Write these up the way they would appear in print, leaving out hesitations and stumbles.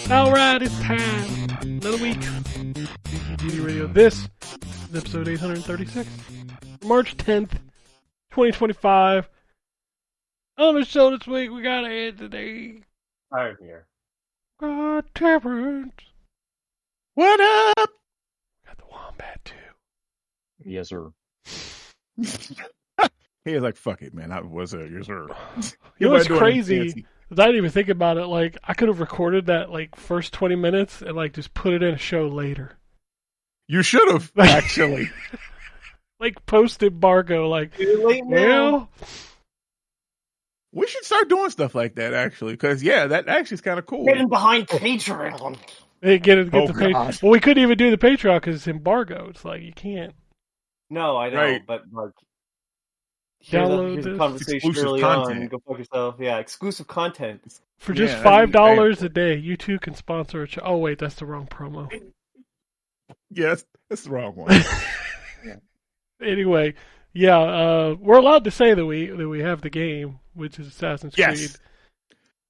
Alright, it's time. Another week. ZTGD Radio. This is episode 836. March 10th, 2025. On the show this week, we got Anthony. I'm here. Got Terrence. What up? Got the Wombat, too. Yes, sir. He was like, fuck it, man. I was a yes, sir. You know what's crazy? I didn't even think about it. Like, I could have recorded that, like, first 20 minutes and, like, just put it in a show later. You should have, actually. Like, post-embargo, like, well... We should start doing stuff like that, actually, because, yeah, that actually is kind of cool. Getting behind Patreon. Hey, get the Patreon. Well, we couldn't even do the Patreon because it's embargo. It's like, you can't. No, I know, Right. but, like, Download here's a this. conversation Exclusive early content. on. Go fuck yourself. Yeah, exclusive content. For just Yeah, $5 a day, you too can sponsor a show. Oh, wait, that's the wrong promo. Yeah, that's the wrong one. Anyway, yeah, we're allowed to say that we have the game, which is Assassin's Creed. Yes.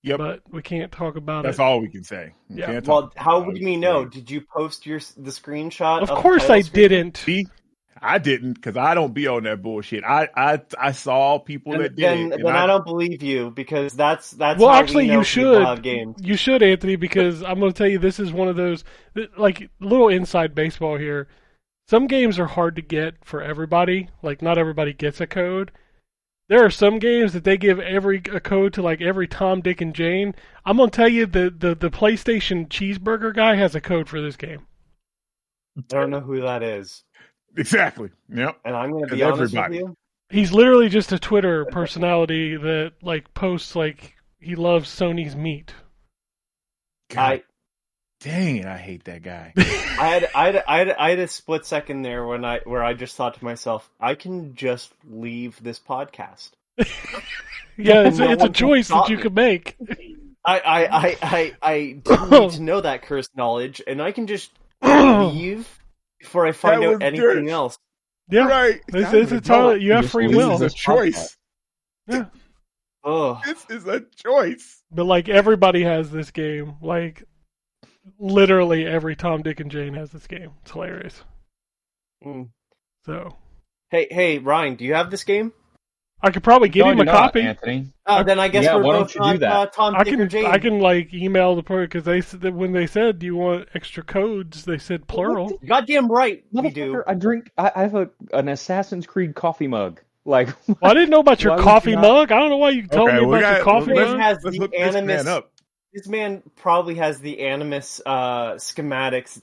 Yep. But we can't talk about That's it. all we can say. We Yeah. can't talk Well, about how it. would we know? Did you post the screenshot? Of the course title I screen? didn't. See? I didn't, because I don't be on that bullshit. I saw people And that did then, it. And then I don't believe you because that's Well, how actually, we know you people should. have games. You should, Anthony, because I'm going to tell you this is one of those, like, little inside baseball here. Some games are hard to get for everybody. Like, not everybody gets a code. There are some games that they give a code to, like, every Tom, Dick, and Jane. I'm going to tell you the PlayStation cheeseburger guy has a code for this game. I don't know who that is. Exactly. Yep. And I'm going to be And honest everybody. with you. He's literally just a Twitter personality that, like, posts, like, he loves Sony's meat. God dang it, I hate that guy. I had a split second there where I just thought to myself, I can just leave this podcast. Yeah, it's No a one can choice that stop you me. can make. I didn't need to know that cursed knowledge, and I can just leave before I find That out was anything dirt. else. Yeah, Right. it's entirely, you have free This will. is a choice. Yeah. Oh, This is a choice. But, like, everybody has this game. Like, literally every Tom, Dick, and Jane has this game. It's hilarious. Mm. So, Hey, Ryan, do you have this game? I could probably get No, him you're a not, copy. Anthony. Oh, then I guess Yeah, we're why both don't you do not that? Tom, Dick, or Jane. I can, like, email the person, because they said that when they said, do you want extra codes, they said plural. Goddamn right, we do. Motherfucker, I have an Assassin's Creed coffee mug. Like, Well, I didn't know about your Why would coffee you not- mug. I don't know why you told me about your coffee This mug. has Let's the look this animus. man up. This man probably has the animus schematics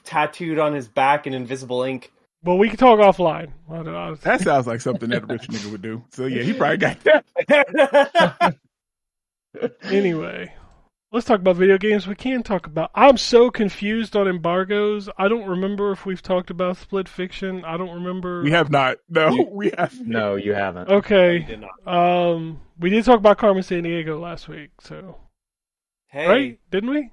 tattooed on his back in invisible ink. Well, we can talk offline. I don't know. That sounds like something that a rich nigga would do. So yeah, he probably got that. Anyway, let's talk about video games. We can talk about. I'm so confused on embargoes. I don't remember if we've talked about Split Fiction. I don't remember. We have not. No, we have. no, you haven't. Okay. Did not. We did talk about Carmen Sandiego last week, so Hey, right? Didn't we?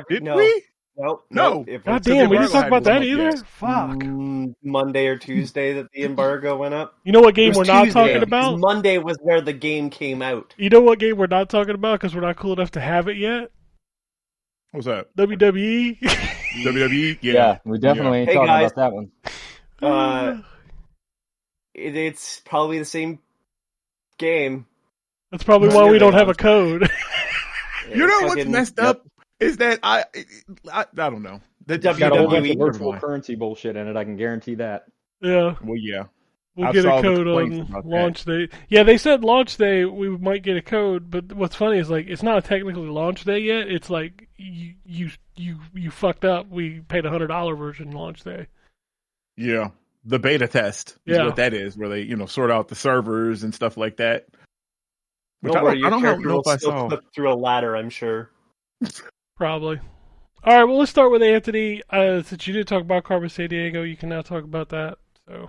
Did no, we? Nope. No. Nope. If God it's damn, we didn't talk embargo about that hadn't either. come up Fuck. Monday or Tuesday that the embargo went up. You know what game It we're was not Tuesday, talking because about? Monday was where the game came out. You know what game we're not talking about because we're not cool enough to have it yet? What's up? WWE. WWE? Yeah, we definitely ain't Hey, talking guys. about that one. It's probably the same game. That's probably why we don't have a code. You know what's Fucking- messed up is that I don't know. The WWE. Got a whole bunch of Never virtual currency bullshit in it. I can guarantee that. Yeah. Well, yeah. We'll I get a saw the code complaints on about that. launch day. Yeah, they said launch day we might get a code, but what's funny is like it's not technically launch day yet. It's like you fucked up. We paid $100 version launch day. Yeah. The beta test is Yeah. what that is, where they, sort out the servers and stuff like that. Which Don't worry, I your don't character know will if I still saw. clip through a ladder, I'm sure. Probably. All right, well, let's start with Anthony. Since you did talk about Carmen Sandiego, you can now talk about that. So,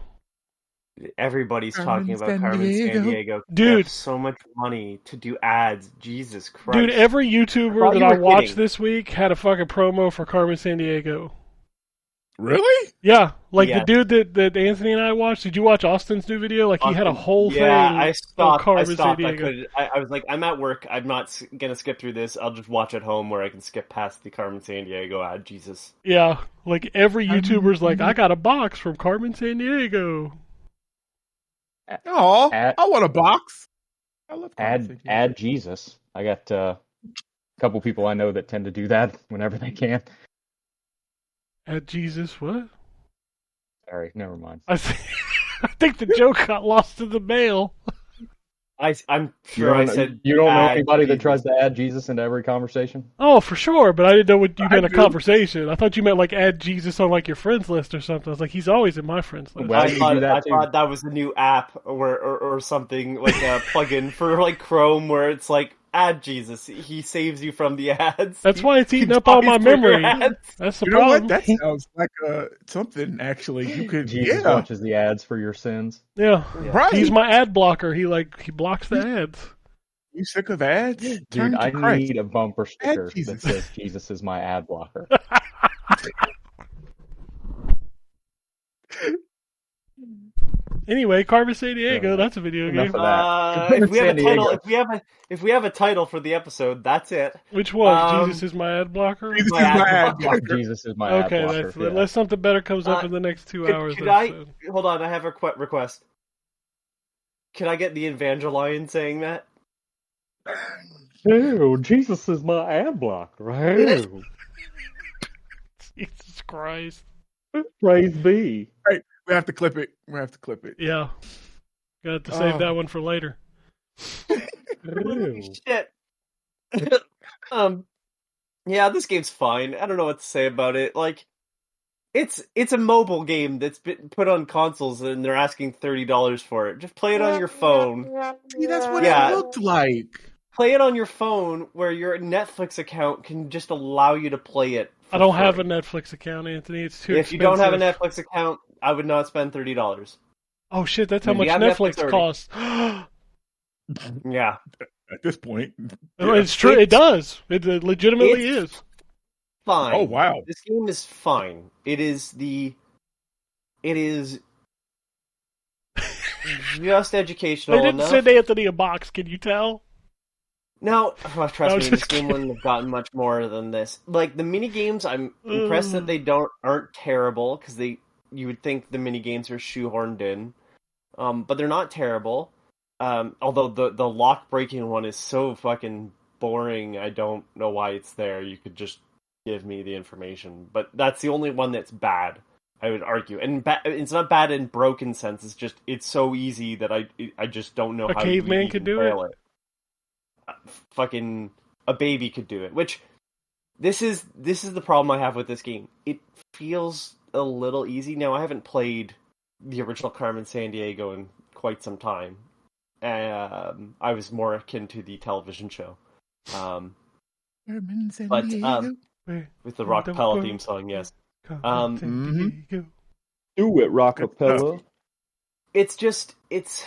Everybody's talking about San Carmen Diego. Sandiego. They Dude. have so much money to do ads. Jesus Christ. dude, every I YouTuber thought that you I were watched kidding. this week had a fucking promo for Carmen Sandiego. Really? Yeah, like Yes. the dude that Anthony and I watched. Did you watch Austin's new video? Like he had a whole Yeah, thing I of stopped. Carmen I stopped. I Sandiego. could. I was like, I'm at work. I'm not gonna skip through this. I'll just watch at home where I can skip past the Carmen Sandiego ad. Jesus. Yeah, like every YouTuber's like, I got a box from Carmen Sandiego. Oh, At- I want a box. I love Carmen Sandiego. Add Jesus. I got a couple people I know that tend to do that whenever they can. At Jesus, what? Sorry, never mind. I think the joke got lost in the mail. I'm sure I said you don't know add anybody that Jesus. tries to add Jesus into every conversation? Oh, for sure, but I didn't know what you meant a do. conversation. I thought you meant like add Jesus on like your friends list or something. I was like, he's always in my friends list. Well, I you thought do that too. that was a new app or something like a plugin for like Chrome where it's like add Jesus. He saves you from the ads. That's why it's eating He up all my buys through your memory. ads. That's the You know problem. what? That sounds like something. Actually, you could. Jesus Yeah, watches the ads for your sins. Yeah. right. He's my ad blocker. He blocks the ads. You sick of ads? Turn Dude, to I Christ. need a bumper sticker that Jesus. says Jesus is my ad blocker. Anyway, Carmen Sandiego, Yeah. that's a video Enough game. of that. If we have San a title, Diego. if we have a title for the episode, that's it. Which one? Um, Jesus is my ad blocker? Jesus My is ad my ad blocker. blocker. Jesus is my Okay, ad blocker. that's yeah. unless something better comes up in the next 2 hours. Could that's I it. hold on? I have a request. Can I get the Evangeline saying that? Oh, Jesus is my ad blocker. Oh, Jesus Christ. praise be. Right, we have to clip it. We have to clip it. Yeah. Got to save Oh. that one for later. Oh. Shit. Yeah, this game's fine. I don't know what to say about it. Like, it's a mobile game that's been put on consoles, and they're asking $30 for it. Just play it on your phone. See, that's what Yeah. it looked like. Play it on your phone, where your Netflix account can just allow you to play it. I don't have a free. Netflix account, Anthony. It's too If expensive. you don't have a Netflix account, I would not spend $30. Oh shit, that's how If much you have Netflix Netflix costs. Yeah, At this point, It's true. It does. It legitimately It's- is. fine. Oh, wow. This game is fine. It is just educational They didn't enough. send Anthony a box. Can you tell? No, trust I me, was this just game kidding. wouldn't have gotten much more than this. Like the mini games, I'm impressed that they aren't terrible because you would think the mini games are shoehorned in, but they're not terrible. Although the lock breaking one is so fucking boring, I don't know why it's there. You could just give me the information, but that's the only one that's bad. I would argue, and it's not bad in broken sense. It's just it's so easy that I just don't know A how caveman you could even do fail it. Fucking a baby could do it. Which this is the problem I have with this game. It feels a little easy. Now I haven't played the original Carmen Sandiego in quite some time. I was more akin to the television show. Carmen San But, Diego. With the Rockapella theme song, yes. Mhm. Do it, Rockapella. It's just it's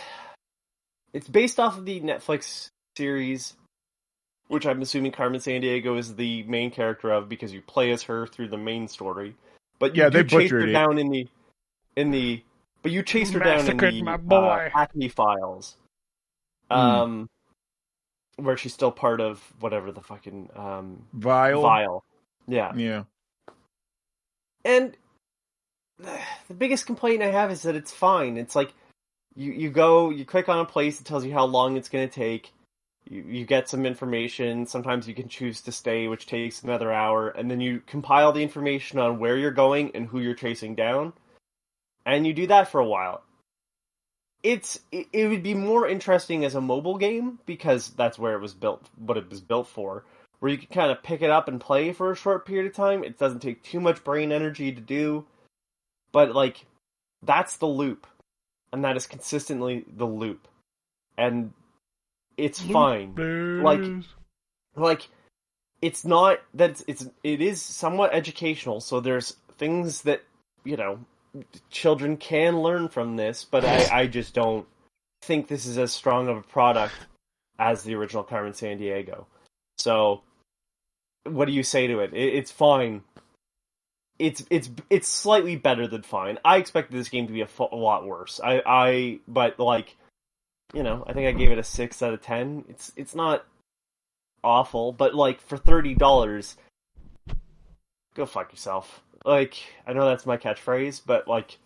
based off of the Netflix series, which I'm assuming Carmen Sandiego is the main character of because you play as her through the main story. But you Yeah, do they chase her butchered it. down in the but you chase her down in Massacred the my boy. Acme files. Where she's still part of whatever the fucking Vile. Yeah. Yeah. And the biggest complaint I have is that it's fine. It's like you go, you click on a place, it tells you how long it's going to take. You get some information. Sometimes you can choose to stay, which takes another hour, and then you compile the information on where you're going and who you're chasing down, and you do that for a while. It would be more interesting as a mobile game because that's where it was built, what it was built for, where you can kind of pick it up and play for a short period of time. It doesn't take too much brain energy to do, but like that's the loop, and that is consistently the loop, and it's fine. Blues. Like it's not that it is somewhat educational. So there's things that children can learn from this, but I just don't think this is as strong of a product as the original Carmen Sandiego. So, what do you say to it? It's fine. It's slightly better than fine. I expected this game to be a lot worse. But like, I think I gave it a 6 out of 10. It's not awful, but like for $30, go fuck yourself. Like, I know that's my catchphrase, but like,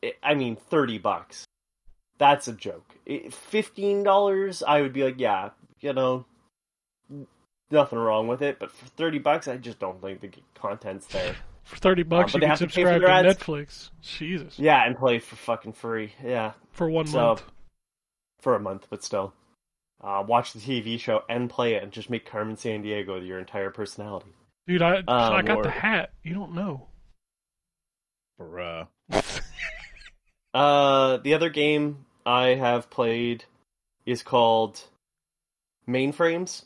$30. That's a joke. $15, I would be like, yeah, nothing wrong with it. But for $30, I just don't think the content's there. For $30, you can subscribe to Netflix. Jesus. Yeah, and play for fucking free. Yeah, for 1 month. For a month, but still, watch the TV show and play it, and just make Carmen Sandiego your entire personality. Dude, I got the hat. You don't know. Bruh. The other game I have played is called Mainframes.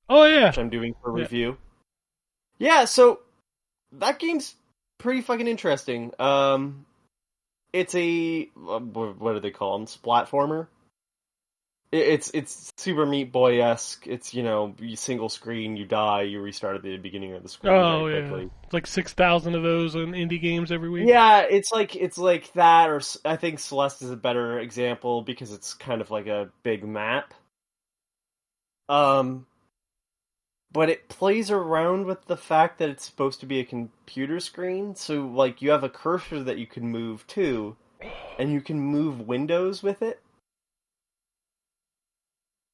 Oh, yeah. Which I'm doing for review. Yeah, so that game's pretty fucking interesting. It's a, what do they call them? Splatformer. It's Super Meat Boy-esque. It's, you single screen, you die, you restart at the beginning of the screen. Oh, yeah. Quickly. It's like 6,000 of those in indie games every week. Yeah, it's like that, or I think Celeste is a better example because it's kind of like a big map. But it plays around with the fact that it's supposed to be a computer screen, so like you have a cursor that you can move too, and you can move windows with it.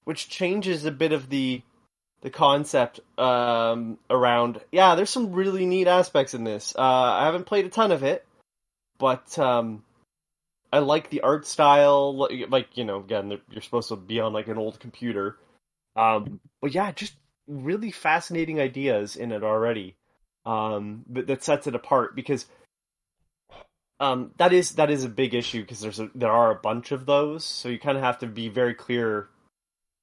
Which changes a bit of the concept around. Yeah, there's some really neat aspects in this. I haven't played a ton of it, but I like the art style. Like, again, you're supposed to be on like an old computer. But yeah, just really fascinating ideas in it already. But that sets it apart because that is a big issue because there are a bunch of those, so you kind of have to be very clear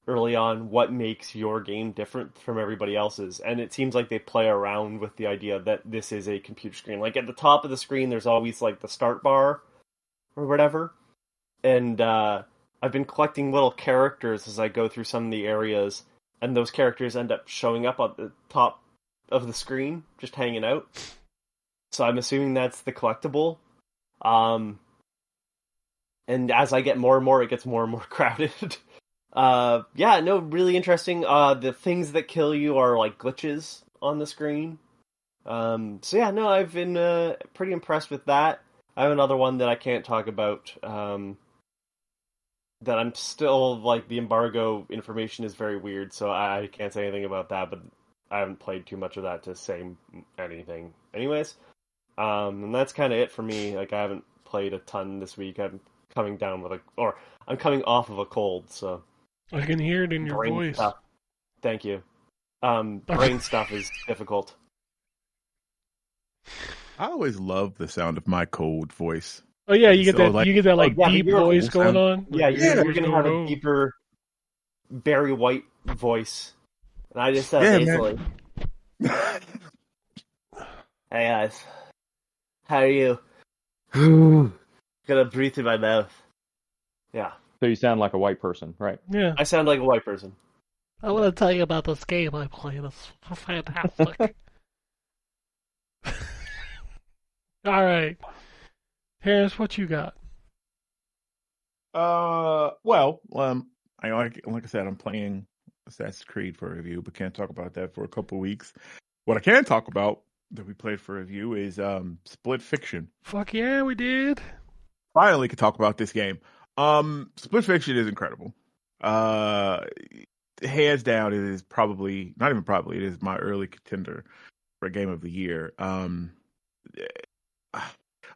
early on what makes your game different from everybody else's. And it seems like they play around with the idea that this is a computer screen. Like at the top of the screen, there's always like the start bar or whatever. And I've been collecting little characters as I go through some of the areas, and those characters end up showing up at the top of the screen, just hanging out. So I'm assuming that's the collectible. And as I get more and more, it gets more and more crowded. Really interesting. The things that kill you are like glitches on the screen. I've been pretty impressed with that. I have another one that I can't talk about, that I'm still, like, the embargo information is very weird, so I can't say anything about that, but I haven't played too much of that to say anything. Anyways, and that's kind of it for me. Like, I haven't played a ton this week. I'm coming off of a cold, so... I can hear it in your voice. Stuff. Thank you. Brain stuff is difficult. I always love the sound of my cold voice. Oh yeah, you get that deep voice going on. Yeah, you're gonna have a deeper Barry White voice, and I just said easily. Hey guys, how are you? Gonna breathe through my mouth. Yeah. So you sound like a white person, right? Yeah. I sound like a white person. I want to tell you about this game I played. It's fantastic. All right. Harris, what you got? Like I said, I'm playing Assassin's Creed for review, but can't talk about that for a couple of weeks. What I can talk about that we played for review is Split Fiction. Fuck yeah, we did. Finally could talk about this game. Split Fiction is incredible. Hands down, it is probably, not even probably, it is my early contender for Game of the Year.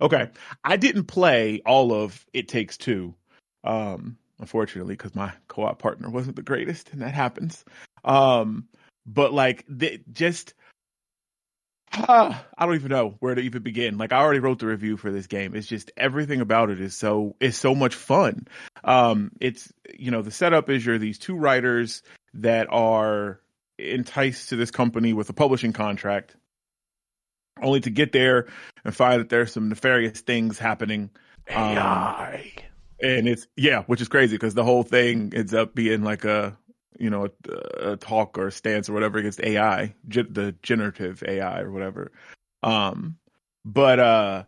Okay, I didn't play all of It Takes Two, unfortunately, because my co-op partner wasn't the greatest, and that happens. But like, I don't even know where to even begin. Like, I already wrote the review for this game. It's just everything about it is so much fun. It's, the setup is you're these two writers that are enticed to this company with a publishing contract, only to get there and find that there's some nefarious things happening. AI. And it's, which is crazy because the whole thing ends up being like a talk or a stance or whatever against AI, the generative AI or whatever. But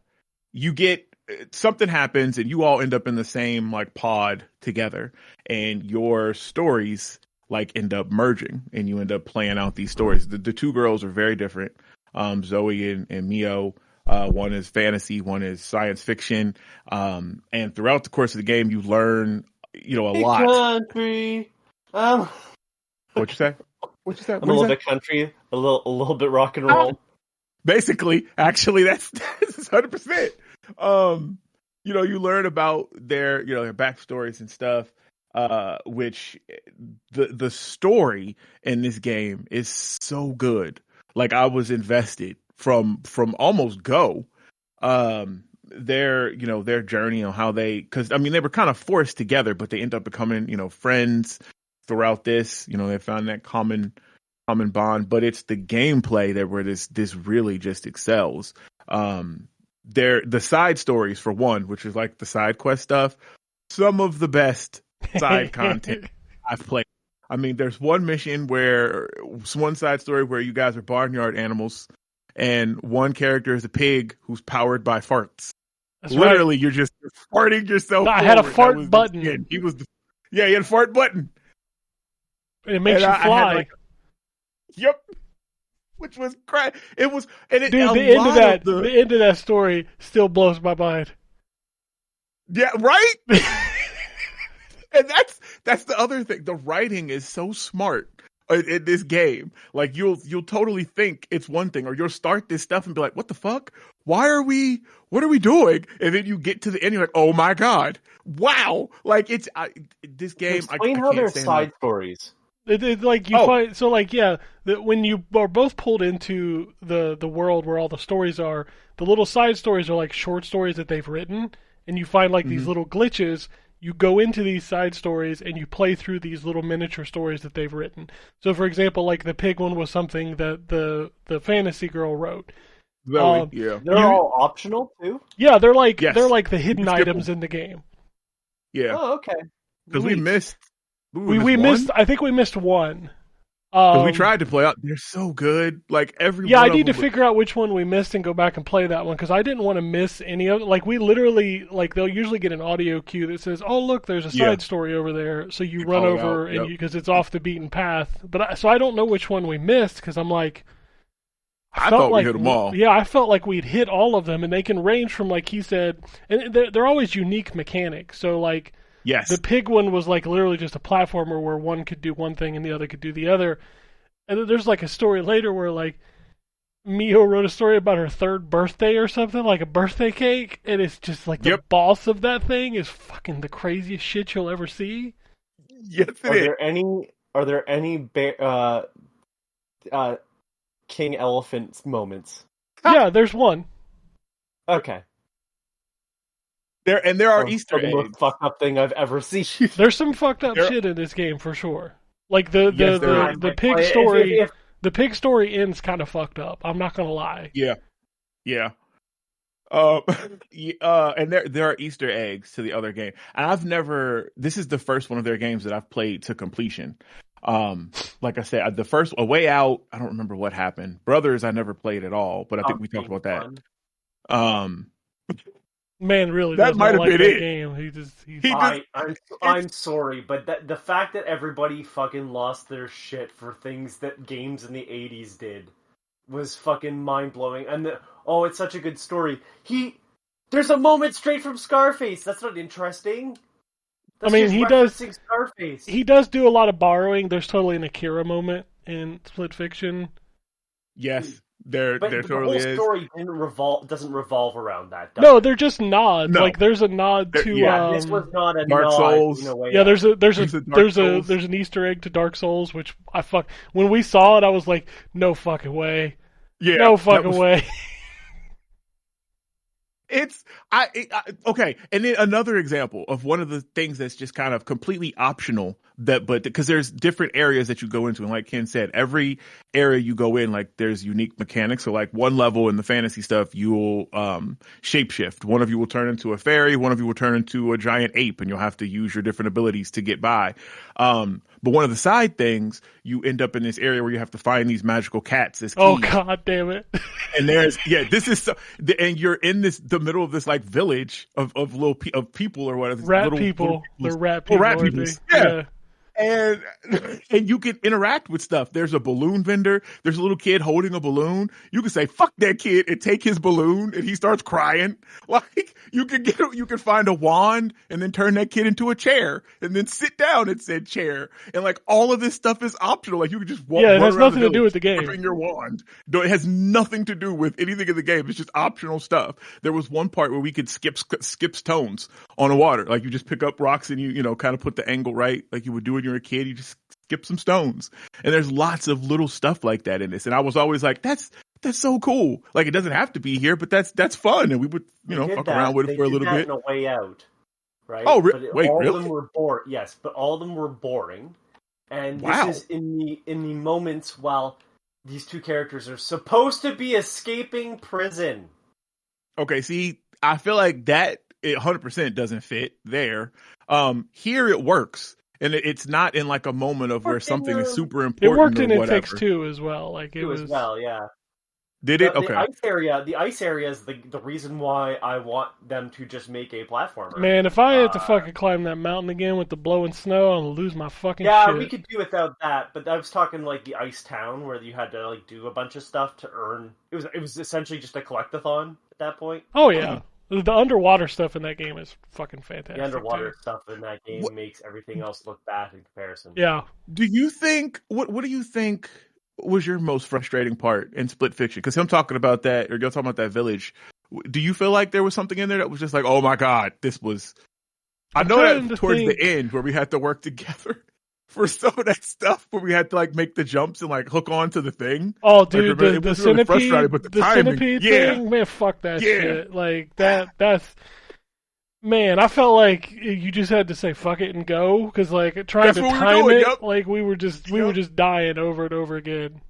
you get, something happens and you all end up in the same like pod together, and your stories like end up merging and you end up playing out these stories. The two girls are very different. Zoe and Mio. One is fantasy, one is science fiction. And throughout the course of the game, you learn, a lot. Country. What'd you say? What'd you say? I'm a little bit country, a little bit rock and roll. Basically, actually, that's 100%. You learn about their backstories and stuff. Which the story in this game is so good. Like, I was invested from almost go. Their journey on how because they were kind of forced together, but they end up becoming friends throughout this. They found that common bond, but it's the gameplay where this really just excels. The side stories, for one, which is like the side quest stuff, some of the best side content I've played. There's one mission one side story where you guys are barnyard animals, and one character is a pig who's powered by farts. That's Literally, right. you're just farting yourself. I had a fart button. He had a fart button. It makes you fly. Yep. Which was great. It was, and it, dude. The end of that story still blows my mind. Yeah, right. And that's the other thing. The writing is so smart in this game. Like, you'll totally think it's one thing, or you'll start this stuff and be like, "What the fuck? What are we doing?" And then you get to the end, you're like, "Oh my god, wow!" Like, it's this game. Explain how they're side stories. Find when you are both pulled into the world where all the stories are, the little side stories are like short stories that they've written, and you find like these little glitches. You go into these side stories and you play through these little miniature stories that they've written. So, for example, like the pig one was something that the fantasy girl wrote. They're all optional too. Yeah, they're like the hidden items in the game. Yeah. Oh, okay. Because we missed. We missed. I think we missed one. We tried to play out. They're so good. Like, every I need to figure out which one we missed and go back and play that one, because I didn't want to miss any of it. Like, we literally, they'll usually get an audio cue that says, "Oh, look, there's a side story over there." So you run over and because it's off the beaten path. But so I don't know which one we missed, because I'm like, I thought we hit them all. Yeah, I felt like we'd hit all of them, and they can range from, like he said, and they're always unique mechanics. So like. Yes. The pig one was like literally just a platformer where one could do one thing and the other could do the other. And then there's like a story later where like Mio wrote a story about her third birthday or something, like a birthday cake, and it's just like the boss of that thing is fucking the craziest shit you'll ever see. Yes, Are there any King Elephant moments? Yeah, there's one. Okay. There are Easter eggs. The most fucked up thing I've ever seen. There's some fucked up shit in this game for sure. Like the pig story. The pig story ends kind of fucked up. I'm not gonna lie. Yeah. And there are Easter eggs to the other game. And this is the first one of their games that I've played to completion. Like I said, the first A Way Out, I don't remember what happened. Brothers, I never played at all, but I think we talked about that. Man, really, that might have been it. Game. I'm sorry, but the fact that everybody fucking lost their shit for things that games in the 80s did was fucking mind-blowing. And it's such a good story. There's a moment straight from Scarface. That's not interesting. He does. Scarface. He does do a lot of borrowing. There's totally an Akira moment in Split Fiction. Yes. There totally is. The whole story doesn't revolve around that. No, they're just nods. No. Like there's a nod to this was not a Dark nod. Souls. In a way, yeah, there's an Easter egg to Dark Souls, which when we saw it, I was like, no fucking way. Yeah, no fucking way. Okay. And then another example of one of the things that's just kind of completely optional but because there's different areas that you go into. And like Ken said, every area you go in, like there's unique mechanics. So like one level in the fantasy stuff, you'll, shapeshift. One of you will turn into a fairy. One of you will turn into a giant ape, and you'll have to use your different abilities to get by. But one of the side things, you end up in this area where you have to find these magical cats as keys. Oh, God damn it. And and you're in the middle of this like village of people or whatever. Rat little people. They're rat people. rat people. Yeah. And you can interact with stuff. There's a balloon vendor. There's a little kid holding a balloon. You can say "fuck that kid" and take his balloon, and he starts crying. Like you can find a wand and then turn that kid into a chair, and then sit down in said chair. And like all of this stuff is optional. Like you can just walk. Yeah, it has nothing to do with the game. Flipping your wand. No, it has nothing to do with anything in the game. It's just optional stuff. There was one part where we could skip stones on the water. Like you just pick up rocks and you kind of put the angle right, like you would do when you're a kid. You just skip some stones, and there's lots of little stuff like that in this. And I was always like, that's so cool. Like it doesn't have to be here, but that's fun. And we would fuck around with it for a little bit. In A Way Out, right? Oh, wait, really? All of them were boring. Yes, but all of them were boring. And this is in the moments while these two characters are supposed to be escaping prison. Okay, see, I feel like that it 100% doesn't fit there. Here it works. And it's not in like a moment of where something is super important. It worked in It Takes Two as well. Like it was as well, yeah. Did it? Okay. The ice area is the reason why I want them to just make a platformer. Man, if I had to fucking climb that mountain again with the blowing snow, I'm gonna lose my fucking shit. Yeah, we could do without that, but I was talking like the Ice Town where you had to like do a bunch of stuff to earn. It was essentially just a collectathon at that point. Oh yeah. The underwater stuff in that game is fucking fantastic. The underwater stuff in that game makes everything else look bad in comparison. Yeah. Do you think what do you think was your most frustrating part in Split Fiction? Because him talking about that, or you're talking about that village, do you feel like there was something in there that was just like, oh my god, this was? I know that towards the end where we had to work together for some of that stuff, where we had to like make the jumps and like hook on to the thing. Oh, dude, like, the centipede, really but the centipede thing, man, fuck that shit. Like that's. Man, I felt like you just had to say fuck it and go, because like trying to time it, like we were just dying over and over again.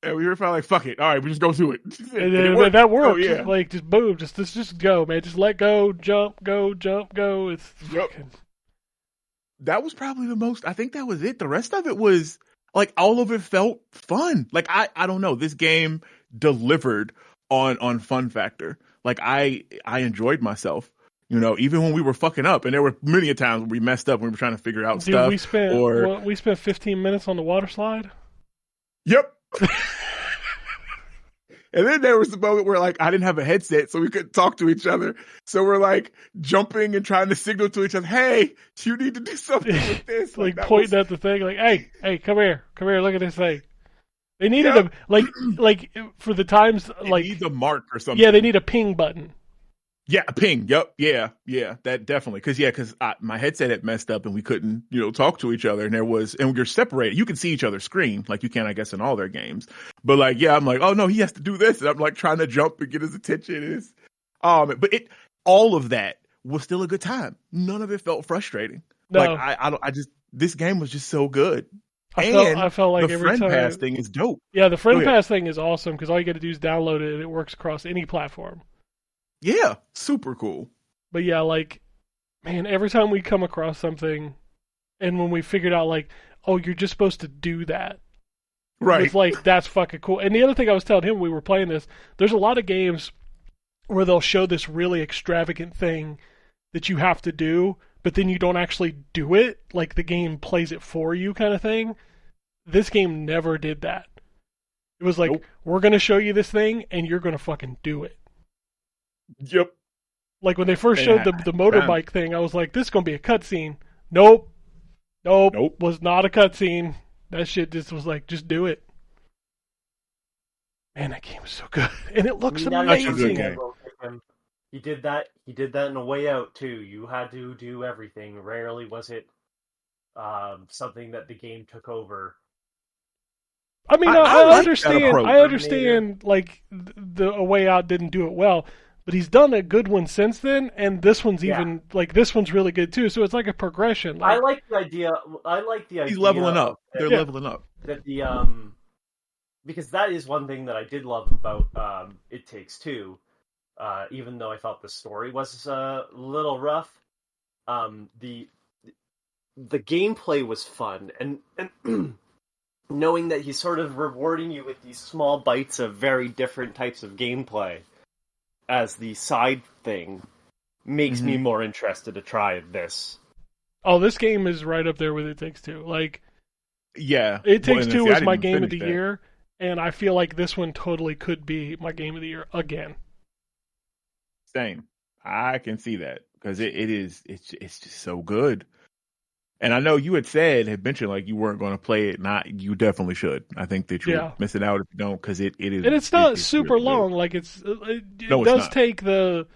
And we were finally like, fuck it, all right, we just go through it. And then that worked. Oh, yeah. Like just boom, let's just go, man. Just let go, jump, go. It's fucking... That was probably the most. I think that was it. The rest of it was like all of it felt fun. Like I don't know. This game delivered on fun factor. Like I enjoyed myself. Even when we were fucking up, and there were many a times when we messed up when we were trying to figure out stuff. We spent 15 minutes on the water slide. Yep. And then there was the moment where like I didn't have a headset, so we couldn't talk to each other. So we're like jumping and trying to signal to each other, "Hey, you need to do something with this." Like pointing at the thing, like, "Hey, come here, look at this thing." They needed a like for the times like need the mark or something. Yeah, they need a ping button. Yeah, a ping. Yep. Yeah. That definitely. Because my headset had messed up and we couldn't, talk to each other. And you're separated. You can see each other's screen, like you can, I guess, in all their games. But like, yeah, I'm like, oh no, he has to do this, and I'm like trying to jump and get his attention. But all of that was still a good time. None of it felt frustrating. No. Like this game was just so good. I felt like the every friend time pass thing is dope. Yeah, the friend pass thing is awesome because all you got to do is download it and it works across any platform. Yeah, super cool. But yeah, like, man, every time we come across something, and when we figured out, like, oh, you're just supposed to do that. Right. It's like, that's fucking cool. And the other thing I was telling him when we were playing this, there's a lot of games where they'll show this really extravagant thing that you have to do, but then you don't actually do it. Like, the game plays it for you kind of thing. This game never did that. It was like, we're going to show you this thing, and you're going to fucking do it. Yep. Like when they first showed the motorbike thing, I was like, this is going to be a cutscene. Nope. Was not a cutscene. That shit just was like, just do it. Man, that game is so good. And it looks amazing. He did that in A Way Out too. You had to do everything. Rarely was it something that the game took over. I mean, I understand like the A Way Out didn't do it well. but he's done a good one since then, and this one's Yeah. even like this one's really good too. So it's like a progression. I Like, like the idea. I like the idea. He's leveling up. They're Yeah. leveling up. That the because that is one thing that I did love about It Takes Two. Even though I thought the story was a little rough, the gameplay was fun, and knowing that he's sort of rewarding you with these small bites of very different types of gameplay as the side thing makes me more interested to try this. oh, this game is right up there with It Takes Two. Like, Yeah. It Takes and Two see, I was my didn't game of the finish that. year, and I feel like this one totally could be my game of the year again. Same. I can see that because it's just so good. And I know you had mentioned like you weren't going to play it. Not you definitely should. I think that you're Yeah. missing out if you don't because it is. And it's not it's super really good. long. Like it No, it's does not. take the,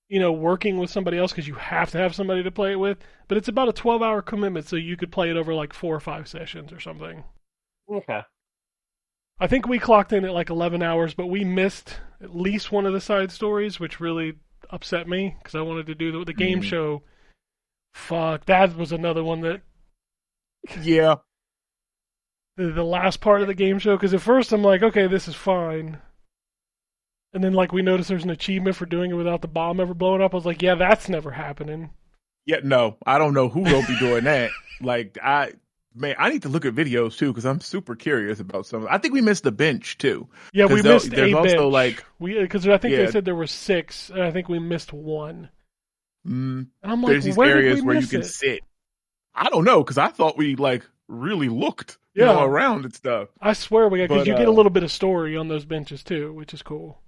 working with somebody else because you have to have somebody to play it with. But it's about a 12-hour commitment, so you could play it over like 4 or 5 sessions or something. Okay. I think we clocked in at like 11 hours, but we missed at least one of the side stories, which really upset me because I wanted to do the game show. Fuck, that was another one that Yeah. the last part of the game show, because at first I'm like, okay, this is fine. And then like we notice there's an achievement for doing it without the bomb ever blowing up. I was like, yeah, that's never happening. Yeah. No, I don't know who will be doing that. Like I need to look at videos too because I'm super curious about some. I think we missed the bench too. Yeah, we 'Cause missed there's a also, bench. like- Because I think Yeah. they said there were 6, and I think we missed 1. Mm, And I'm like, there's these where did areas we where you miss can it? sit. I don't know because I thought we like really looked Yeah. around and stuff. I swear we got, because But, you get a little bit of story on those benches too, which is cool.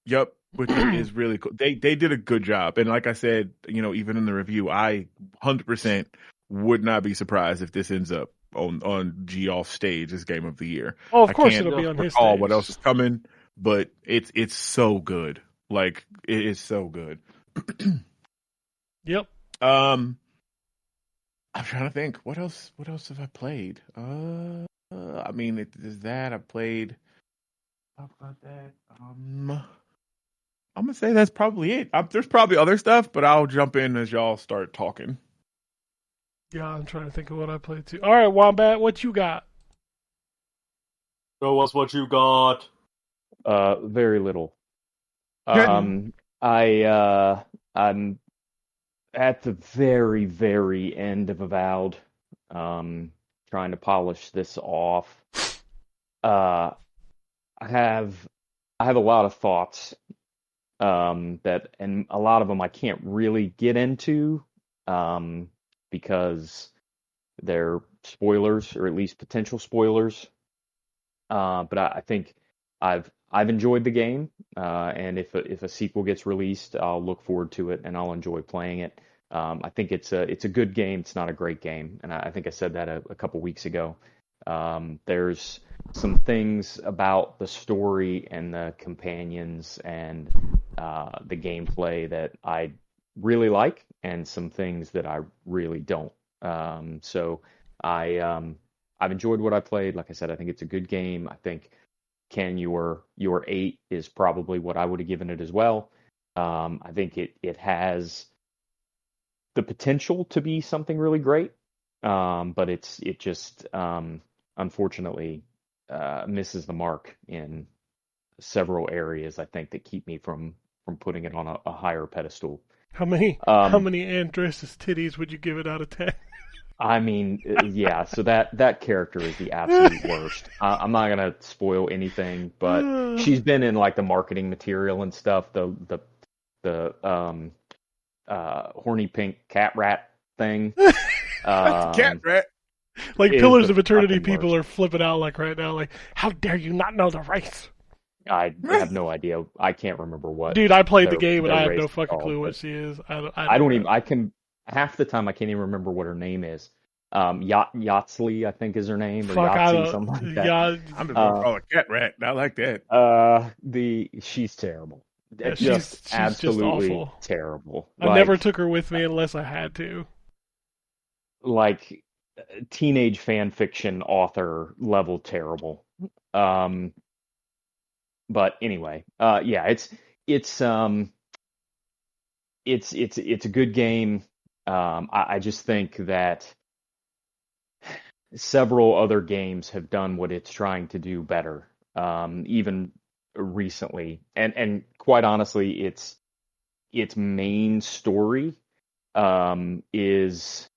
Yep, which is really cool. They did a good job, and like I said, even in the review, I 100% would not be surprised if this ends up on Geoff's stage as Game of the Year. Oh, of I course can't it'll be on his recall stage. what else is coming, but it's so good. Like it is so good. Yep. I'm trying to think what else have I played. I mean, is that I played. Talk about that. I'm gonna say that's probably it. There's probably other stuff, but I'll jump in as y'all start talking. Yeah, I'm trying to think of what I played too. All right, Wombat, what you got? Show us what you got. Very little. Good. I'm at the very, very end of Avowed. Trying to polish this off. I have a lot of thoughts. That, and a lot of them I can't really get into, because they're spoilers, or at least potential spoilers. But I think I've enjoyed the game, and if a sequel gets released, I'll look forward to it and I'll enjoy playing it. I think it's a good game. It's not a great game, and I think I said that a couple weeks ago. There's some things about the story and the companions and the gameplay that I really like, and some things that I really don't. So I've enjoyed what I played. Like I said, I think it's a good game. I think, Ken, your 8 is probably what I would have given it as well. I think it has the potential to be something really great, but it just unfortunately misses the mark in several areas, I think, that keep me from putting it on a higher pedestal. How many Andress's titties would you give it out of 10? I mean, yeah. So that character is the absolute worst. I'm not gonna spoil anything, but she's been in like the marketing material and stuff. The horny pink cat rat thing. Cat rat. Like Is Pillars the of Eternity fucking people worst. are flipping out like right now. Like, how dare you not know the race? I have no idea. I can't remember what. Dude, I played the their- game and their I have race no is fucking called, clue what but she is. I don't even. I can half the time I can't even remember what her name is. Yatsley, I think, is her name, or Fuck, I Yahtzee, don't. something like that. Yeah, I'm just gonna call it cat rat. I like that. She's terrible. Yeah, Just she's absolutely just awful. terrible. I never took her with me unless I had to. Like teenage fan fiction author level terrible. But anyway, yeah, it's it's a good game. I just think that several other games have done what it's trying to do better, even recently. And quite honestly, its main story is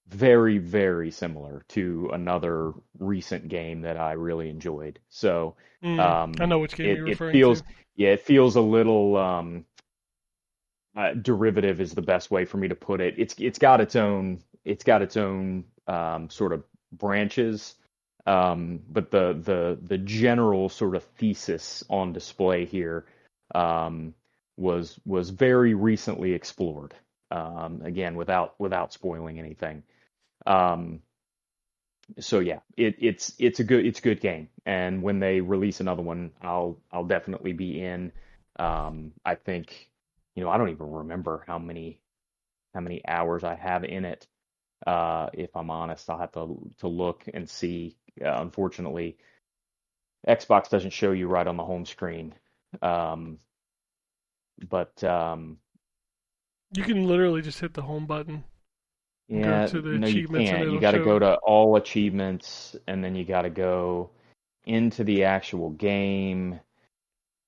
very, very similar to another recent game that I really enjoyed. So I know which game you're it referring feels, to. yeah, it feels a little derivative is the best way for me to put it. It's got its own sort of branches, but the general sort of thesis on display here was very recently explored. Again, without spoiling anything. Um, so yeah, it's a good game, and when they release another one, I'll definitely be in. I think, I don't even remember how many hours I have in it. If I'm honest, I'll have to look and see. Unfortunately, Xbox doesn't show you right on the home screen. Um, but You can literally just hit the home button and go yeah, to the no, you achievements, and can't. You it'll got to go show. to all achievements, and then you got to go into the actual game.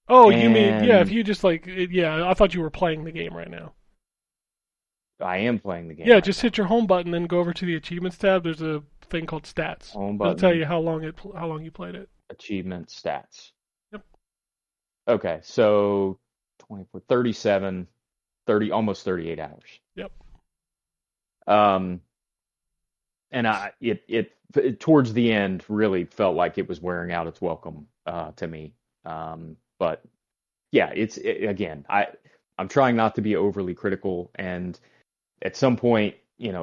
Oh, you mean, yeah? If And you just yeah, I thought you were playing the game right now. I am playing the game Yeah, right just hit now. your home button, then go over to the achievements tab. There's a thing called stats. Home It'll tell you button, how long you played it. achievement stats. Yep. Okay, so 24, 37, 30, almost 38 hours. Yep. Um, and it towards the end really felt like it was wearing out its welcome to me. But yeah, again, I'm trying not to be overly critical, and at some point,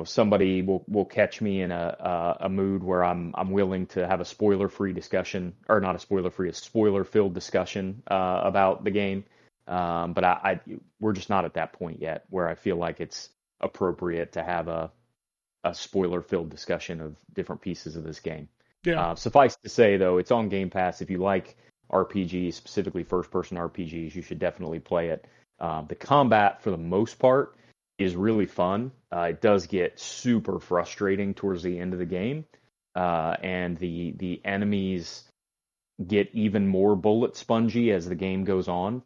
somebody will catch me in a mood where I'm willing to have a spoiler-free discussion, or not a spoiler-free, a spoiler-filled discussion about the game. But we're just not at that point yet where I feel like it's appropriate to have a spoiler-filled discussion of different pieces of this game. Yeah. Suffice to say, though, it's on Game Pass. If you like RPGs, specifically first-person RPGs, you should definitely play it. The combat, for the most part, is really fun. It does get super frustrating towards the end of the game, and the enemies get even more bullet spongy as the game goes on.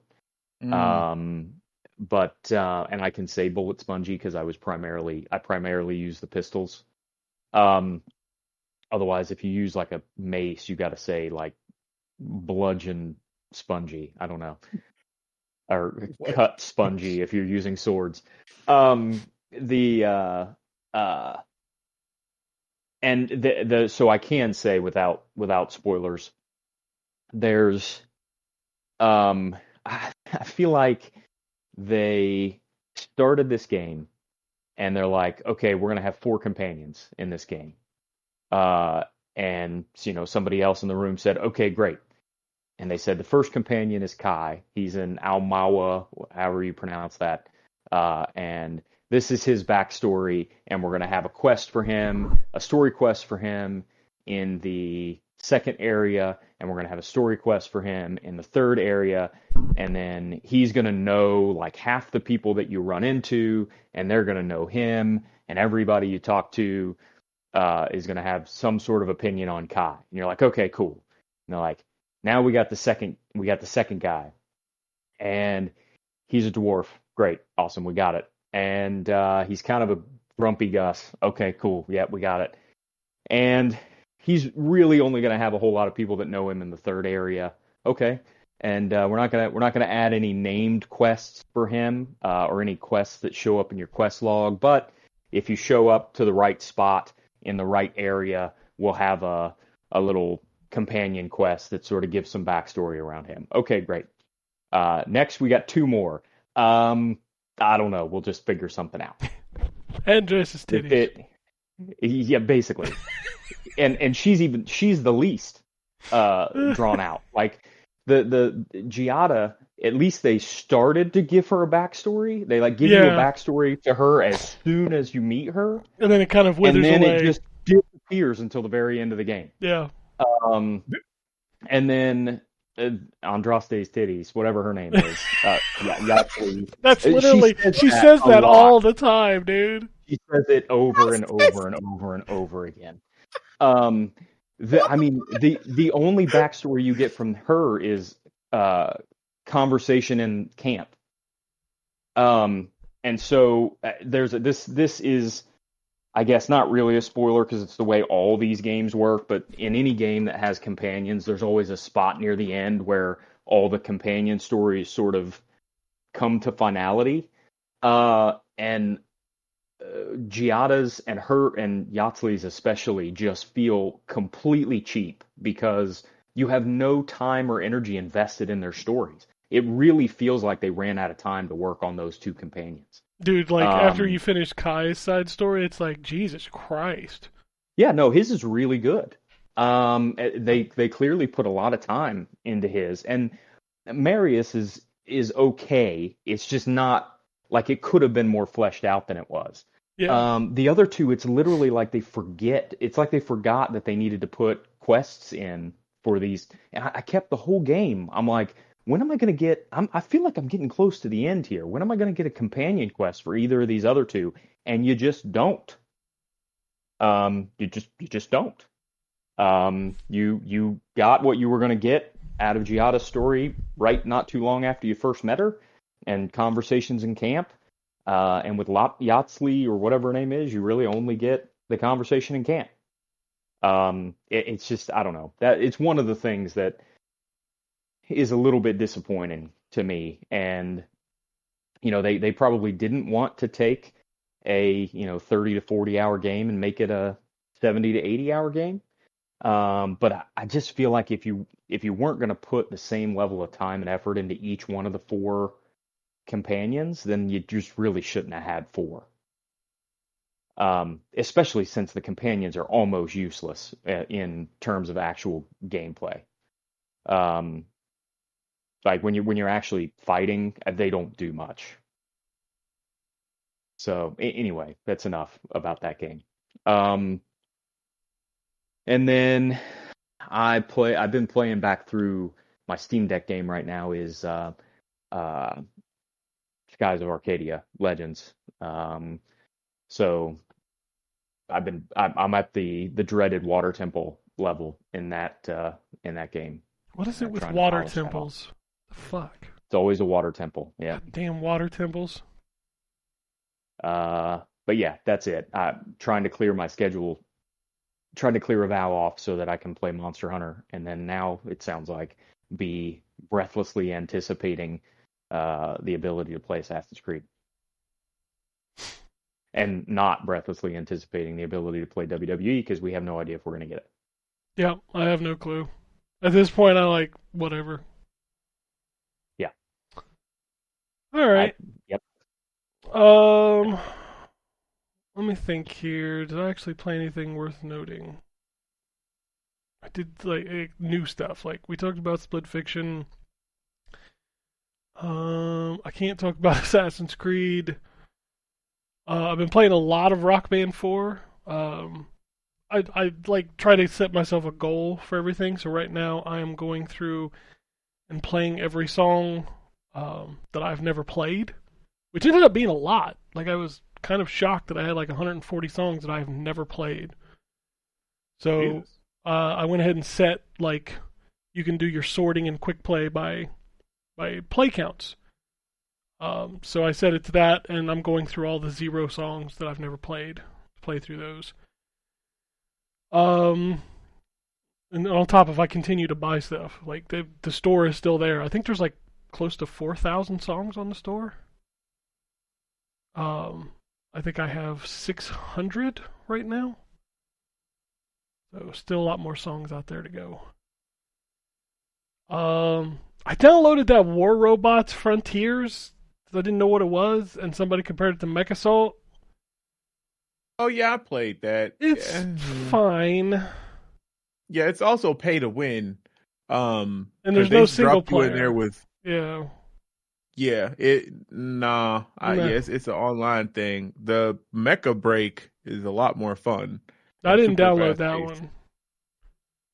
But and I can say bullet spongy because I primarily use the pistols. Otherwise, if you use like a mace, you got to say like bludgeon spongy. I don't know, or cut spongy if you're using swords. The and the so I can say without spoilers, there's I feel like they started this game and they're like, okay, we're gonna have 4 companions in this game. And somebody else in the room said, okay, great. And they said the first companion is Kai. He's in Almawa, however you pronounce that. And this is his backstory, and we're going to have a quest for him, a story quest for him in the second area, and we're going to have a story quest for him in the third area. And then he's going to know like half the people that you run into, and they're going to know him, and everybody you talk to is going to have some sort of opinion on Kai. And you're like, okay, cool. And they're like, now we got the second guy, and he's a dwarf. Great, awesome, we got it. And he's kind of a grumpy Gus. Okay, cool. Yeah, we got it. And he's really only going to have a whole lot of people that know him in the third area. Okay. And we're not gonna add any named quests for him or any quests that show up in your quest log. But if you show up to the right spot in the right area, we'll have a little companion quest that sort of gives some backstory around him. Okay, great. Next, we got 2 more. I don't know. We'll just figure something out. And dresses titties. Yeah, basically. and she's the least drawn out. Like the Giada, at least they started to give her a backstory. They like give you a backstory to her as soon as you meet her, and then it kind of withers away. And then it just disappears until the very end of the game. Yeah. And then Andraste's titties, whatever her name is. Yahtzee. That's literally she says that all the time, dude. She says it over and over and over and over again. The only backstory you get from her is conversation in camp. And so this is, I guess, not really a spoiler because it's the way all these games work, but in any game that has companions, there's always a spot near the end where all the companion stories sort of come to finality. And Giada's and her and Yatzli's especially just feel completely cheap because you have no time or energy invested in their stories. It really feels like they ran out of time to work on those two companions. Dude, like after you finish Kai's side story, it's like, Jesus Christ. Yeah, no, his is really good. They clearly put a lot of time into his, and Marius is okay. It's just not like it could have been more fleshed out than it was. Yeah. The other two, it's literally like they forget. It's like they forgot that they needed to put quests in for these. And I kept the whole game. I'm like, when am I going to get? I feel like I'm getting close to the end here. When am I going to get a companion quest for either of these other two? And you just don't. You just don't. You got what you were going to get out of Giada's story right not too long after you first met her, and conversations in camp. And with Yatzli or whatever her name is, you really only get the conversation in camp. It's just, I don't know, that it's one of the things that is a little bit disappointing to me. And, they probably didn't want to take a, 30 to 40 hour game and make it a 70 to 80 hour game. But I just feel like if you weren't going to put the same level of time and effort into each one of the four companions, then you just really shouldn't have had four. Especially since the companions are almost useless in terms of actual gameplay. Like when you're actually fighting, they don't do much. So anyway, that's enough about that game. And then I've been playing back through my Steam Deck game right now is Skies of Arcadia Legends. So I'm at the dreaded water temple level in that game. What is it with water temples? The fuck. It's always a water temple. Yeah. God damn water temples. But yeah, that's it. I'm trying to clear my schedule, trying to clear a vow off so that I can play Monster Hunter, and then now it sounds like be breathlessly anticipating the ability to play Assassin's Creed. And not breathlessly anticipating the ability to play WWE because we have no idea if we're going to get it. Yeah, I have no clue. At this point, I like whatever. Yeah. All right. Yep. Let me think here. Did I actually play anything worth noting? I did like new stuff. Like we talked about Split Fiction. I can't talk about Assassin's Creed. I've been playing a lot of Rock Band 4. I like try to set myself a goal for everything. So right now I am going through and playing every song that I've never played, which ended up being a lot. Like I was kind of shocked that I had like 140 songs that I've never played. So I went ahead and set like you can do your sorting in quick play by play counts. So I set it to that, and I'm going through all the 0 songs that I've never played to play through those. And on top of, I continue to buy stuff. Like the store is still there. I think there's like close to 4,000 songs on the store. I think I have 600 right now. So still a lot more songs out there to go. I downloaded that War Robots Frontiers. I didn't know what it was, and somebody compared it to MechAssault. Oh yeah, I played that. It's fine. Yeah, it's also pay to win. And there's no single player in there with. Yeah. Yeah, yes, it's an online thing. The Mecha Break is a lot more fun. I didn't download that one.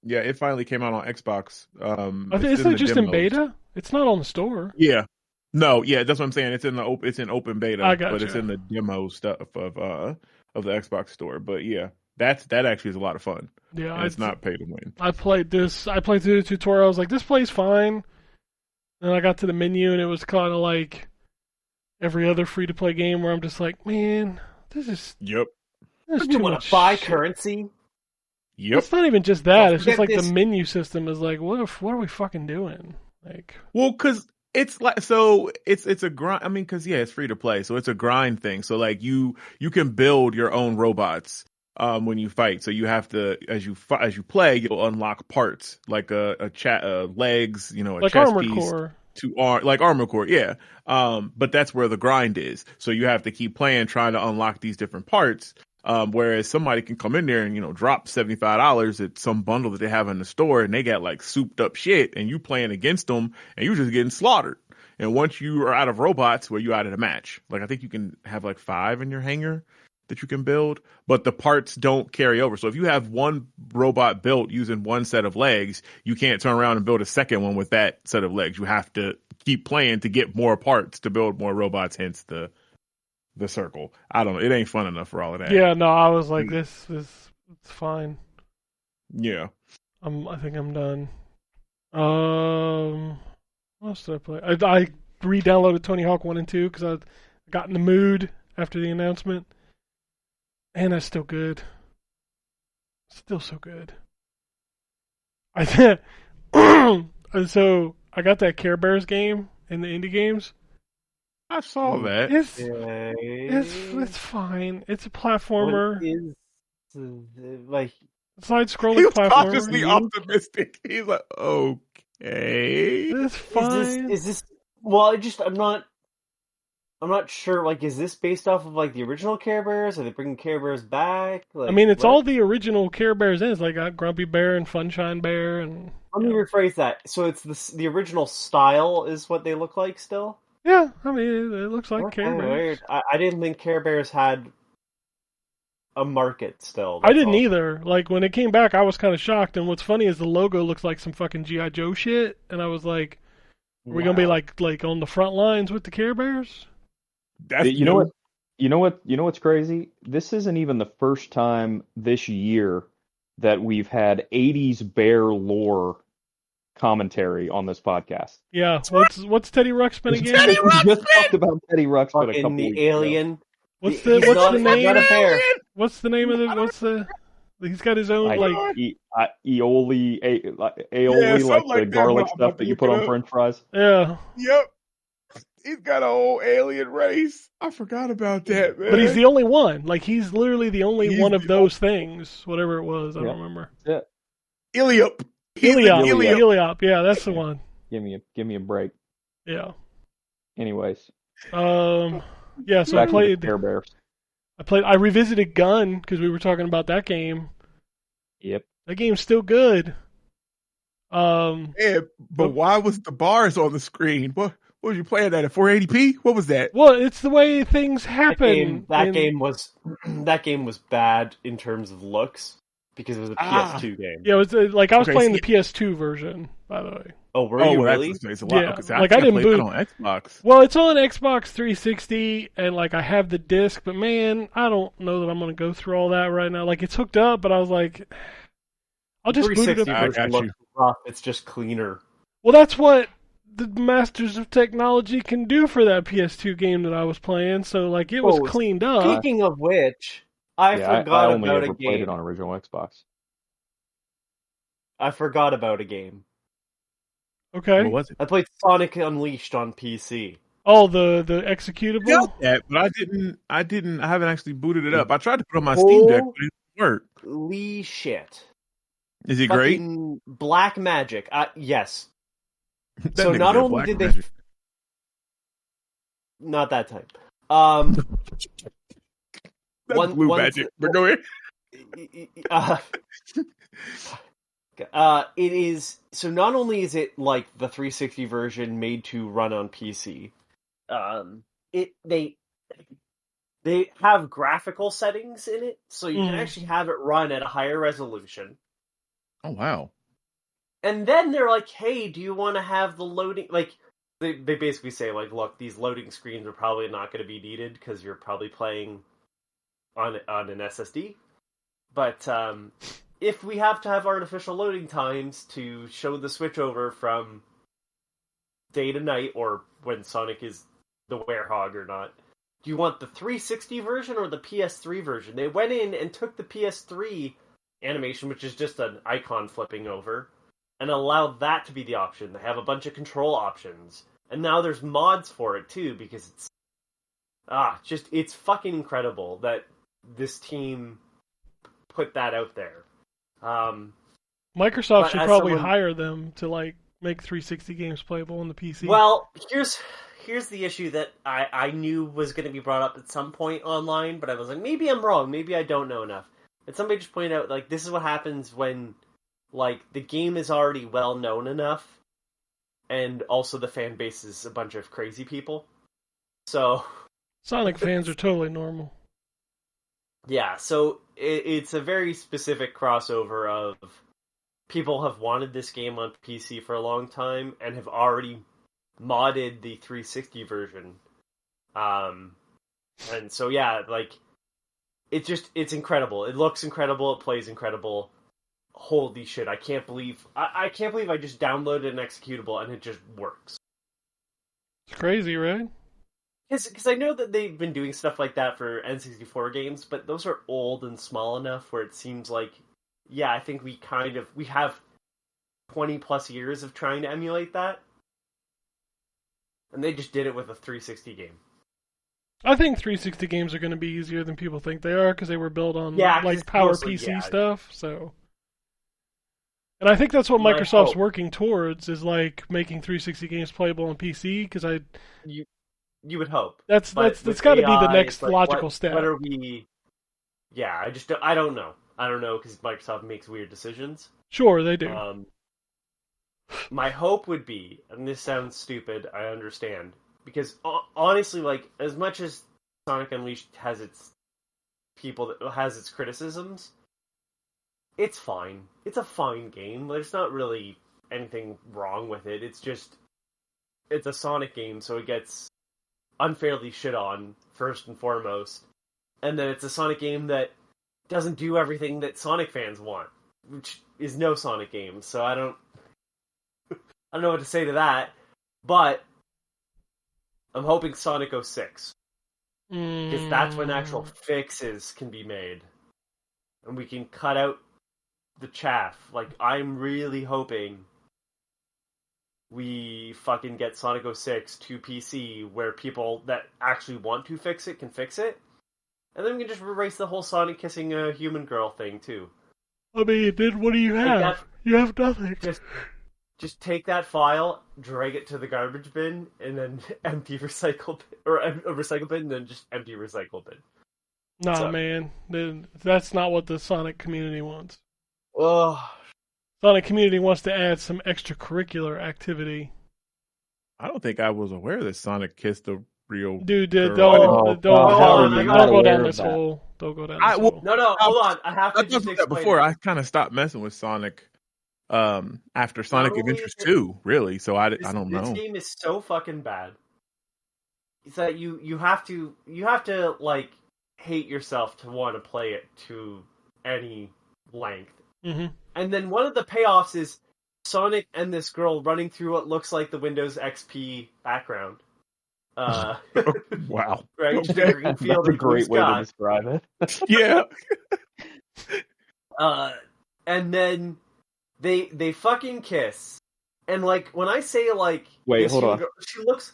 Yeah, it finally came out on Xbox. I think It's it's in like the just in demos. beta. It's not on the store. Yeah. No, yeah, that's what I'm saying. It's in it's in open I beta, but it's gotcha. in the demo stuff of the Xbox store. But yeah, that actually is a lot of fun, Yeah, and it's not pay to win. I played this. I played through the tutorial. I was like, this plays fine. And I got to the menu, and it was kind of like every other free to play game where I'm just like, man, Yep. there's You too want much to buy shit. currency? Yep. It's not even just that. It's just forget like the this. menu system is like, what are we fucking doing? Like, Well, because it's like it's a grind. I mean, because yeah, it's free to play, so it's a grind thing. So like you can build your own robots when you fight. So you have to as you play, you'll unlock parts like legs, a like chest Armored piece. Core. Like Armor Core, yeah. But that's where the grind is. So you have to keep playing, trying to unlock these different parts. Whereas somebody can come in there and drop $75 at some bundle that they have in the store, and they got like souped up shit, and you playing against them, and you just getting slaughtered. And once you are out of robots, well, you out of the match. Like I think you can have like 5 in your hangar that you can build, but the parts don't carry over. So if you have one robot built using one set of legs, you can't turn around and build a second one with that set of legs. You have to keep playing to get more parts to build more robots, hence the circle. I don't know. It ain't fun enough for all of that. Yeah, no, I was like, this it's fine. Yeah. I think I'm done. What else did I play? I re-downloaded Tony Hawk 1 and 2 because I got in the mood after the announcement. And that's still good. Still so good. And so I got that Care Bears game in the indie games. I saw that. It's fine. It's a platformer. Like Side-scrolling He was platformer. cautiously optimistic. He's like, okay. It's fine. Is this? Well, I'm not sure. Like, is this based off of like the original Care Bears? Are they bringing Care Bears back? Like, I mean, it's what? all the original Care Bears in. It's like got Grumpy Bear and Funshine Bear and. Let me rephrase that. So it's the original style is what they look like still. Yeah, I mean, it looks like Care Bears. Weird. I didn't think Care Bears had a market still. I didn't either. Like when it came back, I was kind of shocked. And what's funny is the logo looks like some fucking GI Joe shit, and I was like, "Are we gonna be like on the front lines with the Care Bears?" You know what's crazy? This isn't even the first time this year that we've had 80s bear lore commentary on this podcast. Yeah, what's Teddy Ruxpin again? Teddy We just Ruxpin! talked about Teddy Ruxpin a couple the weeks alien. ago. What's the name? Not a bear. What's the name of the? He's got his own aioli, Yeah, like the that, garlic but I'm stuff about that to you look put it on up. French fries. Yeah. Yep. He's got a whole alien race. I forgot about that, man. But he's the only one. Like he's literally the only He's one of the those things. Whatever it was, I don't remember. Yeah. Iliop. He's the Iliop. Iliop. Yeah, that's the one. Give me a break. Yeah. Anyways. Yeah. So Back I played. to the Care Bears. I revisited Gun because we were talking about that game. Yep. That game's still good. Yeah, but why was the bars on the screen? What was you playing at 480p? What was that? Well, it's the way things happen. That game was bad in terms of looks because it was a PS2 game. Yeah, it was like I was playing the see- PS2 version, by the way. Oh, were you really? That's a lot. Yeah, Okay, so like I didn't play boot that on Xbox. Well, it's on Xbox 360, and like I have the disc, but man, I don't know that I'm gonna go through all that right now. Like it's hooked up, but I was like, I'll just boot it 360 up. I version got looks rough. It's just cleaner. Well, that's what the Masters of Technology can do for that PS2 game that I was playing. So like it was cleaned up. Speaking of which, I forgot I only about ever a played game. it on original Xbox. I forgot about a game. Okay. What was it? I played Sonic Unleashed on PC. Oh, the executable. Got that, but I haven't actually booted it up. I tried to put it on my Steam Deck, but it didn't work. Holy shit! Is it great? Fucking Black Magic. Yes. That So nigga not said only Black did Magic. not that type. That's blue magic. But go ahead. It is so. Not only is it like the 360 version made to run on PC, they have graphical settings in it, so you can actually have it run at a higher resolution. Oh wow. And then they're like, hey, do you want to have the loading? Like, they basically say, like, look, these loading screens are probably not going to be needed because you're probably playing on an SSD. But if we have to have artificial loading times to show the switch over from day to night, or when Sonic is the werehog or not, do you want the 360 version or the PS3 version? They went in and took the PS3 animation, which is just an icon flipping over, and allowed that to be the option. They have a bunch of control options. And now there's mods for it too, because it's fucking incredible that this team put that out there. Microsoft should probably hire them to like make 360 games playable on the PC. Well, here's the issue that I knew was going to be brought up at some point online, but I was like, maybe I'm wrong, maybe I don't know enough. And somebody just pointed out, like, this is what happens when, like, the game is already well known enough, and also the fan base is a bunch of crazy people. So Sonic fans are totally normal. Yeah, so it's a very specific crossover of people have wanted this game on PC for a long time and have already modded the 360 version. And so, yeah, like, it's incredible. It looks incredible, it plays incredible. Holy shit, I can't believe I just downloaded an executable and it just works. It's crazy, right? Because I know that they've been doing stuff like that for N64 games, but those are old and small enough where it seems like, yeah, I think we have 20 plus years of trying to emulate that. And they just did it with a 360 game. I think 360 games are going to be easier than people think they are because they were built on like power PC stuff, so... And I think that's what Microsoft's working towards, is like making 360 games playable on PC, because You would hope. That's got to be the next logical step. What are we? Yeah, I don't know. I don't know, because Microsoft makes weird decisions. Sure, they do. My hope would be, and this sounds stupid, I understand, because honestly, like, as much as Sonic Unleashed has its criticisms, it's fine. It's a fine game. There's not really anything wrong with it. It's a Sonic game, so it gets unfairly shit on, first and foremost. And then it's a Sonic game that doesn't do everything that Sonic fans want, which is no Sonic game, so I don't know what to say to that, but I'm hoping Sonic 06. Because that's when actual fixes can be made. And we can cut out the chaff. Like, I'm really hoping we fucking get Sonic 06 to PC where people that actually want to fix it can fix it. And then we can just erase the whole Sonic kissing a human girl thing, too. I mean, then what do you have? You have nothing. Just take that file, drag it to the garbage bin, and then empty recycle bin, or a recycle bin, and then just empty recycle bin. Nah, man. That's not what the Sonic community wants. Ugh. Sonic community wants to add some extracurricular activity. I don't think I was aware that Sonic kissed a real dude. girl. Don't go down this hole. Don't go down this hole. No, hold on. I have to just explain that before. I kind of stopped messing with Sonic after Sonic Adventures 2, really. So I don't know. This game is so fucking bad. It's that you have to like hate yourself to want to play it to any length. Mm-hmm. And then one of the payoffs is Sonic and this girl running through what looks like the Windows XP background. Wow. Right? Just a green field. That's a great way to describe it. Yeah. And then they fucking kiss. And like when I say like, wait, hold on. She looks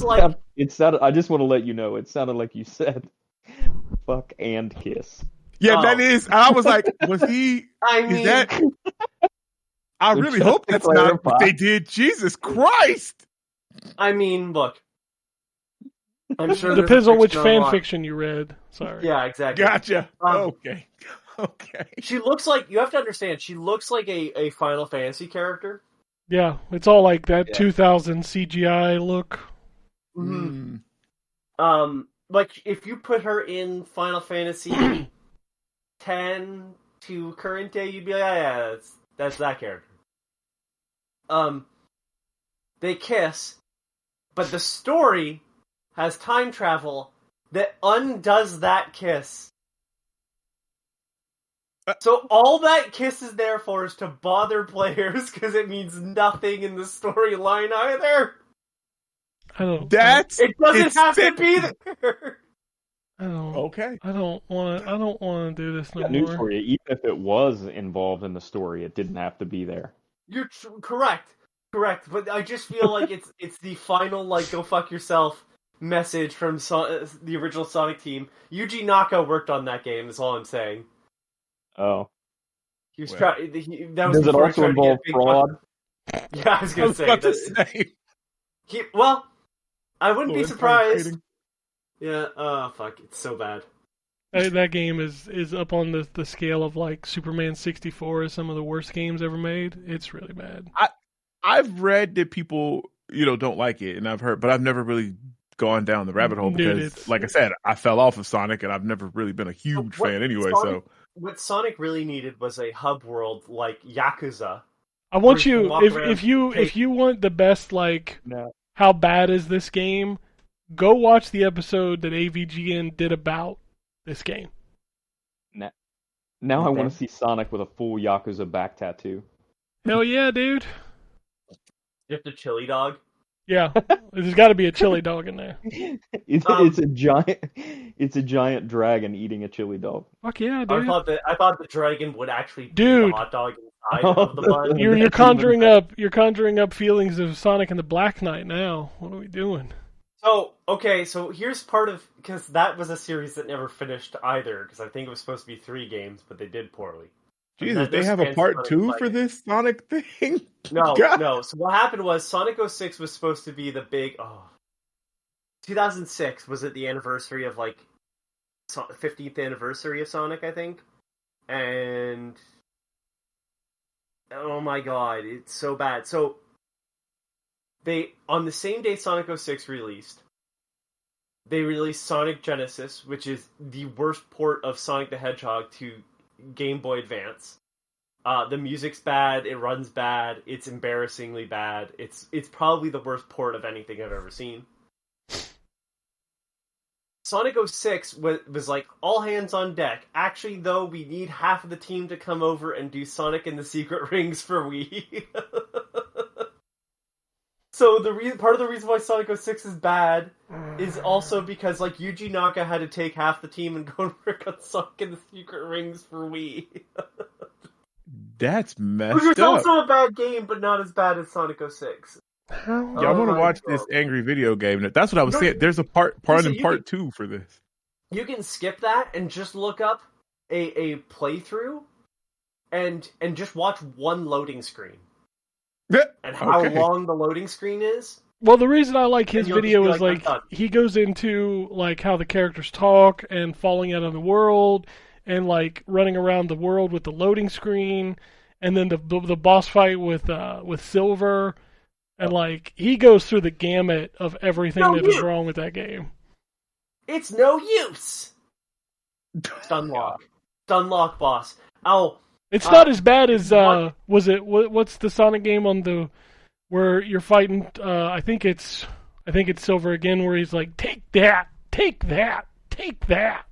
like it sounded. I just want to let you know. It sounded like you said "fuck" and "kiss." Yeah, that is. I was like, was he? I mean, is that? I really hope that's not what they did. Jesus Christ! I mean, look. I'm sure it depends on which fan fiction you read. Sorry. Yeah, exactly. Gotcha. Okay. She looks like, you have to understand, she looks like a Final Fantasy character. Yeah, it's all like that 2000 CGI look. Mm-hmm. Like if you put her in Final Fantasy 10 to current day, you'd be like, yeah, that's that character. They kiss, but the story has time travel that undoes that kiss. So all that kiss is there for is to bother players because it means nothing in the storyline either. It doesn't have to be there. Okay. I don't want to do this no News more. for you. Even if it was involved in the story, it didn't have to be there. You're correct, but I just feel like it's the final like go fuck yourself message from the original Sonic team. Yuji Naka worked on that game. Is all I'm saying. Oh, He was trying. That was does it before also involve fraud? Yeah, I was gonna say. I wouldn't be surprised. Yeah. Oh fuck! It's so bad. That game is up on the scale of like Superman 64 is some of the worst games ever made. It's really bad. I've read that people don't like it, and I've heard, but I've never really gone down the rabbit hole because, like I said, I fell off of Sonic, and I've never really been a huge fan anyway. What Sonic really needed was a hub world like Yakuza. I want you if you want the best how bad is this game? Go watch the episode that AVGN did about this game. Now I want to see Sonic with a full Yakuza back tattoo. Hell yeah, dude. You have the chili dog? Yeah. There's got to be a chili dog in there. It's a giant dragon eating a chili dog. Fuck yeah, dude. I thought the dragon would actually be the hot dog inside of the bun. You're conjuring up feelings of Sonic and the Black Knight now. What are we doing? So here's part of, because that was a series that never finished either, because I think it was supposed to be 3 games, but they did poorly. Jesus, they have a part 2 for this Sonic thing? No. So what happened was Sonic 06 was supposed to be the big, 2006 was it the anniversary of 15th anniversary of Sonic, I think? And, oh my god, it's so bad. So, on the same day Sonic 06 released, they released Sonic Genesis, which is the worst port of Sonic the Hedgehog to Game Boy Advance. The music's bad, it runs bad, it's embarrassingly bad. It's probably the worst port of anything I've ever seen. Sonic 06 was like, all hands on deck. Actually, though, we need half of the team to come over and do Sonic and the Secret Rings for Wii. So part of the reason why Sonic 06 is bad is also because Yuji Naka had to take half the team and go and work on Sonic and the Secret Rings for Wii. That's messed up. Which is also a bad game, but not as bad as Sonic 06. Yeah, I want to watch this angry video game. That's what I was saying. There's a part in part 2 for this. You can skip that and just look up a playthrough and just watch one loading screen. And how long the loading screen is. Well, the reason I like his video is he goes into how the characters talk and falling out of the world and running around the world with the loading screen, and then the boss fight with Silver, and he goes through the gamut of everything that is wrong with that game. It's no use. Dunlock boss. Oh. It's not as bad as what's the Sonic game where you're fighting? I think it's Silver again, where he's like, take that, take that, take that.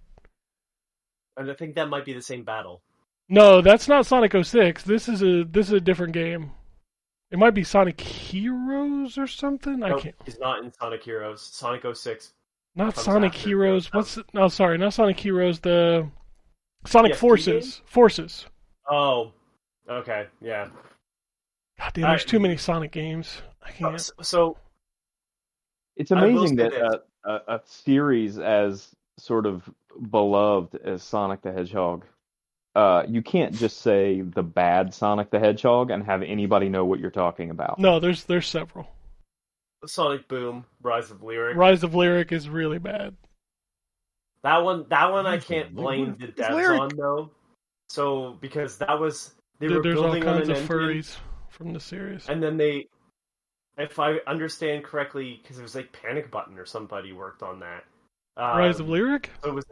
And I think that might be the same battle. No, that's not Sonic 06. This is a different game. It might be Sonic Heroes or something. No, he's not in Sonic Heroes. Sonic 06. Not Sonic Heroes. Not Sonic Heroes. The Sonic Forces. Forces. Oh, okay, yeah. God damn, there's too many Sonic games. I can't. So it's amazing that a series as sort of beloved as Sonic the Hedgehog, you can't just say the bad Sonic the Hedgehog and have anybody know what you're talking about. No, there's several. Sonic Boom, Rise of Lyric. Rise of Lyric is really bad. That one I can't blame the devs on though. So, because that was, they were building on an engine. There's all kinds of furries from the series. And then if I understand correctly, because it was Panic Button or somebody worked on that. Rise of Lyric? So it was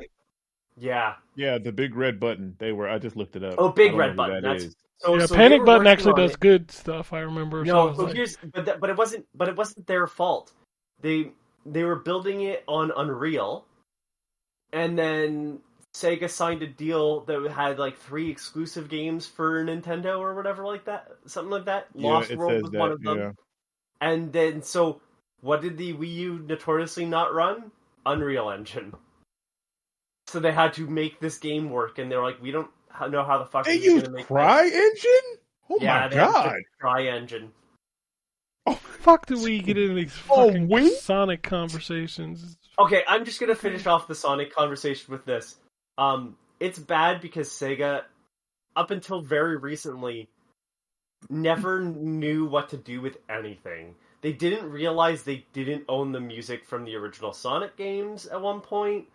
Yeah. Yeah, the big red button. I just looked it up. Oh, I big don't know red who button. that That's is. so. Yeah, So they Panic were Button working actually on does it. good stuff. I remember. So I No, was so like, here's but it wasn't their fault. They were building it on Unreal, and then Sega signed a deal that had like 3 exclusive games for Nintendo or whatever like that, something like that. Yeah, Lost it World says was one that. of them. Yeah. And then so what did the Wii U notoriously not run? Unreal Engine. So they had to make this game work, and they're like, we don't know how the fuck They this is going used to make sense. Cry Engine. Oh my Yeah, they had to god. fix the Cry engine. Oh, fuck do we get into these Oh, fucking we? Sonic conversations? Okay, I'm just gonna finish off the Sonic conversation with this. It's bad because Sega, up until very recently, never knew what to do with anything. They didn't realize they didn't own the music from the original Sonic games at one point.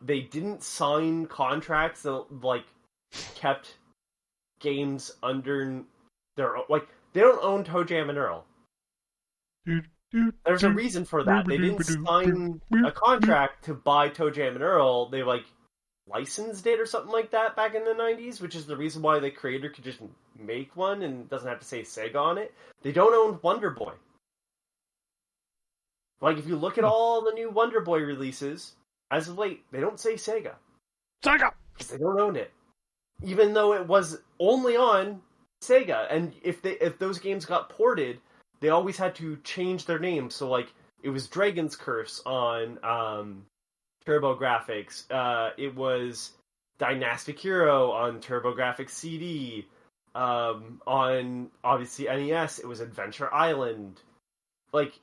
They didn't sign contracts that like kept games under their like they don't own Toe Jam and Earl. There's a reason for that. They didn't sign a contract to buy Toe Jam and Earl. They like licensed it or something like that back in the 90s, which is the reason why the creator could just make one and doesn't have to say Sega on it. They don't own Wonder Boy. Like, if you look at all the new Wonder Boy releases, as of late, they don't say Sega. Sega! Because they don't own it. Even though it was only on Sega. And if those games got ported, they always had to change their name. So, like, it was Dragon's Curse on TurboGrafx. It was Dynastic Hero on TurboGrafx CD. On, obviously, NES, it was Adventure Island. Like,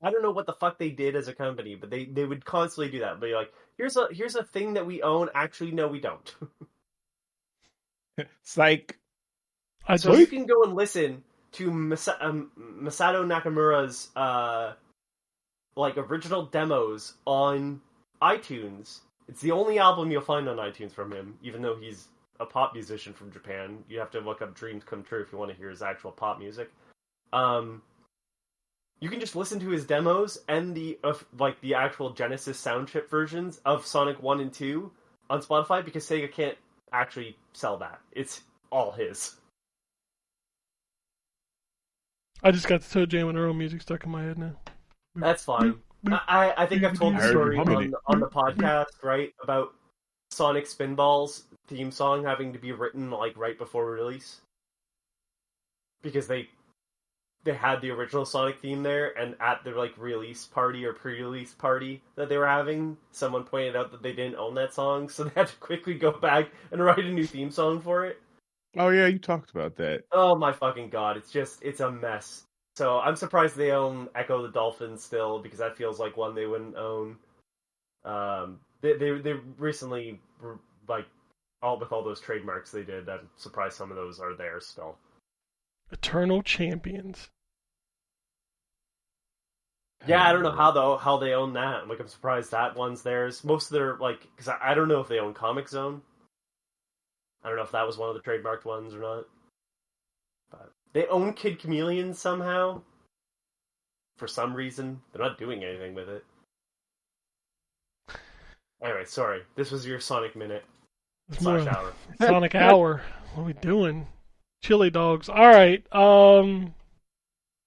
I don't know what the fuck they did as a company, but they would constantly do that. Be like, here's a thing that we own. Actually, no, we don't. Psych. So you can go and listen to Masato Nakamura's like original demos on iTunes. It's the only album you'll find on iTunes from him, even though he's a pop musician from Japan. You have to look up Dreams Come True if you want to hear his actual pop music. You can just listen to his demos and the actual Genesis sound chip versions of Sonic 1 and 2 on Spotify because Sega can't actually sell that. It's all his. I just got the Toe Jam and Earl music stuck in my head now. That's fine. I think I've told the story on the podcast, right, about Sonic Spinball's theme song having to be written like right before release. Because they had the original Sonic theme there, and at their like release party or pre-release party that they were having, someone pointed out that they didn't own that song, so they had to quickly go back and write a new theme song for it. Oh yeah, you talked about that. Oh my fucking god, it's a mess. So I'm surprised they own Echo the Dolphin still, because that feels like one they wouldn't own. They recently, like, with all those trademarks they did, I'm surprised some of those are there still. Eternal Champions. Yeah, I don't know how they own that. Like, I'm surprised that one's theirs. Most of their, like, because I don't know if they own Comic Zone. I don't know if that was one of the trademarked ones or not. But they own Kid Chameleon somehow. For some reason. They're not doing anything with it. Anyway, sorry. This was your Sonic Minute. Slash hour. Sonic Hour. What are we doing? Chili dogs. All right.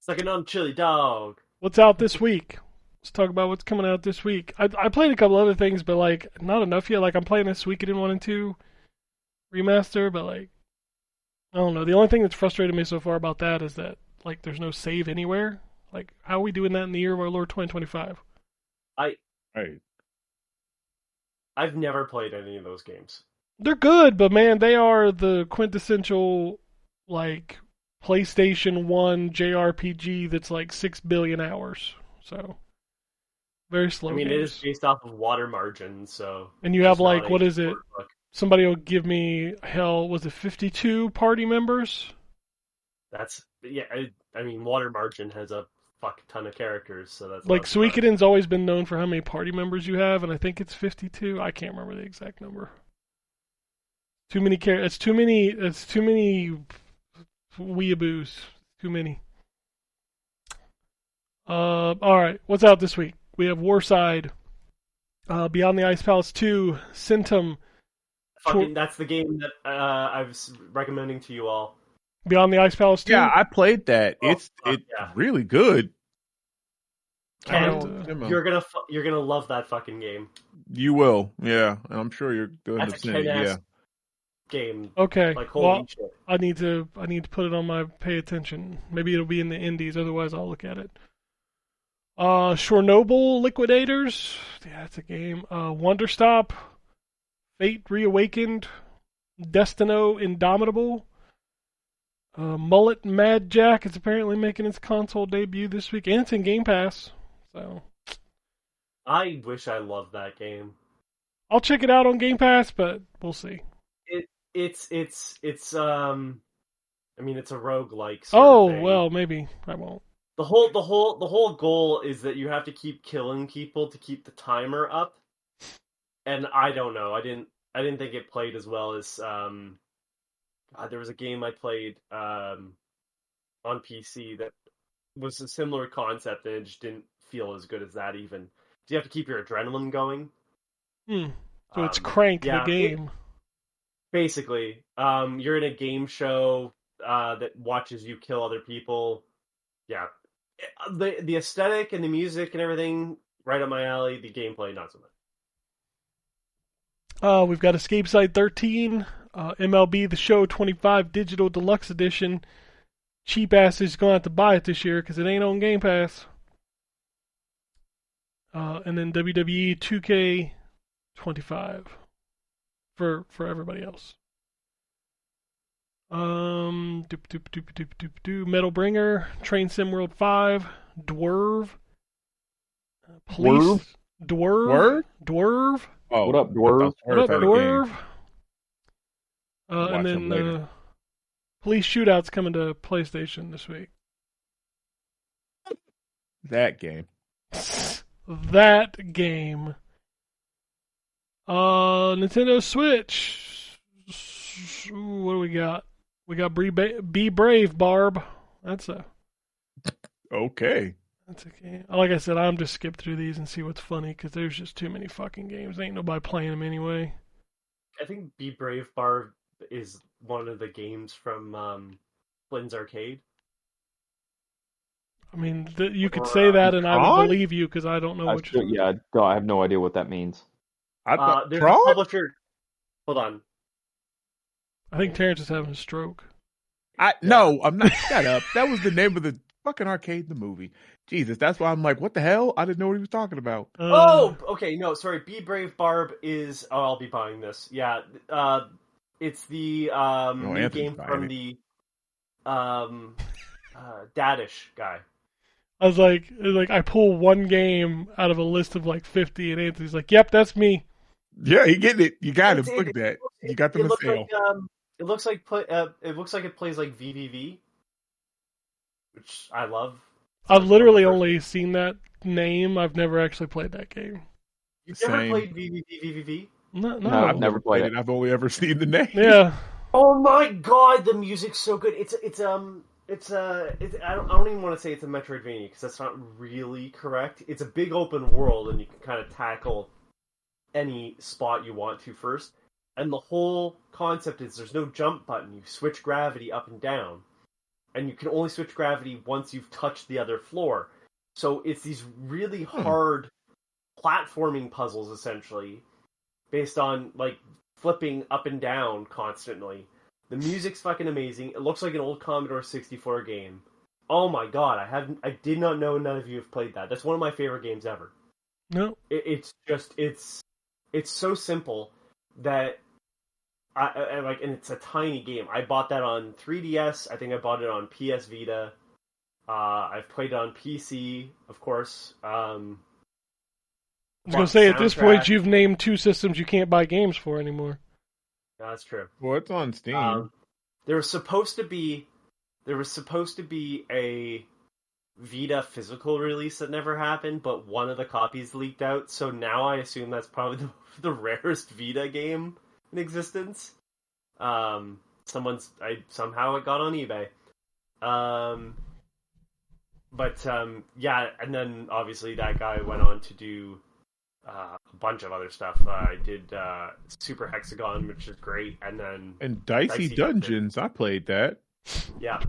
Sucking on chili dog. What's out this week? Let's talk about what's coming out this week. I played a couple other things, but like not enough yet. Like I'm playing this Suikoden 1 and 2 remaster, but like I don't know. The only thing that's frustrated me so far about that is that like there's no save anywhere. Like how are we doing that in the year of our Lord 2025? I've never played any of those games. They're good, but man, they are the quintessential like PlayStation 1 JRPG that's like 6 billion hours. So very slow. I mean, games. it is based off of water margin, so. And you have like what is it? Somebody will give me was it 52 party members? That's I mean, water margin has a fuck ton of characters, so that's like Suikoden's always been known for how many party members you have, and I think it's 52. I can't remember the exact number. Too many It's too many weeaboos. Too many. All right. What's out this week? We have Warside. Beyond the Ice Palace 2, Symptom. That's the game that I was recommending to you all. Beyond the Ice Palace 2? Yeah, I played that. It's yeah. really good. And you're gonna love that fucking game. You will, yeah. And I'm sure you're doing That's the a same. Yeah. Game. Okay. Like holy shit. I need to put it on my pay attention. Maybe it'll be in the indies, otherwise I'll look at it. Chernobyl Liquidators. Yeah, that's a game. Wonder Stop. Fate Reawakened. Destino Indomitable. Mullet Mad Jack is apparently making its console debut this week, and it's in Game Pass. So I wish I loved that game. I'll check it out on Game Pass, but we'll see. It's I mean it's a roguelike. Well, maybe I won't. The whole goal is that you have to keep killing people to keep the timer up. And I don't know. I didn't think it played as well as there was a game I played on PC that was a similar concept and it just didn't feel as good as that even. So you have to keep your adrenaline going. So it's Crank the game. Basically, you're in a game show that watches you kill other people. Yeah, the aesthetic and the music and everything right up my alley. The gameplay not so much. We've got Escape Site 13, MLB The Show 25 Digital Deluxe Edition. Cheap asses gonna have to buy it this year because it ain't on Game Pass. And then WWE 2K25 for everybody else. Metal Bringer, Train Sim World 5, Dwerve, Police, Dwerve. Oh, what up, Dwerve? And then Police Shootout's coming to PlayStation this week. That game. Nintendo Switch. What do we got? We got Be Brave, Barb. That's a okay. That's a game. Like I said, I'm just skip through these and see what's funny because there's just too many fucking games. Ain't nobody playing them anyway. I think Be Brave, Barb is one of the games from Flynn's Arcade. I mean, you could say that and I would believe you because I don't know what you're talking about. I have no idea what that means. There's a publisher. Hold on. I think Terrence is having a stroke. No, I'm not. Shut up. That was the name of the fucking arcade in the movie. Jesus, that's why I'm like, what the hell? I didn't know what he was talking about. Okay. No, sorry. Be Brave, Barb is... Oh, I'll be buying this. Yeah. It's the new game from the Dadish guy. I was like, I pull one game out of a list of like 50, and Anthony's like, "Yep, that's me." Yeah, he getting it. You got him. Look at that. You got them in sale. It looks like it plays like VVV, which I love. I've literally only seen that name. I've never actually played that game. You've never played VVV? No, I've never played it. I've only ever seen the name. Yeah. Oh my god, the music's so good. I don't even want to say it's a Metroidvania because that's not really correct. It's a big open world and you can kind of tackle any spot you want to first. And the whole concept is there's no jump button. You switch gravity up and down. And you can only switch gravity once you've touched the other floor. So it's these really hard platforming puzzles essentially based on like flipping up and down constantly. The music's fucking amazing. It looks like an old Commodore 64 game. Oh my god, I did not know none of you have played that. That's one of my favorite games ever. No. It's so simple that I like, and it's a tiny game. I bought that on 3DS. I think I bought it on PS Vita. I've played it on PC, of course. I was gonna say, at this point, you've named two systems you can't buy games for anymore. No, that's true. Well, it's on Steam. There was supposed to be a Vita physical release that never happened, but one of the copies leaked out. So now I assume that's probably the rarest Vita game in existence. Somehow it got on eBay. Yeah, and then obviously that guy went on to do a bunch of other stuff. I did Super Hexagon, which is great, and then Dicey Dungeons. I played that. Yeah.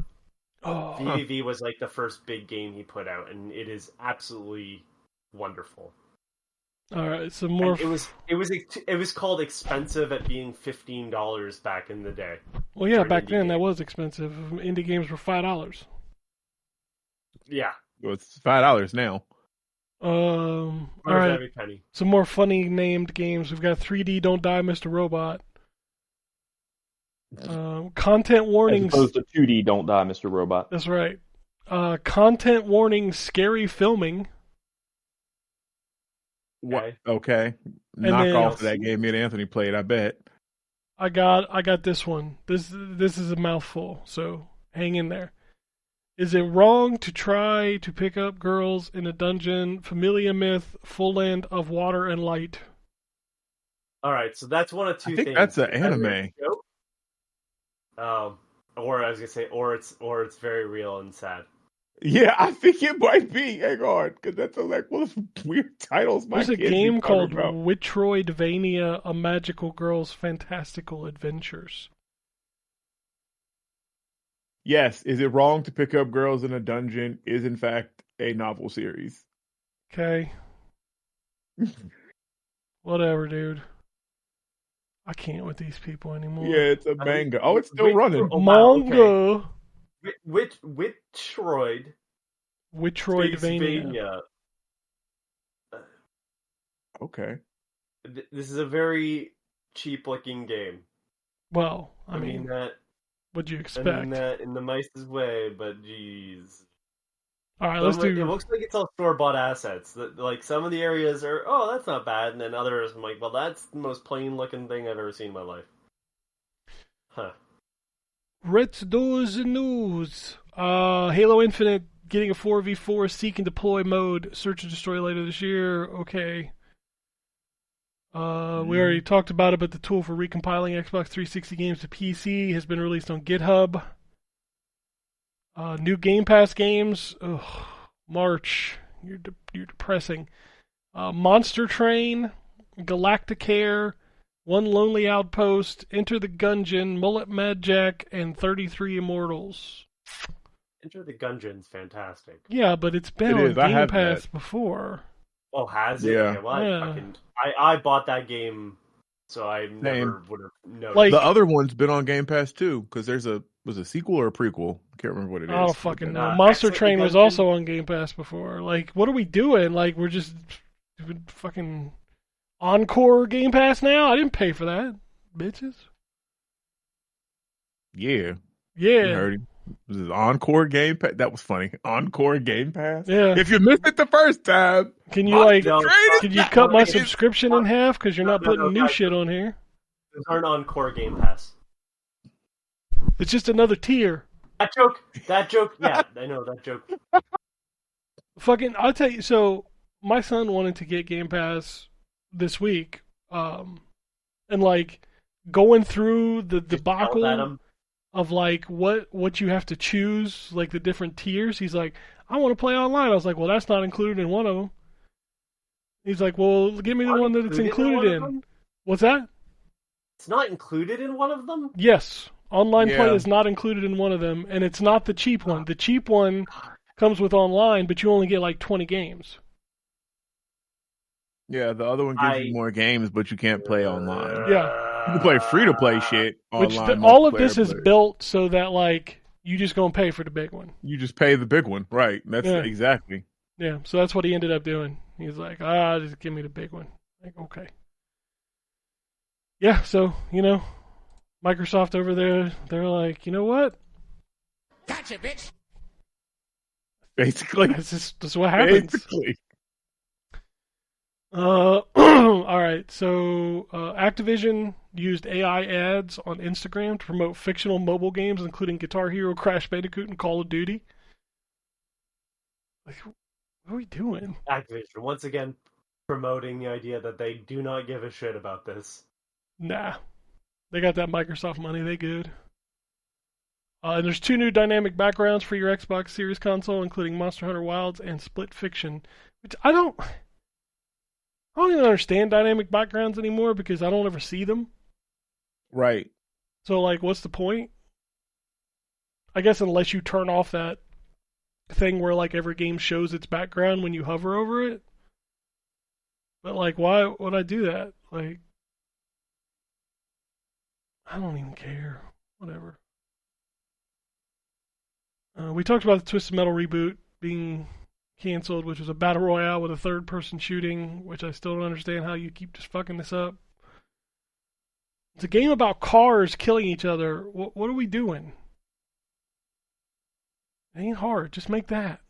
Oh, VVV was like the first big game he put out, and it is absolutely wonderful. all right. Some more. And it was called expensive at being $15 back in the day. Well, yeah, for an back indie then that game. was expensive. Indie games were $5. Yeah. Well, it's $5 now. All Where's right. every penny? Some more funny named games. We've got 3D Don't Die, Mr. Robot. Content As warnings. opposed to 2D Don't Die, Mr. Robot. That's right. Content warning. Scary filming. Okay. Okay. And Knock then- off that game me and Anthony played, I bet. I got this one. This is a mouthful, so hang in there. Is it wrong to try to pick up girls in a dungeon? Familia Myth, Full Land of Water and Light. All right, so that's one of two I think things. that's an Either anime. it's a joke, or I was gonna say, or it's very real and sad. Yeah, I think it might be. Hang on, because that's like one of the weird titles. There's a game called Witroidvania: A Magical Girl's Fantastical Adventures. Yes, is it wrong to pick up girls in a dungeon? Is in fact a novel series. Okay. Whatever, dude. I can't with these people anymore. Yeah, it's a manga. Oh, it's still Wait, running. oh, wow, Manga. Witroid. Witroidvania. Spacevania. Okay. This is a very cheap-looking game. Well, I mean that. what'd you I expect? mean that in the nicest way, but jeez. All right, let's It do. looks like it's all store-bought assets. Like some of the areas are, oh, that's not bad, and then others, I'm like, well, that's the most plain-looking thing I've ever seen in my life. Huh. Let's do the news. Halo Infinite getting a 4v4 seek and deploy mode. Search and destroy later this year. Okay. We already talked about it, but the tool for recompiling Xbox 360 games to PC has been released on GitHub. New Game Pass games. Ugh, March. You're depressing. Monster Train, Galacticare, One Lonely Outpost, Enter the Gungeon, Mullet Mad Jack, and 33 Immortals. Enter the Gungeon's fantastic. Yeah, but it's been It on is. I Game have Pass that. before. Oh, has it? Yeah. Okay, well, Yeah. I bought that game, so I never would have noticed. Like- The other one's been on Game Pass too, because there's was a sequel or a prequel. I can't remember what it is. I don't fucking know. Nah, Monster Excellent Train was Gungeon- also on Game Pass before. Like, what are we doing? Like, we're just doing fucking Encore Game Pass now? I didn't pay for that, bitches. Yeah, Yeah. you heard him. This is Encore Game Pass. That was funny. Encore Game Pass. Yeah. If you missed it the first time, Can you like? No, Can you cut my it's- subscription in half? Because you're not No, putting new guys. shit on here. Those aren't on Core Game Pass. It's just another tier. That joke, yeah, I know that joke. Fucking, I'll tell you. So my son wanted to get Game Pass this week, and like going through the Yelled at debacle him. of like what you have to choose, like the different tiers. He's like, I want to play online. I was like, well, that's not included in one of them. He's like, well, give me the one that it's included one of in. them? What's that? It's not included in one of them? Yes, online play Yeah. is not included in one of them, and it's not the cheap one. The cheap one comes with online, but you only get like 20 games. yeah, the other one gives you more games, but you can't play online. Yeah. You can play free to play shit Which online. all of this multiplayer, is but built so that like you just gonna pay for the big one. You just pay the big one, right? That's Yeah. exactly. Yeah, so that's what he ended up doing. He's like, just give me the big one. Like, okay. Yeah, so, Microsoft over there, they're like, you know what? Gotcha, bitch. Basically, This is what happens. basically. All right, so Activision used AI ads on Instagram to promote fictional mobile games, including Guitar Hero, Crash Bandicoot, and Call of Duty. Like, what are we doing? Activision, once again, promoting the idea that they do not give a shit about this. Nah. They got that Microsoft money, they good. And there's 2 new dynamic backgrounds for your Xbox Series console, including Monster Hunter Wilds and Split Fiction, which I don't... I don't even understand dynamic backgrounds anymore because I don't ever see them. Right. So, like, what's the point? I guess unless you turn off that thing where, like, every game shows its background when you hover over it. But, like, why would I do that? Like, I don't even care. Whatever. We talked about the Twisted Metal reboot being canceled, which was a battle royale with a third-person shooting, which I still don't understand how you keep just fucking this up. It's a game about cars killing each other. What are we doing? It ain't hard. Just make that.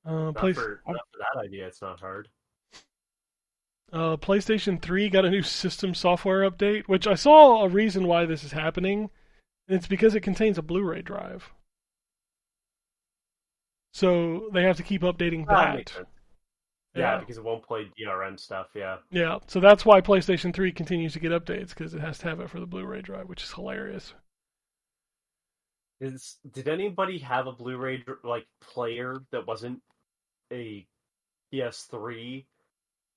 Not for that idea, it's not hard. PlayStation 3 got a new system software update, which I saw a reason why this is happening, and it's because it contains a Blu-ray drive. So they have to keep updating that. Makes sense. Yeah, because it won't play DRM stuff, yeah. Yeah, so that's why PlayStation 3 continues to get updates, because it has to have it for the Blu-ray drive, which is hilarious. Did anybody have a Blu-ray player that wasn't a PS3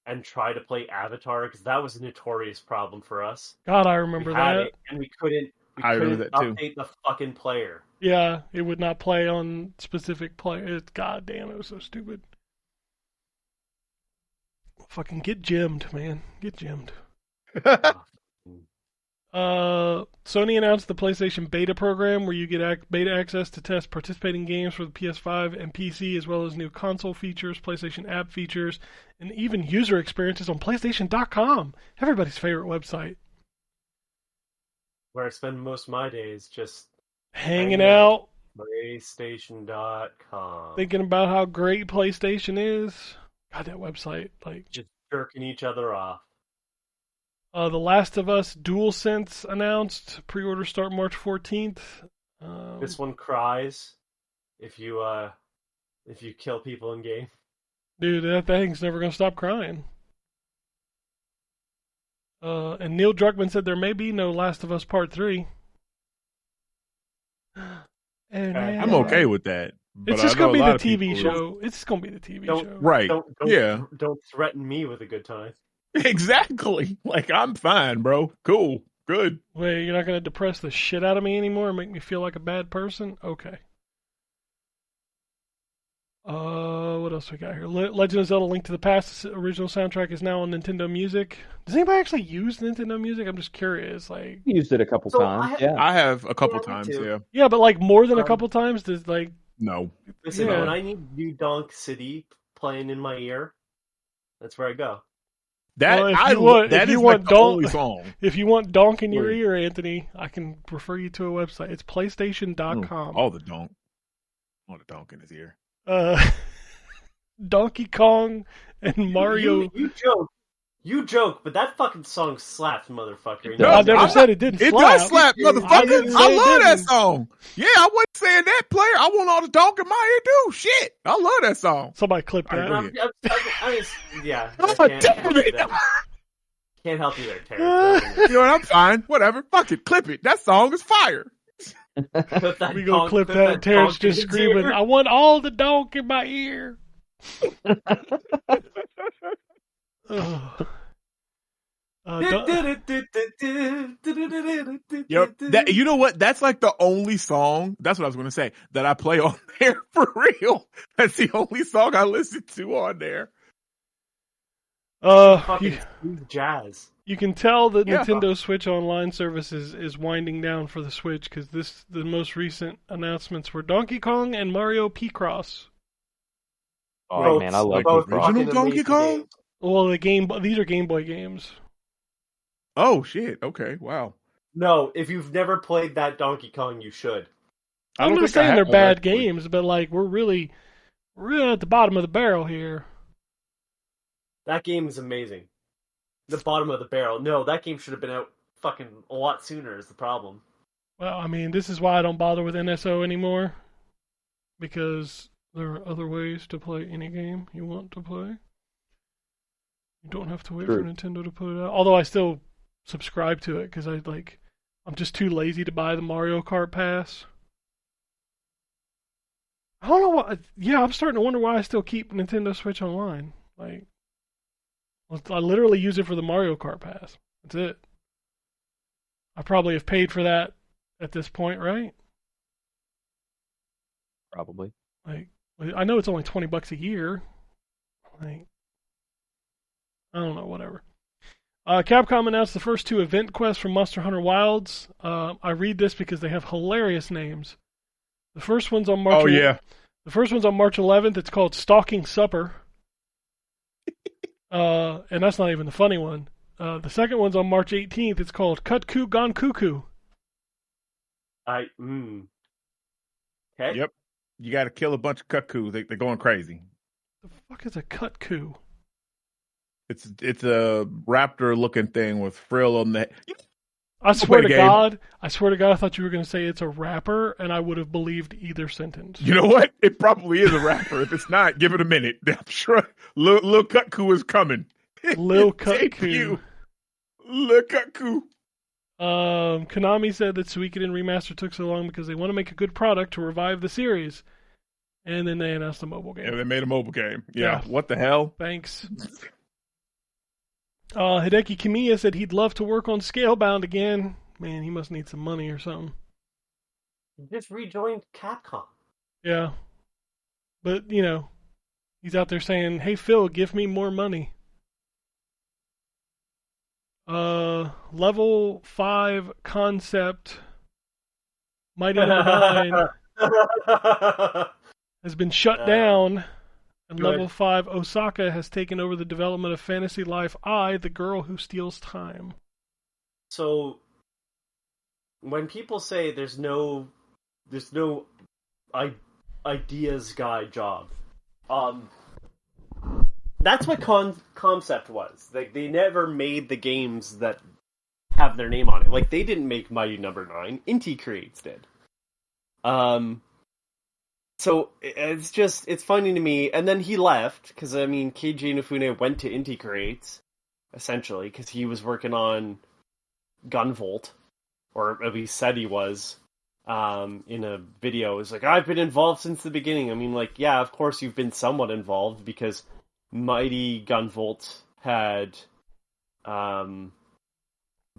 and try to play Avatar? Because that was a notorious problem for us. God, I remember that. It, and we couldn't update the fucking player. Yeah, it would not play on specific players. God damn, it was so stupid. Fucking get gemmed, man. Get gemmed. Sony announced the PlayStation Beta program, where you get beta access to test participating games for the PS5 and PC, as well as new console features, PlayStation app features, and even user experiences on PlayStation.com, everybody's favorite website. Where I spend most of my days just hanging out. PlayStation.com. Thinking about how great PlayStation is. God, that website, like, just jerking each other off. The Last of Us DualSense announced. Pre-order start March 14th. This one cries if you kill people in game. Dude, that thing's never gonna stop crying. And Neil Druckmann said there may be no Last of Us Part 3. I'm okay with that. It's just gonna be the TV show. It's just gonna be the TV show. Right. Don't threaten me with a good time. Exactly. Like, I'm fine, bro. Cool. Good. Wait, you're not gonna depress the shit out of me anymore and make me feel like a bad person? Okay. What else we got here? Legend of Zelda: Link to the Past original soundtrack is now on Nintendo Music. Does anybody actually use Nintendo Music? I'm just curious. Like, used it a couple times. I have a couple times. Yeah. Yeah, but like more than a couple times. Does like no. Listen, when I need New Donk City playing in my ear, that's where I go. If you want donk in your ear, Anthony, I can refer you to a website. It's PlayStation.com. All the donk. All the donk in his ear. Donkey Kong and Mario. You joke, but that fucking song slaps, motherfucker. No, I never said it didn't slap. It does slap, motherfucker. I love that song. Yeah, I wasn't saying that, player. I want all the donk in my ear, too. Shit. I love that song. Somebody clip that. Can't help you there, Terrence. You know what? I'm fine. Whatever. Fuck it. Clip it. That song is fire. We gonna clip that. Terrence just screaming, "I want all the donk in my ear." Yep. You know what? That's like the only song. That's what I was going to say that I play on there for real. That's the only song I listen to on there. Jazz. You can tell that Nintendo Switch Online service is winding down for the Switch because the most recent announcements were Donkey Kong and Mario Picross. Oh man, I love the original Donkey Kong. Well, these are Game Boy games. Oh shit! Okay, wow. No, if you've never played that Donkey Kong, you should. I'm not saying they're bad games, but like we're really at the bottom of the barrel here. That game is amazing. The bottom of the barrel. No, that game should have been out fucking a lot sooner is the problem. Well, I mean, this is why I don't bother with NSO anymore. Because there are other ways to play any game you want to play. You don't have to wait for Nintendo to put it out. Although I still subscribe to it because I'm just too lazy to buy the Mario Kart pass. I don't know what. Yeah, I'm starting to wonder why I still keep Nintendo Switch Online. Like, I literally use it for the Mario Kart pass. That's it. I probably have paid for that at this point, right? Probably. Like, I know it's only $20 a year. Like, I don't know, whatever. Capcom announced the first 2 event quests from Monster Hunter Wilds. I read this because they have hilarious names. The first one's on March. The first one's on March 11th. It's called Stalking Supper. And that's not even the funny one. The second one's on March 18th. It's called Kutku Gone Cuckoo. Okay. Yep. You got to kill a bunch of cuckoos. They're going crazy. The fuck is a Kutku? It's a raptor-looking thing with frill on the. I swear to God, I thought you were going to say it's a rapper, and I would have believed either sentence. You know what? It probably is a rapper. If it's not, give it a minute. I'm sure Lil Kutku is coming. Lil Kutku. Lil Kutku. Konami said that Suikoden Remaster took so long because they want to make a good product to revive the series. And then they announced a mobile game. Yeah, they made a mobile game. Yeah. What the hell? Thanks. Hideki Kamiya said he'd love to work on Scalebound again. Man, he must need some money or something. He just rejoined Capcom. Yeah. But, you know, he's out there saying, hey, Phil, give me more money. Level 5 concept Mighty Number 9 has been shut down. And Good. Level 5 Osaka has taken over the development of Fantasy Life I, the Girl Who Steals Time. So, when people say there's no ideas guy job, that's what Concept was. Like, they never made the games that have their name on it. Like, they didn't make Mighty Number 9. Inti Creates did. So it's funny to me. And then he left because Keiji Inafune went to Inti Creates essentially because he was working on Gunvolt, or at least said he was. In a video, it's like, I've been involved since the beginning. Yeah, of course you've been somewhat involved because Mighty Gunvolt had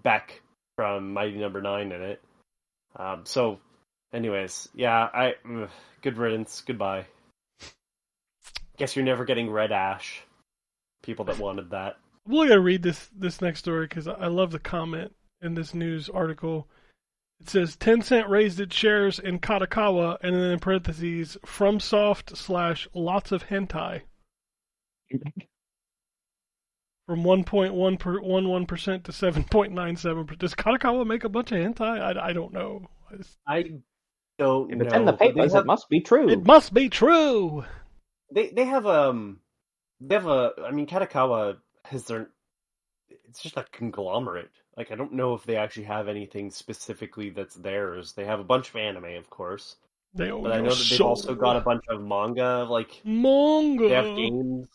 Beck from Mighty Number 9 in it. So, anyways, yeah, good riddance, goodbye. Guess you're never getting Red Ash. People that wanted that. I'm only gonna read this next story because I love the comment in this news article. It says Tencent raised its shares in Katakawa, and then in parentheses, FromSoft / lots of hentai. From 1.11% to 7.97%. Does Katakawa make a bunch of hentai? I don't know. I don't know. If it's in the papers, it must be true. It must be true. They have Katakawa has their, it's just a conglomerate. Like, I don't know if they actually have anything specifically that's theirs. They have a bunch of anime, of course. But I know that they've also got a bunch of manga, Manga! They have games.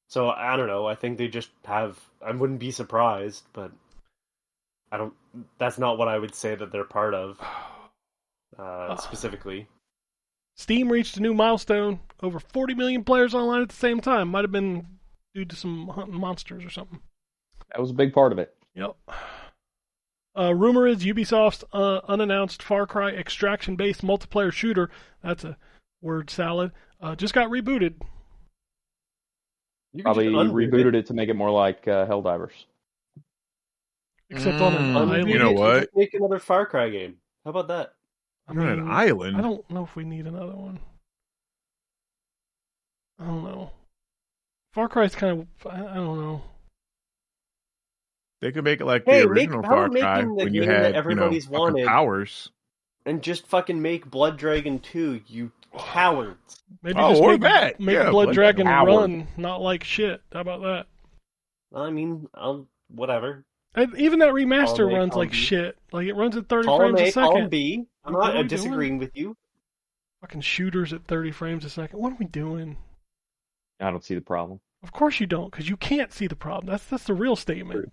So, I don't know, I think they just have, I wouldn't be surprised, but that's not what I would say that they're part of, specifically. Steam reached a new milestone. Over 40 million players online at the same time. Might have been due to some hunting monsters or something. That was a big part of it. Yep. Rumor is Ubisoft's unannounced Far Cry extraction-based multiplayer shooter, that's a word salad, just got rebooted. Probably rebooted it to make it more like Helldivers. Except on an island. You know what? Make another Far Cry game. How about that? On an island? I don't know if we need another one. I don't know. Far Cry's kind of, I don't know. They could make it like the original Far Cry when you had, everybody's wanted powers. And just fucking make Blood Dragon 2, you cowards. Maybe just make Blood Dragon Howard. run, not like shit. How about that? Whatever. Even that remaster Column A, runs column like B. shit. Like, it runs at 30 Column frames A, a second. column B. I'm What are not we disagreeing with you. Fucking shooters at 30 frames a second. What are we doing? I don't see the problem. Of course you don't, because you can't see the problem. That's the real statement.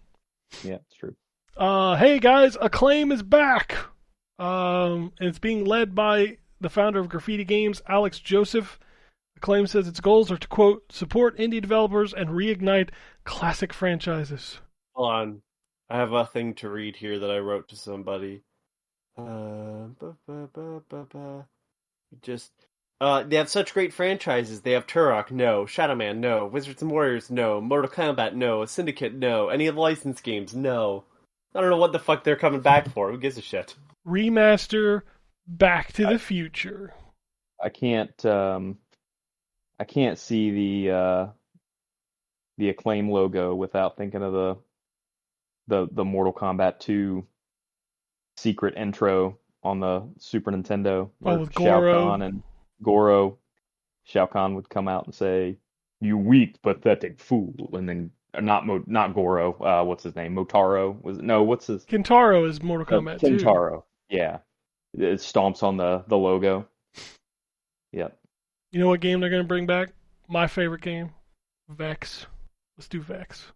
Yeah, it's true. Hey guys, Acclaim is back. It's being led by the founder of Graffiti Games, Alex Joseph. Acclaim says its goals are to, quote, support indie developers and reignite classic franchises. Hold on. I have a thing to read here that I wrote to somebody. They have such great franchises. They have Turok, no. Shadow Man, no. Wizards and Warriors, no. Mortal Kombat, no. Syndicate, no. Any of the licensed games, no. I don't know what the fuck they're coming back for. Who gives a shit? Remaster Back to the Future. I can't see the Acclaim logo without thinking of the Mortal Kombat 2 secret intro on the Super Nintendo. Oh, with Shao Goro. Kahn and Goro. Shao Kahn would come out and say, "You weak, pathetic fool," and then not Goro. What's his name? Motaro what's his? Kintaro is Mortal Kombat 2. Kintaro. Yeah, it stomps on the logo. Yep. You know what game they're going to bring back? My favorite game, Vex. Let's do Vex.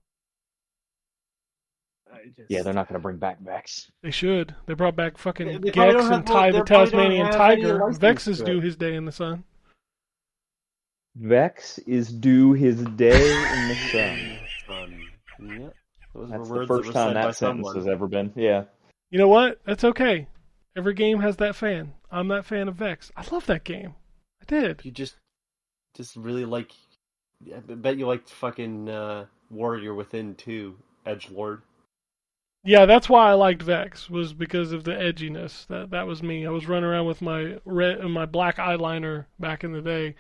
Yeah, they're not going to bring back Vex. They should. They brought back fucking They Gex don't have- and Ty the they probably don't Tasmanian have Tiger. any license Vex is to due it. his day in the sun. Vex is due his day in the sun. Yep. Those That's were the words first that were time said by that sentence someone. has ever been. Yeah. You know what? That's okay. Every game has that fan. I'm that fan of Vex. I love that game. I did. You just really like. I bet you liked fucking Warrior Within too, Edgelord. Yeah, that's why I liked Vex, was because of the edginess. That was me. I was running around with my black eyeliner back in the day.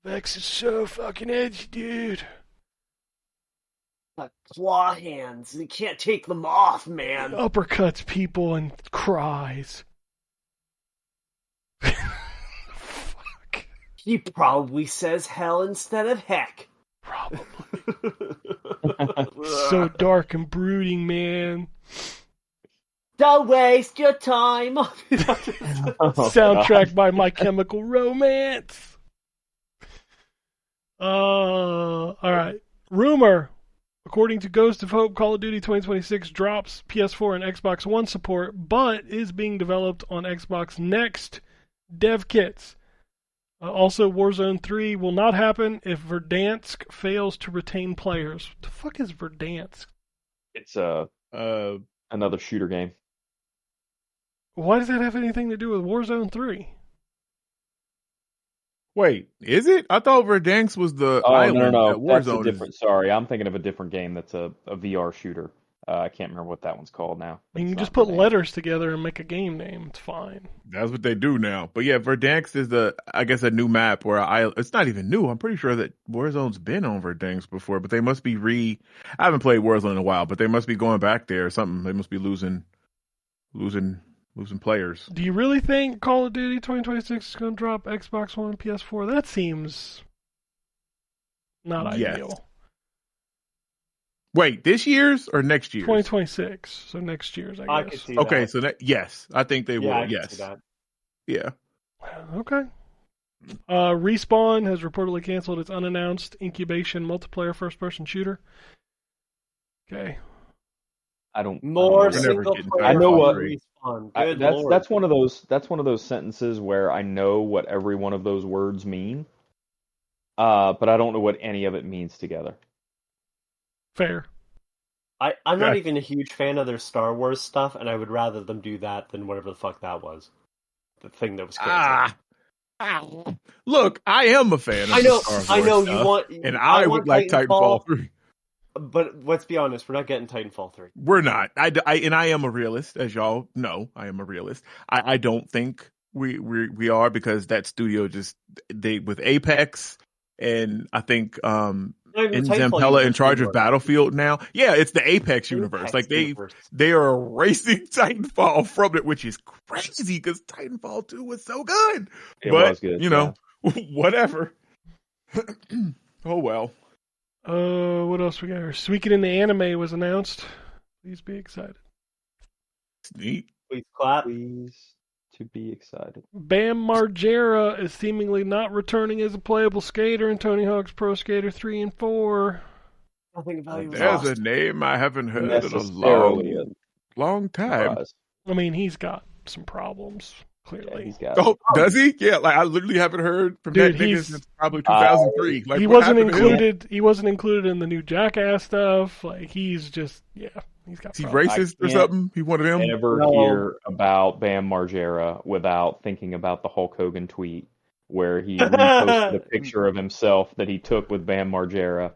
Vex is so fucking edgy, dude. Got claw hands. You can't take them off, man. Uppercuts people and cries. Fuck. He probably says hell instead of heck. Probably. So dark and brooding, man. Don't waste your time. Soundtrack by My Chemical Romance. All right. Rumor. According to Ghost of Hope, Call of Duty 2026 drops PS4 and Xbox One support, but is being developed on Xbox Next dev kits. Also, Warzone 3 will not happen if Verdansk fails to retain players. What the fuck is Verdansk? It's another shooter game. Why does that have anything to do with Warzone 3? Wait, is it? I thought Verdansk was the island no. that That's a Warzone different. Sorry, I'm thinking of a different game that's a VR shooter. I can't remember what that one's called now. You can It's just not put Verdansk. letters together and make a game name. It's fine. That's what they do now. But yeah, Verdansk is I guess a new map where it's not even new. I'm pretty sure that Warzone's been on Verdansk before, but they must be I haven't played Warzone in a while, but they must be going back there or something. They must be losing players. Do you really think Call of Duty 2026 is going to drop Xbox One and PS4? That seems not Yes. ideal. Wait, this year's or next year's? 2026, so next year's, I I guess. could see Okay, that. so yes, I think they Yeah, will. I could Yes, see that. yeah. Okay. Respawn has reportedly canceled its unannounced incubation multiplayer first-person shooter. Okay. I don't. More We're never single getting player. I know what- Respawn. I, Good that's lord. that's one of those sentences where I know what every one of those words mean, but I don't know what any of it means together. Fair. I'm not Yeah. even a huge fan of their Star Wars stuff, and I would rather them do that than whatever the fuck that was. The thing that was canceled. Look, I am a fan of I know, the Star Wars I know. stuff, You want, and I would want like Titanfall 3. But let's be honest, we're not getting Titanfall 3. We're not. I am a realist, as y'all know. I am a realist. I don't think we are, because that studio with Apex, and I think Not even the Titanfall Zampella in universe charge of anymore. Battlefield now. Yeah, it's the Apex universe. Apex Like universe. they are erasing Titanfall from it, which is crazy because Titanfall 2 was so good. It But was good, you know, whatever. Oh well. What else we got here? Suikoden in the anime was announced. Please be excited. Neat. Please clap. Please to be excited. Bam Margera is seemingly not returning as a playable skater in Tony Hawk's Pro Skater 3 and 4. Nothing value was There's lost. a name I haven't heard in a Necessarily a long time. surprise. I mean, he's got some problems, Clearly, he's got. Oh, does he? Yeah, like I literally haven't heard from Dude, that nigga he's- since probably 2003. Like, he what wasn't happened to him? included. He wasn't included in the new Jackass stuff. Like he's just he's got. Is he problems. racist or can't something? He one of them. Ever No. hear about Bam Margera without thinking about the Hulk Hogan tweet where he reposted a picture of himself that he took with Bam Margera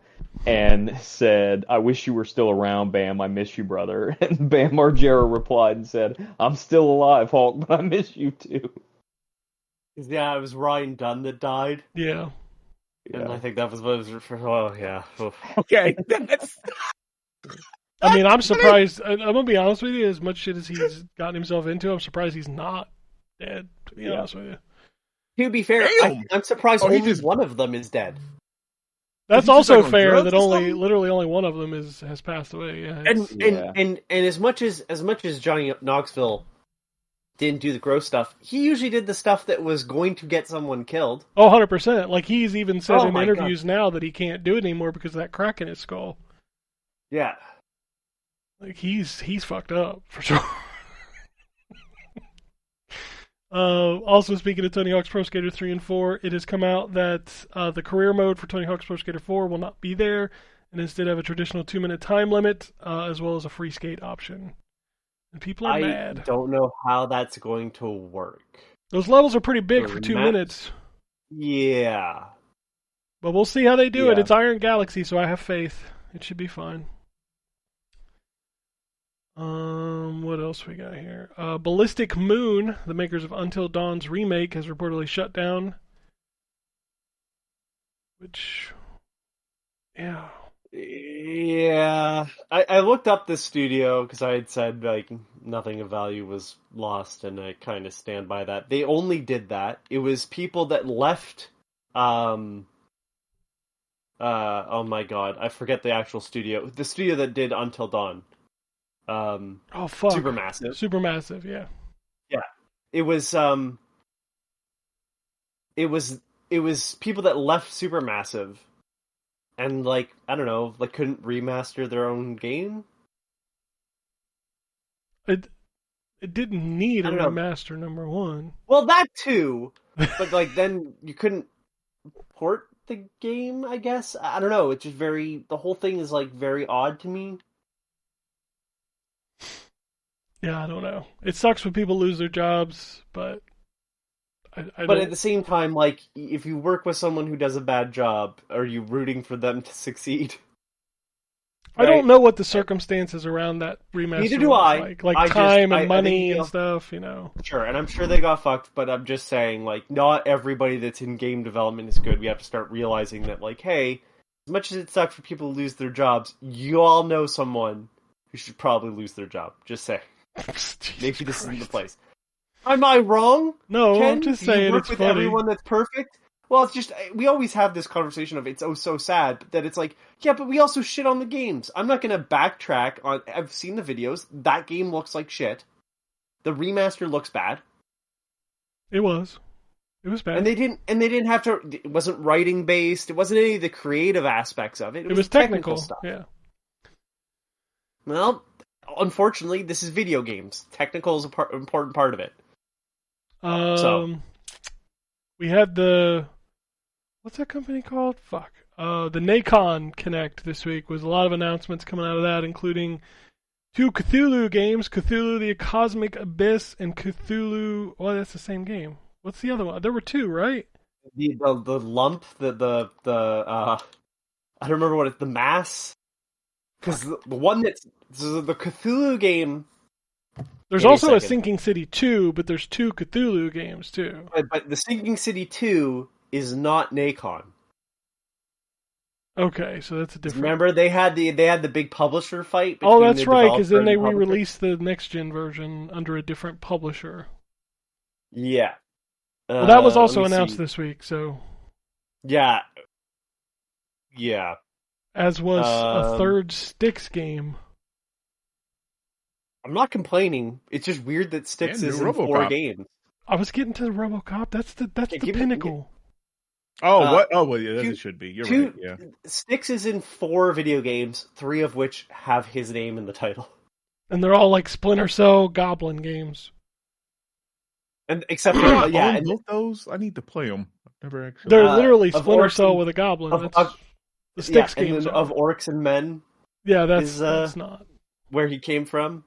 and said, "I wish you were still around, Bam. I miss you, brother." And Bam Margera replied and said, "I'm still alive, Hulk, but I miss you too." Yeah, it was Ryan Dunn that died. Yeah. And I think that was what it was for. Oh, yeah. Oof. Okay, that's I mean, I'm surprised. I'm gonna be honest with you. As much shit as he's gotten himself into, I'm surprised he's not dead. To be honest with you. To be fair, Damn. I'm surprised Oh, he only just- one of them is dead. That's he just, also like, on fair drugs that or only something? literally only one of them has passed away. Yeah. it's- And as much as Johnny Knoxville didn't do the gross stuff, he usually did the stuff that was going to get someone killed. Oh, 100%. Like he's even said Oh in my interviews now that he can't do it anymore because of that crack in his skull. Yeah. Like he's fucked up for sure. Also, speaking of Tony Hawk's Pro Skater 3 and 4, it has come out that the career mode for Tony Hawk's Pro Skater 4 will not be there, and instead have a traditional 2-minute time limit, as well as a free skate option. And people are I mad. don't know how that's going to work. Those levels are pretty big The for 2 maps- minutes, Yeah. but we'll see how they do it. Yeah. It's Iron Galaxy, so I have faith. It should be fine. What else we got here? Ballistic Moon, the makers of Until Dawn's remake, has reportedly shut down. Which, yeah. Yeah. I looked up this studio because I had said like nothing of value was lost, and I kind of stand by that. They only did that. It was people that left. Oh my god, I forget the actual studio. The studio that did Until Dawn. Oh fuck. Supermassive. Supermassive, yeah. It was people that left Supermassive and like I don't know, like couldn't remaster their own game. It didn't need a I don't know. remaster, number one. Well, that too, but like then you couldn't port the game. I guess I don't know. It's just the whole thing is like very odd to me. Yeah, I don't know. It sucks when people lose their jobs, but I But don't... at the same time, like if you work with someone who does a bad job, are you rooting for them to succeed? I don't know what the circumstances around that remaster Neither do was I. like I just- time I and think, money you know- and stuff, you know. Sure, and I'm sure they got fucked, but I'm just saying, like, not everybody that's in game development is good. We have to start realizing that, like, hey, as much as it sucks for people to lose their jobs, you all know someone who should probably lose their job. Just say. Maybe this isn't the place. Am I wrong? No, Ken? I'm just Do you saying work it's with funny. everyone that's perfect? Well, it's just we always have this conversation of it's so sad, but that it's like, yeah, but we also shit on the games. I'm not gonna backtrack on. I've seen the videos. That game looks like shit. The remaster looks bad, It was bad. and they didn't have to. It wasn't writing based. It wasn't any of the creative aspects of it. It was technical stuff. Yeah. Well, unfortunately, this is video games. Technical is an important part of it. We had what's that company called? Fuck. The Nacon Connect this week was a lot of announcements coming out of that, including 2 Cthulhu games, Cthulhu the Cosmic Abyss and Cthulhu... Well, that's the same game. What's the other one? There were 2, right? The lump, the I don't remember what it's, the mass, because the one that's the Cthulhu game. There's Give me a also a second. Sinking City 2, but there's 2 Cthulhu games too. But the Sinking City 2 is not Nacon. Okay, so that's a different... Remember they had the big publisher fight. Oh, between that's the right, because then developer they and the publisher? re-released the next-gen version under a different publisher. Yeah. Well, that was also let me announced see. this week, so... Yeah. As was a Um, third Styx game. I'm not complaining. It's just weird that Styx Yeah, is new in 4 RoboCop. games. I was getting to the RoboCop. That's the give me- pinnacle. Oh, what? Oh, well, yeah, as two- it should be. You're Two, right. Yeah. Styx is in 4 video games, 3 of which have his name in the title. And they're all like Splinter Cell Goblin games. And except I for own and both those. I need to play them. I've never actually. They're literally of Splinter orcs Cell and- with a goblin. of- That's of- the Styx and games then are. of Orcs and Men Yeah, is, that's not. where he came from.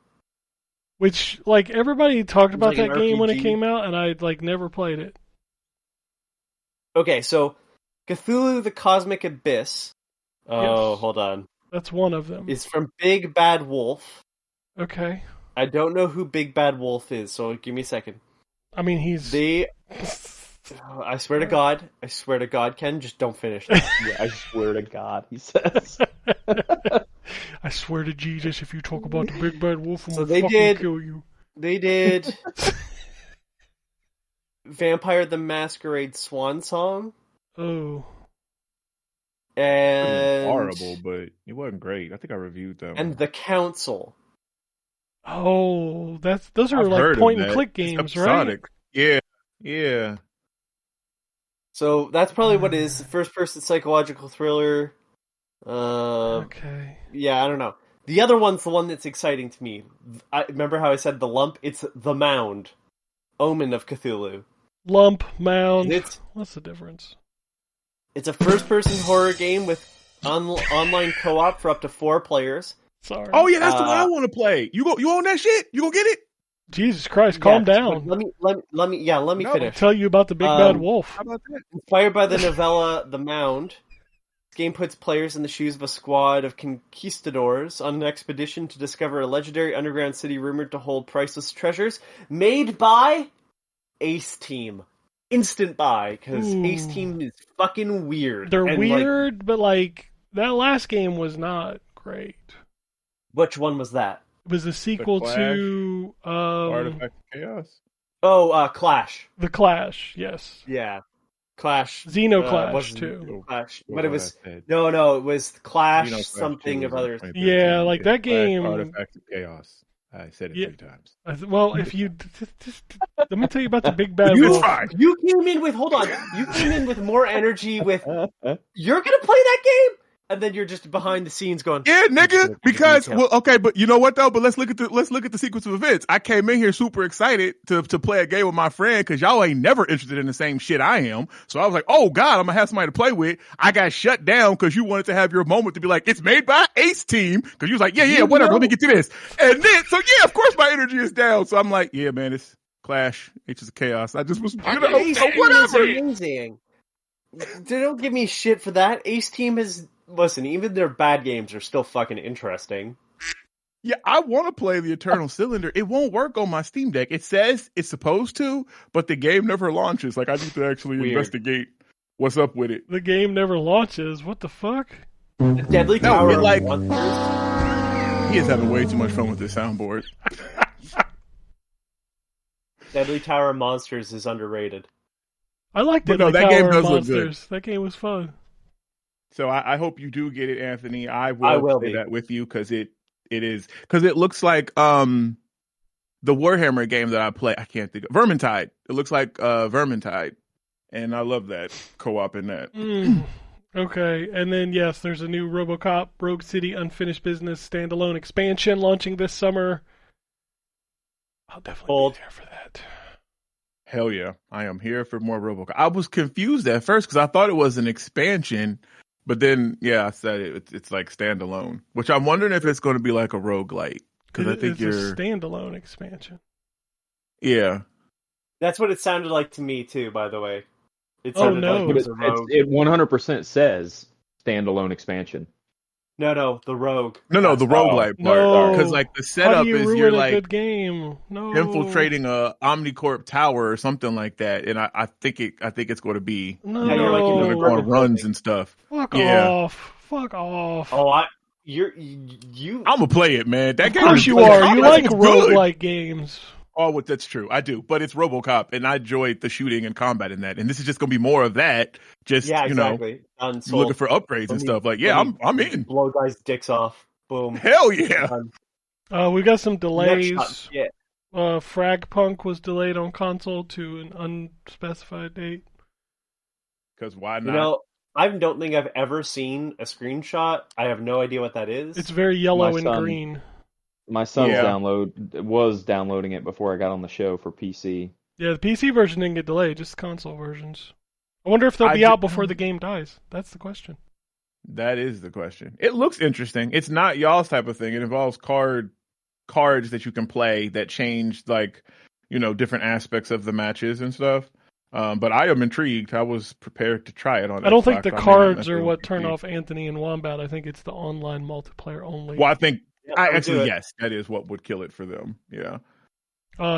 Which, like, everybody talked about like an that game when it RPG. came out, and I, like, never played it. Okay, so Cthulhu the Cosmic Abyss. Oh, Yes. hold on. That's one of them. Is from Big Bad Wolf. Okay. I don't know who Big Bad Wolf is, so give me a second. I mean, he's... They... I swear to God, Ken, just don't finish. Yeah, I swear to God, he says. I swear to Jesus, if you talk about the Big Bad Wolf, I'm So gonna they fucking did- kill you. They did Vampire the Masquerade Swan Song, Oh. and horrible, but it wasn't great. I think I reviewed them. and The Council. Oh, those are I've like heard of point and that. click It's games, right? episodic. Yeah. So that's probably what it is. First-person psychological thriller. Okay. Yeah, I don't know. The other one's the one that's exciting to me. I remember how I said the lump? It's the Mound. Omen of Cthulhu. Lump, mound. It's What's the difference? it's a first-person horror game with online co-op for up to 4 players. Sorry. Oh yeah, that's the one I want to play. You own that shit? You go get it? Jesus Christ, calm Yeah, down. Let me No. finish. Tell you about the Big Bad Wolf. How about that? Inspired by the novella The Mound, this game puts players in the shoes of a squad of conquistadors on an expedition to discover a legendary underground city rumored to hold priceless treasures, made by Ace Team. Instant buy, because Ooh. Ace Team is fucking weird. They're And, weird, but like that last game was not great. Which one was that? It was a sequel Clash? to Artifact of Chaos. Oh, Clash. The Clash, yes. Yeah. Clash. Xenoclash wasn't too. Clash. What But it was was... I said? No, it was Clash Xenoclash something 2 of was in others. 2013. Yeah, like that Clash, game- Artifact of Chaos. I said it Yeah. 3 times. Well, if you let me tell you about the Big Bad You Wolf. try. You came in with more energy with, you're gonna play that game? And then you're just behind the scenes going, Yeah, nigga. Because Detail. okay, but you know what though? But let's look at the sequence of events. I came in here super excited to play a game with my friend because y'all ain't never interested in the same shit I am. So I was like, oh god, I'm gonna have somebody to play with. I got shut down because you wanted to have your moment to be like, it's made by Ace Team because you was like, yeah, whatever. Let me get to this. And then so yeah, of course my energy is down. So I'm like, yeah, man, it's Clash, Ages of Chaos. I just was Ace so Team is whatever. amazing. Don't give me shit for that. Ace Team is... Listen, even their bad games are still fucking interesting. Yeah, I want to play the Eternal Cylinder. It won't work on my Steam Deck. It says it's supposed to, but the game never launches. Like, I need to actually Weird. investigate what's up with it. The game never launches. What the fuck? The Deadly No, Tower it, like- of Monsters. He is having way too much fun with this soundboard. Deadly Tower of Monsters is underrated. I liked But it. no, like that game Tower of does look good. Monsters. That game was fun. So I hope you do get it, Anthony. I will will say be. that with you because it looks like the Warhammer game that I play. I can't think of Vermintide. It looks like Vermintide, and I love that co-op in that. Okay, and then yes, there's a new RoboCop Rogue City Unfinished Business standalone expansion launching this summer. I'll definitely be there for that. Hell yeah, I am here for more RoboCop. I was confused at first because I thought it was an expansion, but then I said it's like standalone, which I'm wondering if it's going to be like a roguelite because I think It's a standalone expansion. yeah. That's what it sounded like to me, too, by the way. It Oh, sounded no. like it But was a rogue. it 100% says standalone expansion. No, the rogue. No, the roguelite part No. because like the How setup do you is ruin you're a like good game? No. infiltrating a Omnicorp tower or something like that, and I think it's going to be No. Yeah, you're like you're in going the to go on urban runs building. and stuff. Fuck Yeah. off. Fuck off. Oh, you. I'm gonna play it, man. That Of game course is you like, are. You combat like is good. roguelike games. Oh, well, that's true. I do, but it's RoboCop, and I enjoyed the shooting and combat in that. And this is just gonna be more of that. Just Yeah, you know, exactly. Done, you're sold. looking for upgrades and stuff. Like, yeah, I'm in. Blow guys' dicks off. Boom. Hell yeah. Done. We got some Next delays. shot. Yeah. Fragpunk was delayed on console to an unspecified date. Because why not? You know, I don't think I've ever seen a screenshot. I have no idea what that is. It's very yellow My and son- green. My son's Yeah. was downloading it before I got on the show for PC. Yeah, the PC version didn't get delayed, just the console versions. I wonder if they'll I be ju- out before the game dies. That's the question. That is the question. It looks interesting. It's not y'all's type of thing. It involves cards that you can play that change different aspects of the matches and stuff. But I am intrigued. I was prepared to try it on. I don't Xbox. think the I may not cards are necessarily what turn PC. off Anthony and Wombat. I think it's the online multiplayer only. Well, I think Yeah, I would do it. yes, that is what would kill it for them. Yeah.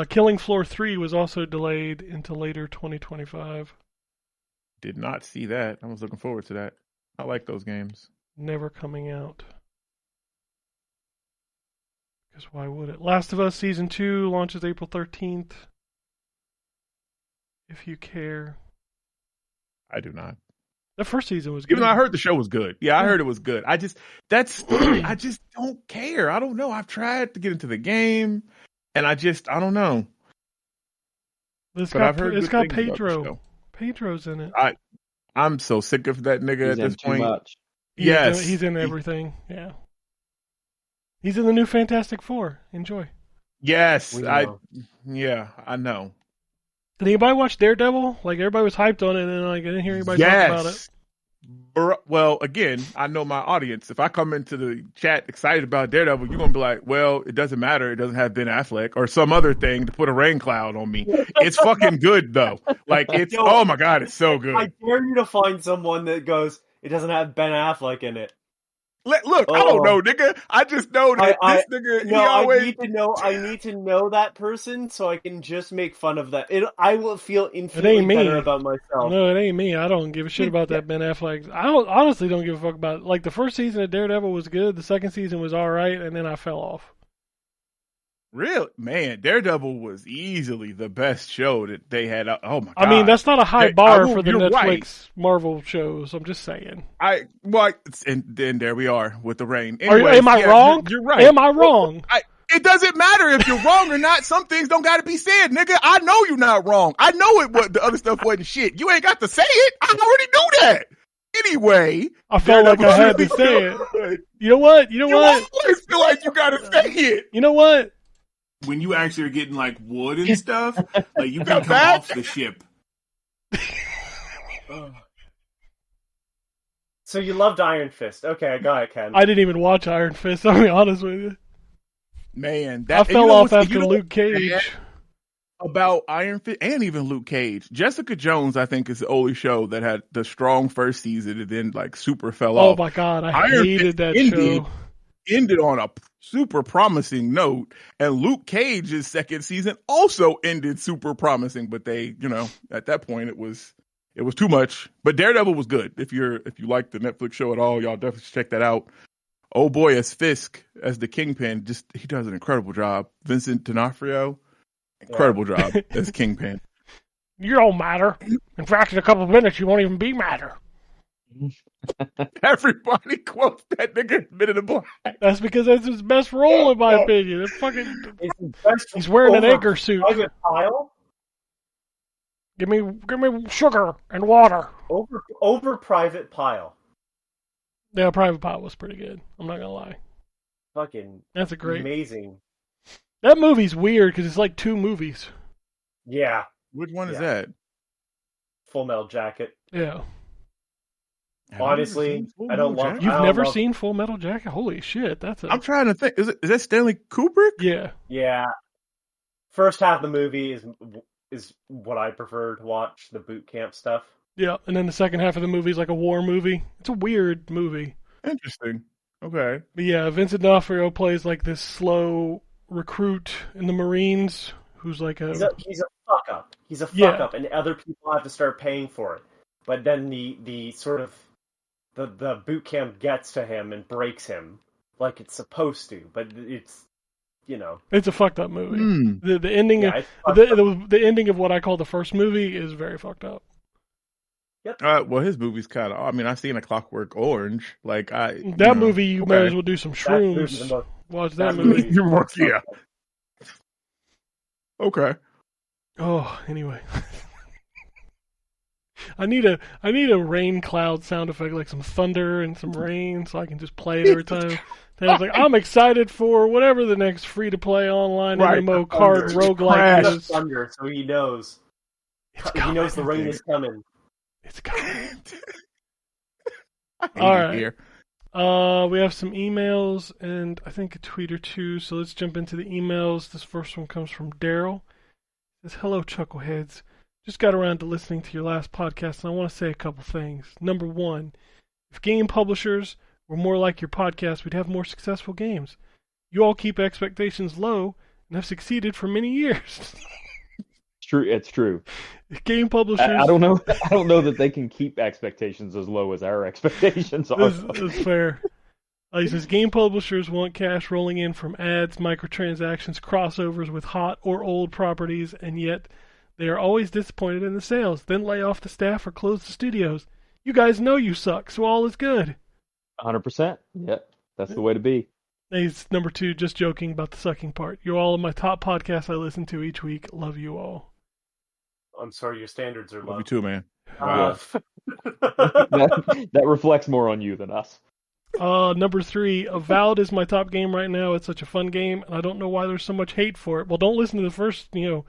Killing Floor 3 was also delayed into later 2025. Did not see that. I was looking forward to that. I like those games. Never coming out. Because why would it? Last of Us Season 2 launches April 13th. If you care. I do not. The first season was good. Even though I heard the show was good. Yeah, I heard it was good. I just don't care. I don't know. I've tried to get into the game, and I don't know. It's But got, I've heard it's good got things about the Pedro. show. Pedro's in it. I'm so sick of that nigga He's at in this too point. much. Yes. He's in everything. Yeah. He's in the new Fantastic Four. Enjoy. Yes, We I know. know. Did anybody watch Daredevil? Like, everybody was hyped on it, and I didn't hear anybody talk about it. Well, again, I know my audience. If I come into the chat excited about Daredevil, you're gonna be like, "Well, it doesn't matter. It doesn't have Ben Affleck or some other thing to put a rain cloud on me." It's fucking good though. Like it's Yo, oh my god, it's so I good. dare you to find someone that goes, it doesn't have Ben Affleck in it. Look, I don't know, nigga. I just know that this nigga. No, he always. I need to know that person so I can just make fun of that. I will feel It infinitely ain't me. better about myself. No, it ain't me. I don't give a shit about that Ben Affleck. I honestly don't give a fuck about it. Like, the first season of Daredevil was good. The second season was all right, and then I fell off. Real man, Daredevil was easily the best show that they had. Oh my god! I mean, that's not a high Hey, bar I will- for the you're Netflix right. Marvel shows. I'm just saying. And then there we are with the rain. Am I wrong? You're right. Am I wrong? It doesn't matter if you're wrong or not. Some things don't got to be said, nigga. I know you're not wrong. I know it. What the other stuff wasn't shit. You ain't got to say it. I already knew that. Anyway, I felt like I had to say it. You know what? You know You what? always feel like you got to say it. You know what? When you actually are getting like wood and stuff, like you can come That- off the ship. So you loved Iron Fist. Okay, I got it, Ken. I didn't even watch Iron Fist. I'll be honest with you. Man, I fell off after Luke Cage. About Iron Fist and even Luke Cage. Jessica Jones, I think, is the only show that had the strong first season and then like super fell Oh off. my god, I Iron hated Fist that ended- show. Ended on a super promising note, and Luke Cage's second season also ended super promising. But they, at that point, it was too much. But Daredevil was good. If you like the Netflix show at all, y'all definitely should check that out. Oh boy, as Fisk, as the Kingpin, he does an incredible job. Vincent D'Onofrio, incredible job as Kingpin. You don't matter. In fact, in a couple of minutes, you won't even be matter. Everybody quotes that nigga in Men in Black. That's because that's his best role, in my opinion. It's fucking. It's the best He's wearing an over anchor suit. private pile. Give me sugar and water. Over private pile. Yeah, Private Pilot was pretty good. I'm not gonna lie. Fucking That's a great. amazing. That movie's weird because it's like two movies. Yeah. Which one is Yeah. that? Full Metal Jacket. Yeah. Have I ever Honestly, seen Full I don't Metal love- Jacket? You've I don't never love- seen Full Metal Jacket? Holy shit, that's a. I'm trying to think. Is that Stanley Kubrick? Yeah. Yeah. First half of the movie is what I prefer to watch, the boot camp stuff. Yeah, and then the second half of the movie is like a war movie. It's a weird movie. Interesting. Okay. But yeah, Vincent D'Onofrio plays like this slow recruit in the Marines who's like He's a fuck up. He's a fuck Yeah. up, and other people have to start paying for it. But then the sort of the boot camp gets to him and breaks him like it's supposed to. But it's It's a fucked up movie. Hmm. The ending yeah, of it's fucked up. the ending of what I call the first movie is very fucked up. Well, his movie's kind of. I mean, I've seen A Clockwork Orange. Like That movie, you might as well do some That movie's shrooms. the most- Watch that that movie. movie- You're more, yeah. Okay. Oh, anyway. I need a rain cloud sound effect, like some thunder and some rain, so I can just play it every time. Then I was like, I'm excited for whatever the next free-to-play online MMO card roguelike is. Thunder, so he knows. He knows the rain is coming. It's coming. All right. Here. We have some emails and I think a tweet or two, so let's jump into the emails. This first one comes from Daryl. It says, hello, Chuckleheads. Just got around to listening to your last podcast, and I want to say a couple things. Number one, if game publishers were more like your podcast, we'd have more successful games. You all keep expectations low and have succeeded for many years. It's true. Game publishers. I don't know. I don't know that they can keep expectations as low as our expectations are. That's fair. He says game publishers want cash rolling in from ads, microtransactions, crossovers with hot or old properties, and yet they are always disappointed in the sales. Then lay off the staff or close the studios. You guys know you suck, so all is good. 100%. Yep, that's the way to be. He's number two. Just joking about the sucking part. You're all of my top podcasts I listen to each week. Love you all. I'm sorry, your standards are low. Love you too, man. Wow. That reflects more on you than us. Number three, Avowed is my top game right now. It's such a fun game, and I don't know why there's so much hate for it. Well, don't listen to the first, 20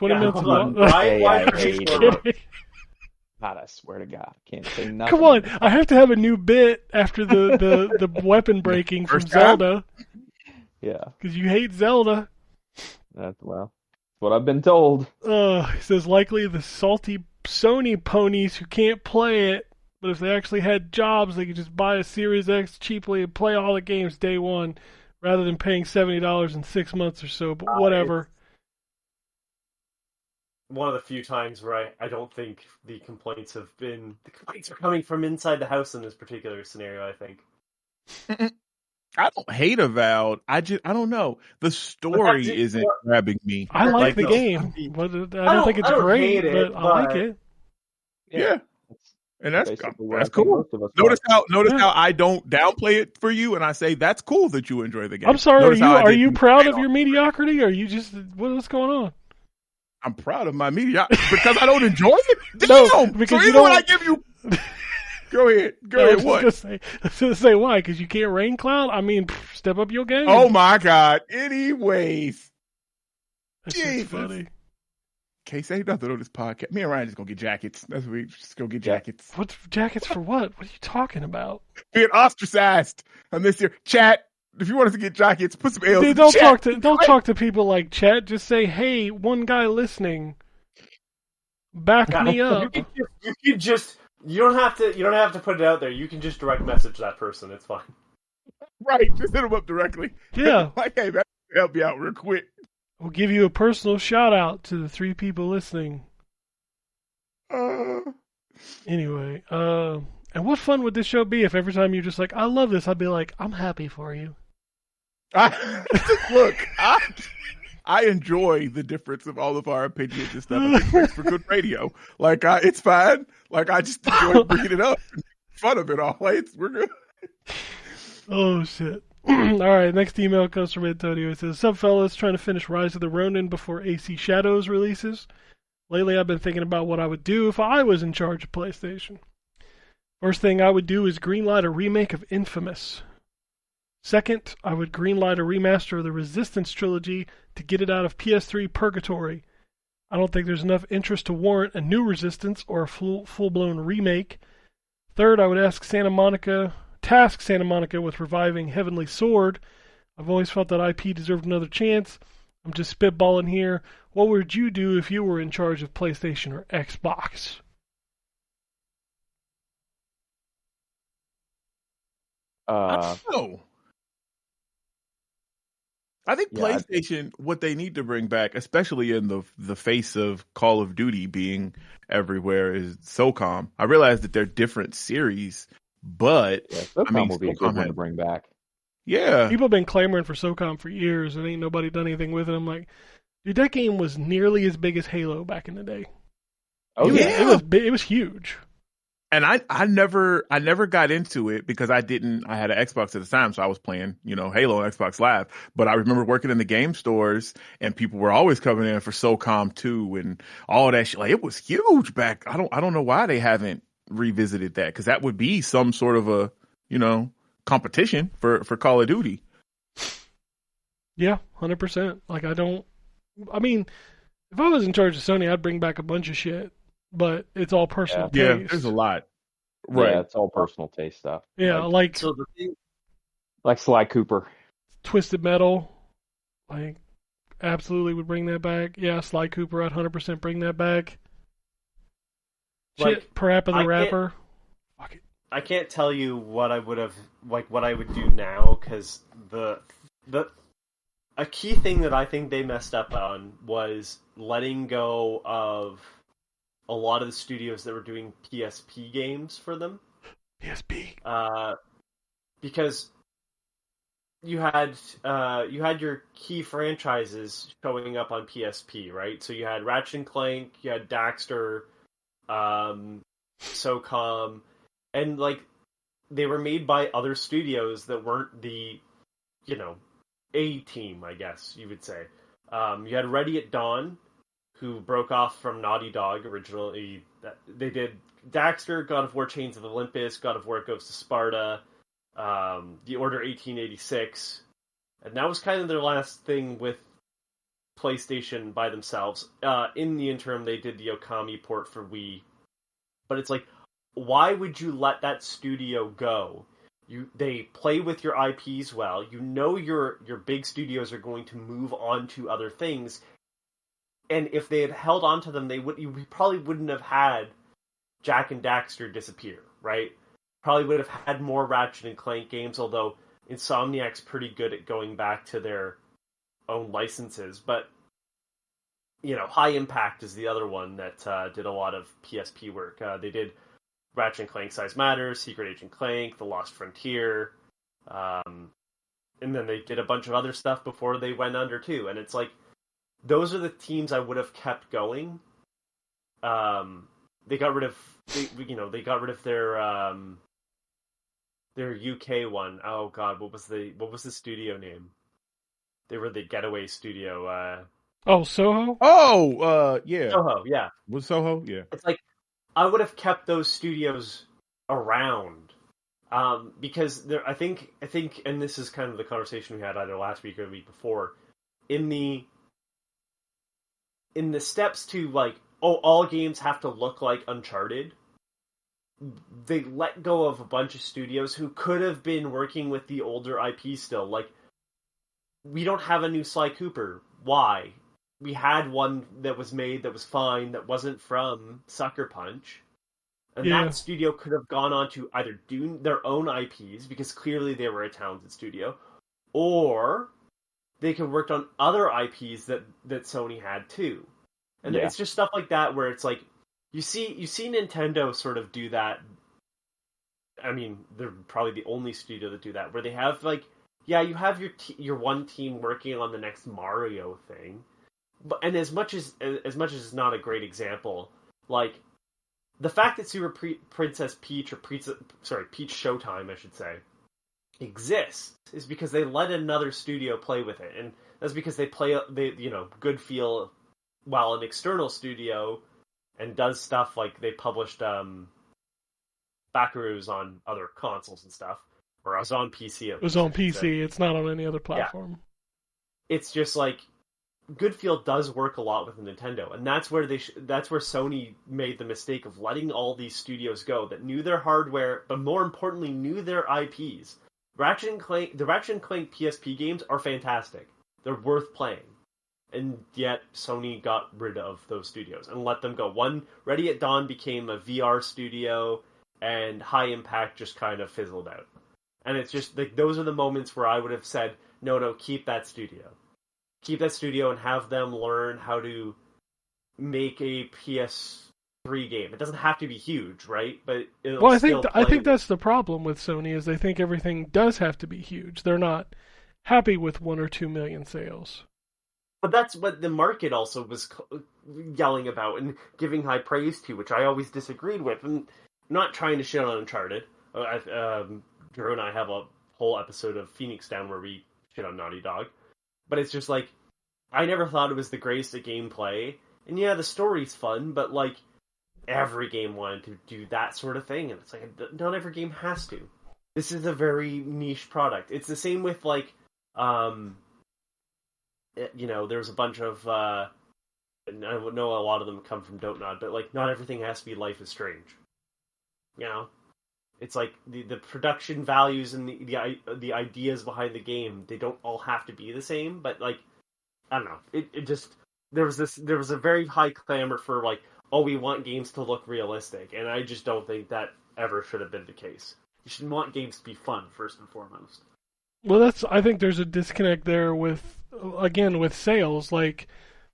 minutes. Why hate for it? God, I swear to God, I can't say nothing. Come on, I have to have a new bit after the weapon breaking from Zelda. Yeah, because you hate Zelda. That's what I've been told. He says likely the salty Sony ponies who can't play it, but if they actually had jobs, they could just buy a Series X cheaply and play all the games day one, rather than paying $70 in 6 months or so. But whatever. One of the few times where I don't think the complaints are coming from inside the house in this particular scenario, I think. I don't hate Avowed. I don't know. The story isn't grabbing me. I like the game. But I don't think it's great, but I like it. Yeah. And that's cool. Notice how I don't downplay it for you, and I say that's cool that you enjoy the game. I'm sorry. Are you proud of your mediocrity, or are you just what's going on? I'm proud of my mediocrity because I don't enjoy it. Damn! No, because so you don't. When I give you. Go ahead. What? I was gonna say why? Because you can't rain cloud. I mean, step up your game. Oh my God. Anyways, that's just funny. Can't say nothing on this podcast. Me and Ryan just gonna get jackets. That's what we just go get jackets. What's jackets for? What? What are you talking about? Being ostracized on this year. Chat. If you want us to get jackets, put some L's. Dude, don't talk to people like chat. Just say, hey, one guy listening, back me up. You don't have to put it out there. You can just direct message that person. It's fine. Right, just hit them up directly. Yeah. Like, hey, man, help you out real quick. We'll give you a personal shout out to the 3 people listening. Anyway, and what fun would this show be if every time you're just like, I love this, I'd be like, I'm happy for you. Look, I enjoy the difference of all of our opinions and stuff. I think it's for good radio. Like, it's fine. Like, I just enjoy bringing it up. Fun of it all. Like, we're good. Oh, shit. All right, next email comes from Antonio. It says, sup, fellas, trying to finish Rise of the Ronin before AC Shadows releases. Lately, I've been thinking about what I would do if I was in charge of PlayStation. First thing I would do is greenlight a remake of Infamous. Second, I would greenlight a remaster of the Resistance trilogy to get it out of PS3 purgatory. I don't think there's enough interest to warrant a new Resistance or a full-blown remake. Third, I would task Santa Monica with reviving Heavenly Sword. I've always felt that IP deserved another chance. I'm just spitballing here. What would you do if you were in charge of PlayStation or Xbox? I don't know. I think PlayStation, what they need to bring back, especially in the face of Call of Duty being everywhere, is SOCOM. I realize that they're different series, but SOCOM will be a good one to bring back. Yeah. People have been clamoring for SOCOM for years, and ain't nobody done anything with it. I'm like, dude, that game was nearly as big as Halo back in the day. Oh, it was huge. And I never got into it because I had an Xbox at the time, so I was playing, Halo on Xbox Live. But I remember working in the game stores and people were always coming in for SOCOM 2 and all that shit. Like, it was huge back. I don't know why they haven't revisited that, because that would be some sort of a, competition for Call of Duty. Yeah, 100%. Like, if I was in charge of Sony, I'd bring back a bunch of shit, but it's all personal taste. Yeah, there's a lot. Right. Yeah, it's all personal taste stuff. Yeah, like So the thing, Like Sly Cooper. Twisted Metal, like, absolutely would bring that back. Yeah, Sly Cooper, I'd 100% bring that back. Like, Shit, Parappa I the Rapper. Fuck it. I can't tell you what I would have, like, what I would do now, because a key thing that I think they messed up on was letting go of a lot of the studios that were doing PSP games for them. PSP. Because you had your key franchises showing up on PSP, right? So you had Ratchet and Clank, you had Daxter, SOCOM, and like they were made by other studios that weren't the, A team, I guess you would say. You had Ready at Dawn, who broke off from Naughty Dog originally. They did Daxter, God of War Chains of Olympus, God of War Ghosts of Sparta, The Order 1886, and that was kind of their last thing with PlayStation by themselves. In the interim, they did the Okami port for Wii, but it's like, why would you let that studio go? They play with your IPs well. Your big studios are going to move on to other things, and if they had held on to them, you probably wouldn't have had Jak and Daxter disappear, right? Probably would have had more Ratchet and Clank games, although Insomniac's pretty good at going back to their own licenses. But, High Impact is the other one that did a lot of PSP work. They did Ratchet and Clank Size Matters, Secret Agent Clank, The Lost Frontier, and then they did a bunch of other stuff before they went under too. And it's like, those are the teams I would have kept going. They got rid of their UK one. Oh God, what was the studio name? They were the Getaway Studio. Soho? Oh, yeah. Soho, yeah. Was Soho? Yeah. It's like, I would have kept those studios around, because I think, and this is kind of the conversation we had either last week or the week before, in the steps to like, all games have to look like Uncharted. They let go of a bunch of studios who could have been working with the older IP still. Like, we don't have a new Sly Cooper. Why? We had one that was made that was fine, that wasn't from Sucker Punch. And that studio could have gone on to either do their own IPs, because clearly they were a talented studio, or they could have worked on other IPs that Sony had too. And it's just stuff like that where it's like, you see Nintendo sort of do that. I mean, they're probably the only studio that do that, where they have like, you have your one team working on the next Mario thing, and as much as it's not a great example, like the fact that Super Princess Peach, or Peach Showtime, I should say, exists is because they let another studio play with it, and that's because they good feel, while an external studio and does stuff like they published Buckaroos on other consoles and stuff, or it was on PC. It was on PC. It's not on any other platform. Yeah. It's just like, Goodfield does work a lot with Nintendo, and that's where that's where Sony made the mistake of letting all these studios go that knew their hardware, but more importantly, knew their IPs. The Ratchet and Clank PSP games are fantastic. They're worth playing. And yet, Sony got rid of those studios and let them go. Ready at Dawn became a VR studio, and High Impact just kind of fizzled out. And it's just, like, those are the moments where I would have said, no, keep that studio. Keep that studio and have them learn how to make a PS3 game. It doesn't have to be huge, right? But I think that's the problem with Sony, is they think everything does have to be huge. They're not happy with 1 or 2 million sales. But that's what the market also was yelling about and giving high praise to, which I always disagreed with. And not trying to shit on Uncharted. Drew and I have a whole episode of Phoenix Down where we shit on Naughty Dog. But it's just like, I never thought it was the greatest at gameplay. And yeah, the story's fun, but like, every game wanted to do that sort of thing. And it's like, not every game has to. This is a very niche product. It's the same with like, there's a bunch of, and I know a lot of them come from Dontnod, but like, not everything has to be Life is Strange. You know? It's like the production values and the ideas behind the game, they don't all have to be the same, but like, I don't know. It just, there was a very high clamor for like, oh, we want games to look realistic, and I just don't think that ever should have been the case. You should want games to be fun first and foremost. Well, I think there's a disconnect there with sales. Like,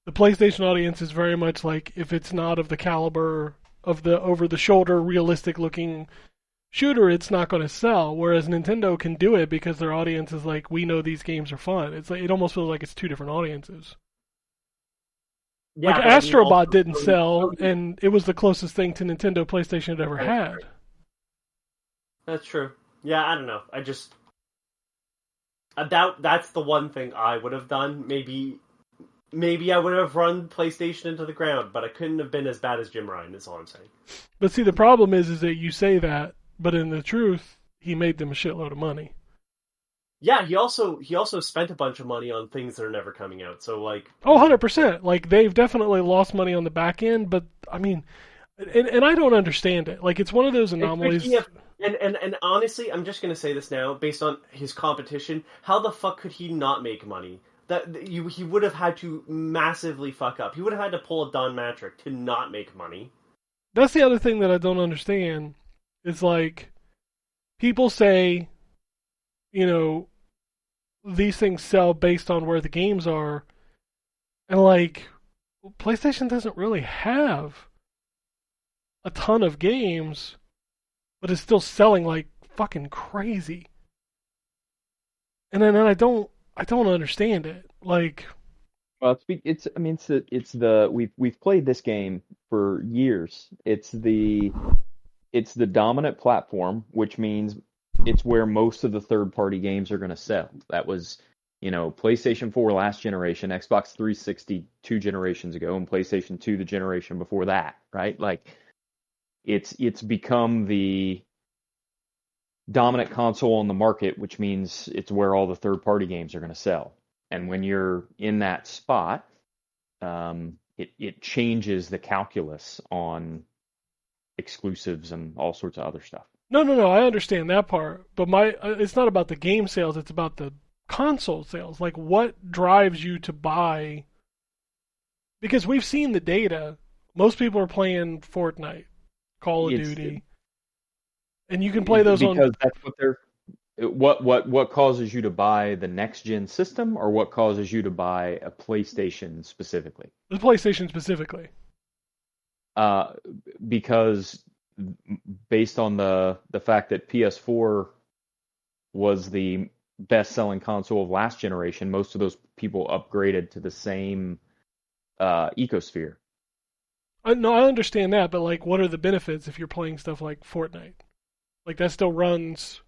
the PlayStation audience is very much like, if it's not of the caliber of the over-the-shoulder, realistic-looking shooter, it's not going to sell. Whereas Nintendo can do it because their audience is like, we know these games are fun. It's like, it almost feels like it's two different audiences. Yeah, like Astro Bot didn't sell, and it was the closest thing to Nintendo PlayStation had ever had. That's true. Yeah, I don't know. I just that's the one thing I would have done. Maybe I would have run PlayStation into the ground, but I couldn't have been as bad as Jim Ryan, is all I'm saying. But see, the problem is that you say that, but in the truth, he made them a shitload of money. Yeah, he also spent a bunch of money on things that are never coming out. So like, 100%. Like, they've definitely lost money on the back end, but I mean, and I don't understand it. Like, it's one of those anomalies. And honestly, I'm just gonna say this now, based on his competition. How the fuck could he not make money? He would have had to massively fuck up. He would have had to pull a Don Matrick to not make money. That's the other thing that I don't understand. It's like, people say, these things sell based on where the games are, and like, PlayStation doesn't really have a ton of games, but it's still selling like fucking crazy. And then I don't understand it. Like, well, we've played this game for years. It's the dominant platform, which means it's where most of the third-party games are going to sell. That was, PlayStation 4 last generation, Xbox 360 2 generations ago, and PlayStation 2 the generation before that, right? Like, it's become the dominant console on the market, which means it's where all the third-party games are going to sell. And when you're in that spot, it changes the calculus on exclusives and all sorts of other stuff. No, I understand that part, but it's not about the game sales, it's about the console sales. Like, what drives you to buy? Because we've seen the data. Most people are playing Fortnite, Call of Duty, and you can play those because that's what they're. What causes you to buy the next gen system, or what causes you to buy a PlayStation specifically? The PlayStation specifically. Because based on the fact that PS4 was the best-selling console of last generation, most of those people upgraded to the same ecosphere. No, I understand that, but like, what are the benefits if you're playing stuff like Fortnite? Like, that still runs.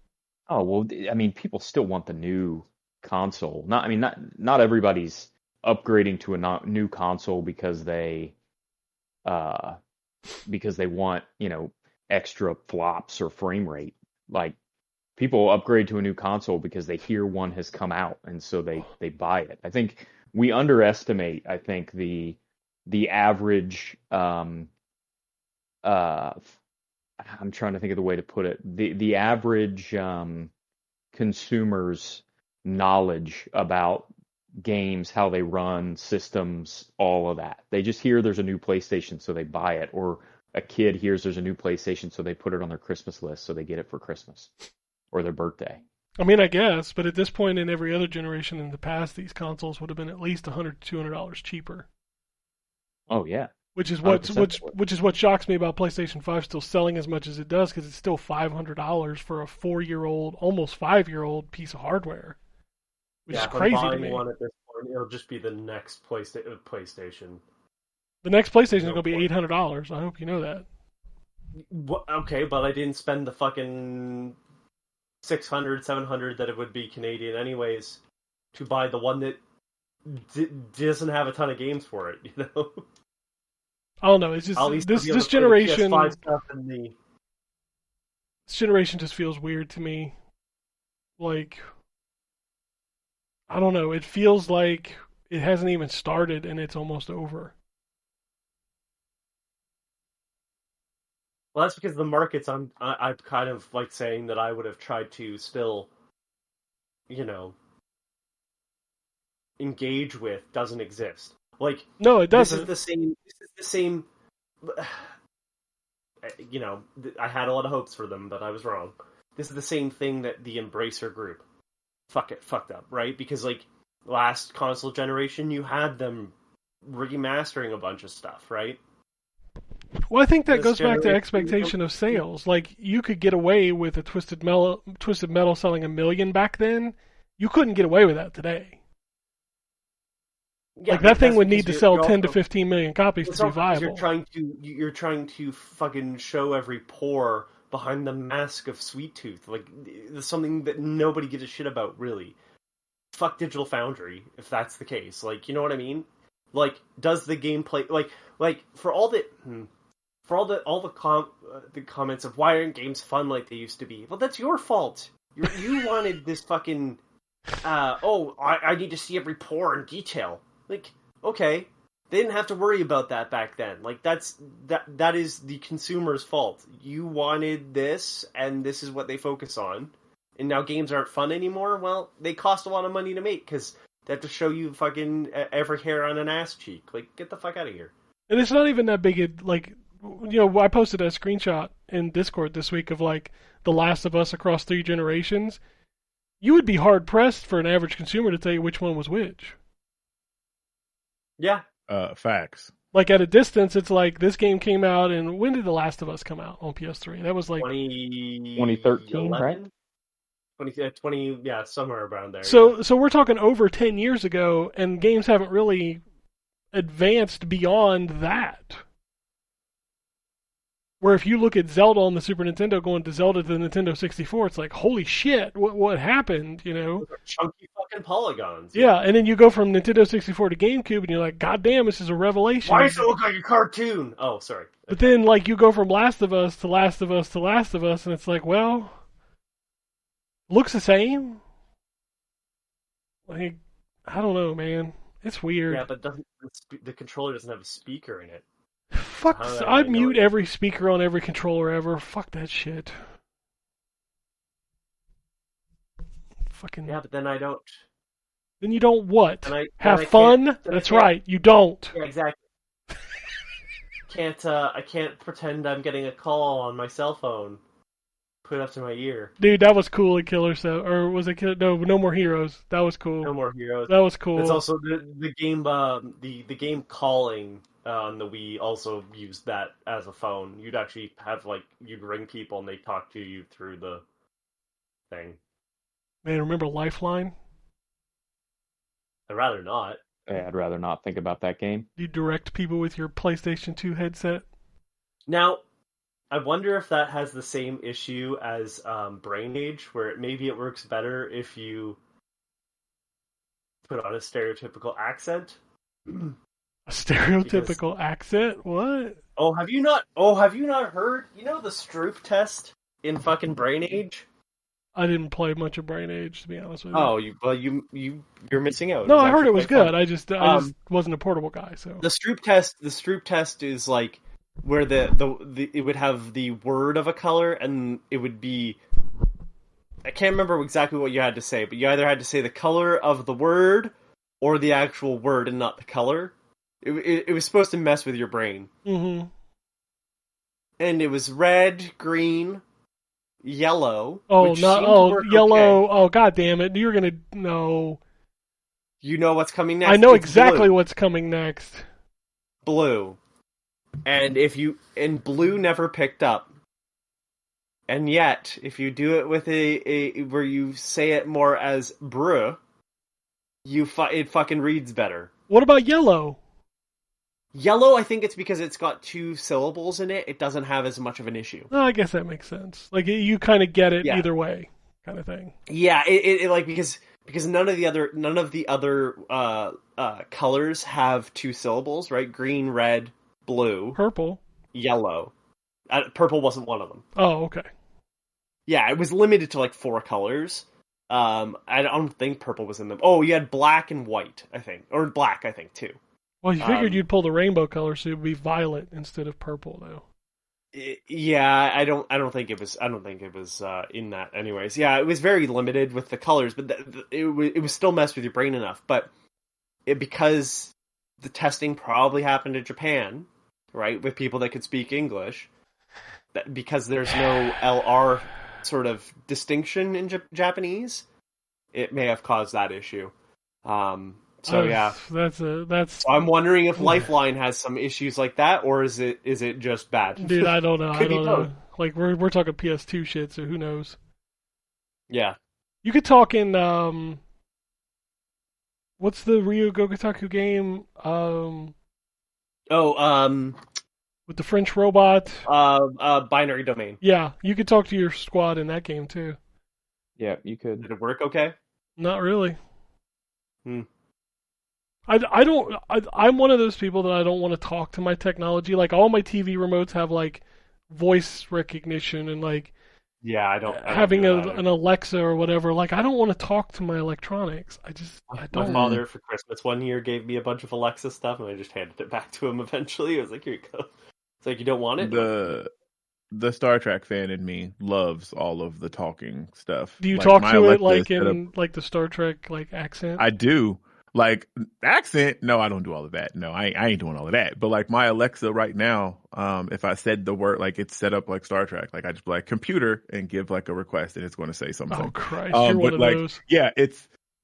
Oh well, I mean, people still want the new console. Not everybody's upgrading to a new console because they want, extra flops or frame rate. Like, people upgrade to a new console because they hear one has come out, and so they buy it. I think we underestimate, the average, I'm trying to think of the way to put it, the average consumer's knowledge about games, how they run, systems, all of that. They just hear there's a new PlayStation, so they buy it, or a kid hears there's a new PlayStation, so they put it on their Christmas list, so they get it for Christmas or their birthday. I mean, I guess, but at this point in every other generation in the past, these consoles would have been at least $100 to $200 cheaper. Oh yeah, which is what shocks me about PlayStation 5 still selling as much as it does, because it's still $500 for a 4-year-old, almost 5-year-old piece of hardware, which is crazy to me. One at this point, it'll just be the next PlayStation. The next PlayStation is going to be $800. I hope you know that. Okay, but I didn't spend the fucking 600, 700 that it would be Canadian anyways to buy the one that doesn't have a ton of games for it, you know? I don't know. It's just At least this generation. PS5 stuff and the... This generation just feels weird to me. Like, I don't know. It feels like it hasn't even started and it's almost over. Well, that's because the markets I'm kind of like saying that I would have tried to still, you know, engage with doesn't exist. Like, no, it doesn't. This is the same. You know, I had a lot of hopes for them, but I was wrong. This is the same thing that the Embracer group fucked up, right? Because like last console generation, you had them remastering a bunch of stuff, right? Well, I think that goes back to expectation of sales. Like, you could get away with a Twisted Metal selling 1 million back then. You couldn't get away with that today. Yeah, like, that thing would need to sell 10 to 15 million copies to be viable. You're trying to fucking show every pore behind the mask of Sweet Tooth. Like, there's something that nobody gives a shit about, really. Fuck Digital Foundry, if that's the case. Like, you know what I mean? Like, does the gameplay like for all the comments of why aren't games fun like they used to be? Well, that's your fault. You wanted this fucking I need to see every pore in detail. Like, okay, they didn't have to worry about that back then. Like, that is the consumer's fault. You wanted this, and this is what they focus on. And now games aren't fun anymore? Well, they cost a lot of money to make, because they have to show you fucking every hair on an ass cheek. Like, get the fuck out of here. And it's not even that big, like, you know, I posted a screenshot in Discord this week of, like, The Last of Us across 3 generations. You would be hard-pressed for an average consumer to tell you which one was which. Yeah. Facts. Like, at a distance, it's like, this game came out, and when did The Last of Us come out on PS3? That was like 2013, right? 20, yeah, somewhere around there. So we're talking over 10 years ago, and games haven't really advanced beyond that. Where if you look at Zelda on the Super Nintendo going to Zelda to the Nintendo 64, it's like, holy shit, what happened, you know? Chunky fucking polygons. Yeah, and then you go from Nintendo 64 to GameCube, and you're like, God damn, this is a revelation. Why does it look like a cartoon? Oh, sorry. But then, like, you go from Last of Us to Last of Us to Last of Us, and it's like, well, looks the same. Like, I don't know, man. It's weird. Yeah, but the controller doesn't have a speaker in it. Fuck, I mute every speaker on every controller ever. Fuck that shit. Fucking. Yeah, but then I don't. Then you don't what? Have I fun? That's right, you don't. Yeah, exactly. I can't pretend I'm getting a call on my cell phone. Put it up to my ear. Dude, that was cool at Killer 7. Or was it No More Heroes. That was cool. No More Heroes. That was cool. It's also the game, the game calling on the Wii also used that as a phone. You'd actually have, like, you'd ring people and they talk to you through the thing. Man, remember Lifeline? I'd rather not. Yeah, I'd rather not think about that game. You direct people with your PlayStation 2 headset? Now, I wonder if that has the same issue as Brain Age, where maybe it works better if you put on a stereotypical accent. A stereotypical accent? What? Have you not heard? You know the Stroop test in fucking Brain Age? I didn't play much of Brain Age, to be honest with you. You're missing out. No, I heard it was good. I just wasn't a portable guy. So the Stroop test is like where the it would have the word of a color, and it would be, I can't remember exactly what you had to say, but you either had to say the color of the word or the actual word and not the color. It was supposed to mess with your brain. Mm-hmm. And it was red, green, yellow. Oh, yellow. Okay. Oh, god damn it! You're gonna no. You know what's coming next. I know it's exactly blue. what's coming next. Blue. And blue never picked up. And yet, if you do it with a where you say it more as bruh, it fucking reads better. What about yellow? Yellow, I think it's because it's got 2 syllables in it. It doesn't have as much of an issue. No, I guess that makes sense. Like you kind of get it Yeah. either way, kind of thing. Yeah, it like because none of the other colors have 2 syllables, right? Green, red, blue, Purple. yellow. Purple wasn't one of them. Oh, okay. Yeah, it was limited to like 4 colors. I don't think purple was in them. Oh, you had black and white, I think, or black, I think too. Well, you figured you'd pull the rainbow color, so it would be violet instead of purple, though. Yeah, I don't think it was in that. Anyways, yeah, it was very limited with the colors, but it was still messed with your brain enough. But because the testing probably happened in Japan, right, with people that could speak English, because there's no LR sort of distinction in Japanese, it may have caused that issue. So yeah, that's. So I'm wondering if Lifeline has some issues like that, or is it just bad? Dude, I don't know. I Could be don't know. both. Like we're talking PS2 shit, so who knows? Yeah. You could talk in what's the Ryu Gogotaku game? With the French robot. Binary Domain. Yeah, you could talk to your squad in that game too. Yeah, you could. Did it work okay? Not really. Hmm. I'm one of those people that I don't want to talk to my technology. Like all my TV remotes have like voice recognition and like Yeah, I don't having do that. an Alexa or whatever. Like I don't want to talk to my electronics. I My don't. father for Christmas one year gave me a bunch of Alexa stuff, and I just handed it back to him eventually. I was like, "Here you go." It's like, you don't want it? The Star Trek fan in me loves all of the talking stuff. Do you Like, talk my to it Alexa like is set up- in like the Star Trek like accent? I do. Like accent, no, I don't do all of that. No, I ain't doing all of that. But like my Alexa right now, if I said the word, like it's set up like Star Trek, like I just be like computer and give like a request and it's going to say something. Oh Christ, you're one but of like, those. yeah,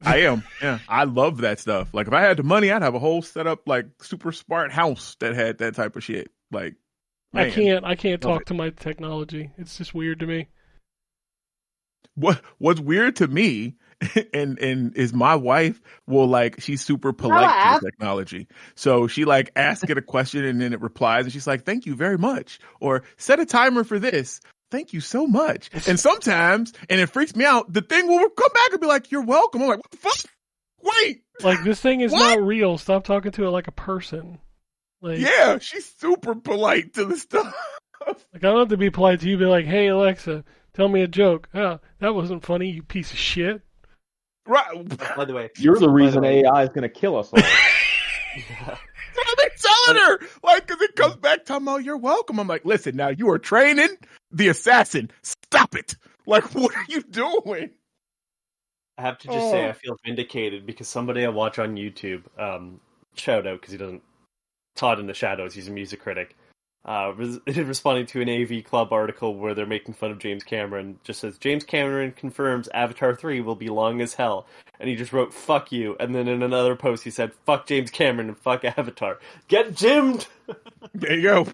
I am. Yeah, I love that stuff. Like if I had the money, I'd have a whole setup like super smart house that had that type of shit. Like, man. I can't talk to my technology. It's just weird to me. What's weird to me and is my wife will like she's super polite to the technology. So she like asks it a question and then it replies and she's like, "Thank you very much," or "Set a timer for this. Thank you so much." And sometimes, and it freaks me out, the thing will come back and be like, "You're welcome." I'm like, "What the fuck? Wait." Like this thing is What? not real. Stop talking to it like a person. Like Yeah, she's super polite to the stuff. Like I don't have to be polite to you. Be like, "Hey Alexa, tell me a joke." Oh, that wasn't funny, you piece of shit. Right. By the way, You're the reason AI is going to kill us all. I've been telling her, like, because it comes back talking about "you're welcome." I'm like, "Listen, now you are training the assassin. Stop it! Like, what are you doing?" I have to just say I feel vindicated because somebody I watch on YouTube, shout out because he doesn't. Todd in the Shadows, he's a music critic. Responding to an AV Club article where they're making fun of James Cameron, just says James Cameron confirms Avatar 3 will be long as hell, and he just wrote "fuck you," and then in another post he said "fuck James Cameron and fuck Avatar." Get gymmed. There you go.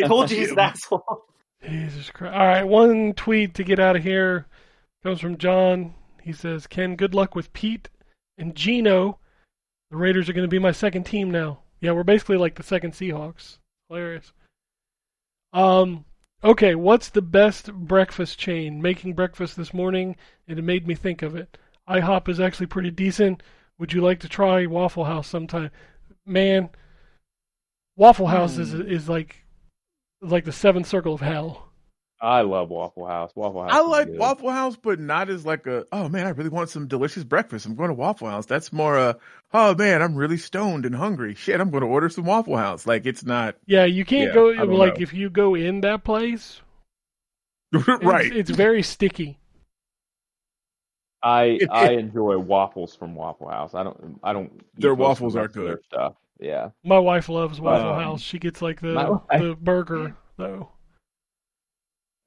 Told you he's an asshole. Jesus Christ! All right, one tweet to get out of here comes from John. He says, "Ken, good luck with Pete and Gino. The Raiders are going to be my second team now." Yeah, we're basically like the second Seahawks. Hilarious. Okay, what's the best breakfast chain? Making breakfast this morning, and it made me think of it. IHOP is actually pretty decent. Would you like to try Waffle House sometime? Man, Waffle House is like the seventh circle of hell. I love Waffle House. Waffle House. I is like good. Waffle House, but not as like oh man, I really want some delicious breakfast. I'm going to Waffle House. That's more oh man, I'm really stoned and hungry. Shit, I'm going to order some Waffle House. Like it's not. Yeah, you can't I go don't like know. if you go in that place. Right. It's very sticky. I enjoy waffles from Waffle House. I don't. eat Their most of waffles the are rest of their good. stuff. Yeah. My wife loves Waffle Um, House. She gets like my the wife- burger though.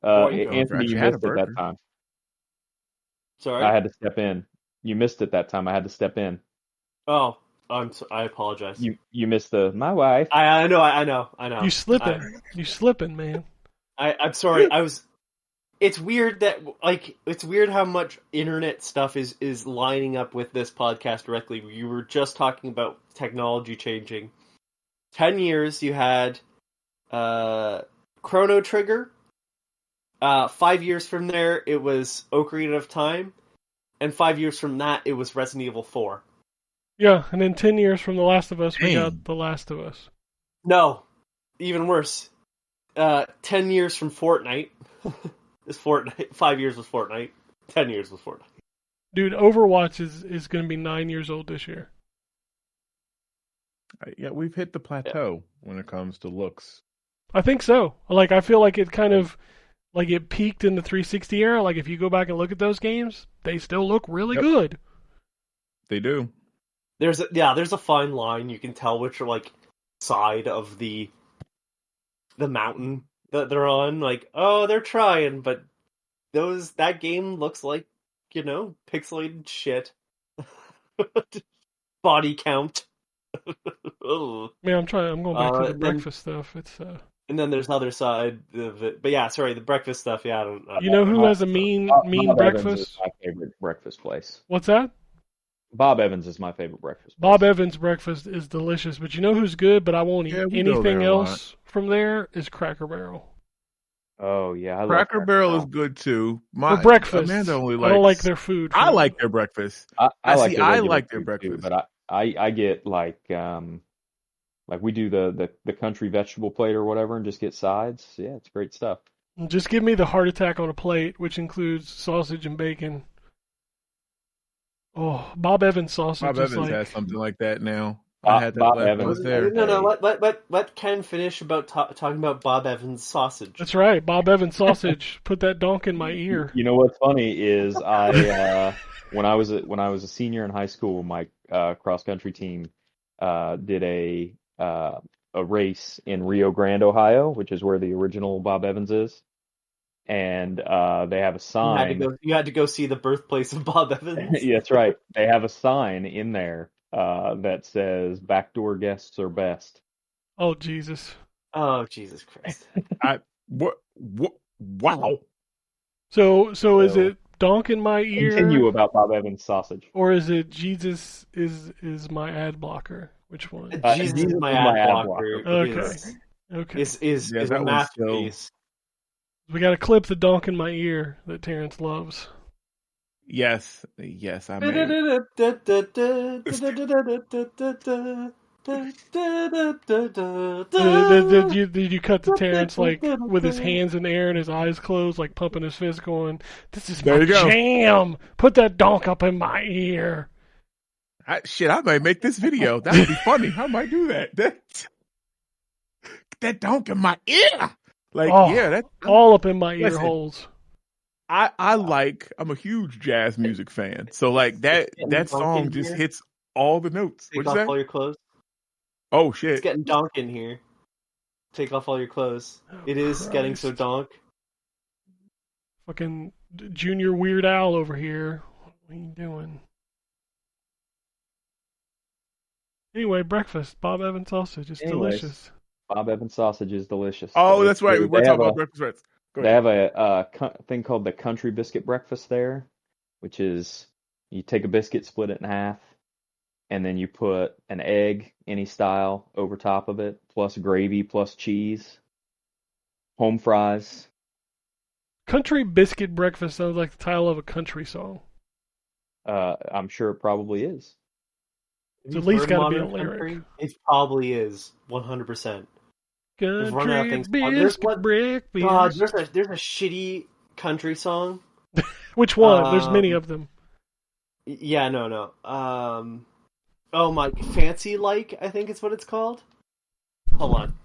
Boy, Anthony, actually you had a missed it that burger. time. Sorry. I had to step in. You missed it that time. I had to step in. Oh, I apologize. You missed my wife. I know. You slipping, man. I'm sorry. It's weird that it's weird how much internet stuff is lining up with this podcast directly. You were just talking about technology changing, 10 years you had Chrono Trigger. 5 years from there, it was Ocarina of Time. And 5 years from that, it was Resident Evil 4. Yeah, and then 10 years from The Last of Us, we Dang. got The Last of Us. No, even worse. 10 years from Fortnite is Fortnite. 5 years was Fortnite. 10 years was Fortnite. Dude, Overwatch is going to be 9 years old this year. Yeah, we've hit the plateau when it comes to looks. I think so. Like, I feel like it kind of, like, it peaked in the 360 era. Like, if you go back and look at those games, they still look really good. They do. There's a fine line. You can tell which are like side of the mountain that they're on. Like, oh, they're trying, but that game looks like, pixelated shit. Body count. Ugh. Man, I'm going back to the then- breakfast stuff. It's And then there's the other side of it. But yeah, sorry, the breakfast stuff. Yeah, I don't. you know who has a mean Bob Evans breakfast? is my favorite breakfast place. What's that? Bob Evans is my favorite breakfast place. Bob Evans' breakfast is delicious, but you know who's good, but I won't eat Yeah, we go anything there a lot. else from there, is Cracker Barrel. Oh yeah, I love Cracker Barrel is good too. For breakfast. Amanda only I likes. don't like their food. I like their breakfast. I like see, their I regular like their food, breakfast. too, but I get like we do the country vegetable plate or whatever and just get sides. Yeah, it's great stuff. Just give me the heart attack on a plate, which includes sausage and bacon. Oh, Bob Evans sausage Bob is Evans like... has something like that now. Bob- I had that Bob last Evans. I was there. No. Let Ken finish about talking about Bob Evans sausage. That's right, Bob Evans sausage. Put that donk in my ear. You know what's funny is I when I was a senior in high school, my cross country team did a race in Rio Grande, Ohio, which is where the original Bob Evans is, and they have a sign. You had to go see the birthplace of Bob Evans. Yeah, that's right. They have a sign in there that says "Backdoor guests are best." Oh, Jesus. Oh, Jesus Christ! What? Wow. So is it donk in my ear? Continue about Bob Evans sausage. Or is it Jesus is my ad blocker? Which one? Jesus is my ad blocker. Okay. Okay. Is Yeah, a that one's masterpiece. We got to clip the donk in my ear that Terrence loves. Yes, I may. Did you cut to Terrence like with his hands in the air and his eyes closed, like pumping his fist, going, "This is There my you go. jam! Put that donk up in my ear." I might make this video. That would be funny. I might do that. That donk in my ear. Like, Oh, yeah, that all up in my ear Listen. holes. I'm a huge jazz music fan. So like that song in just here. hits all the notes. Take What'd you off all say? your clothes. Oh It's shit. getting donk in here. Take off all your clothes. It is getting so Christ. donk. Fucking Junior Weird Al over here. What are you doing? Anyway, breakfast. Bob Evans sausage is Anyways. delicious. Bob Evans sausage is delicious. Oh, that's right. We're They talking have about breakfast rights. Go They ahead. have a thing called the country biscuit breakfast there, which is you take a biscuit, split it in half, and then you put an egg, any style, over top of it, plus gravy, plus cheese, home fries. Country biscuit breakfast sounds like the title of a country song. I'm sure it probably is. It's at least Heard gotta be a Modern lyric. Country? It probably is 100%. There's one of that Country thing's called- there's biscuit one- breakfast. God, there's a shitty country song. Which one? There's many of them. Yeah, no. Oh my, Fancy Like, I think is what it's called. Hold on.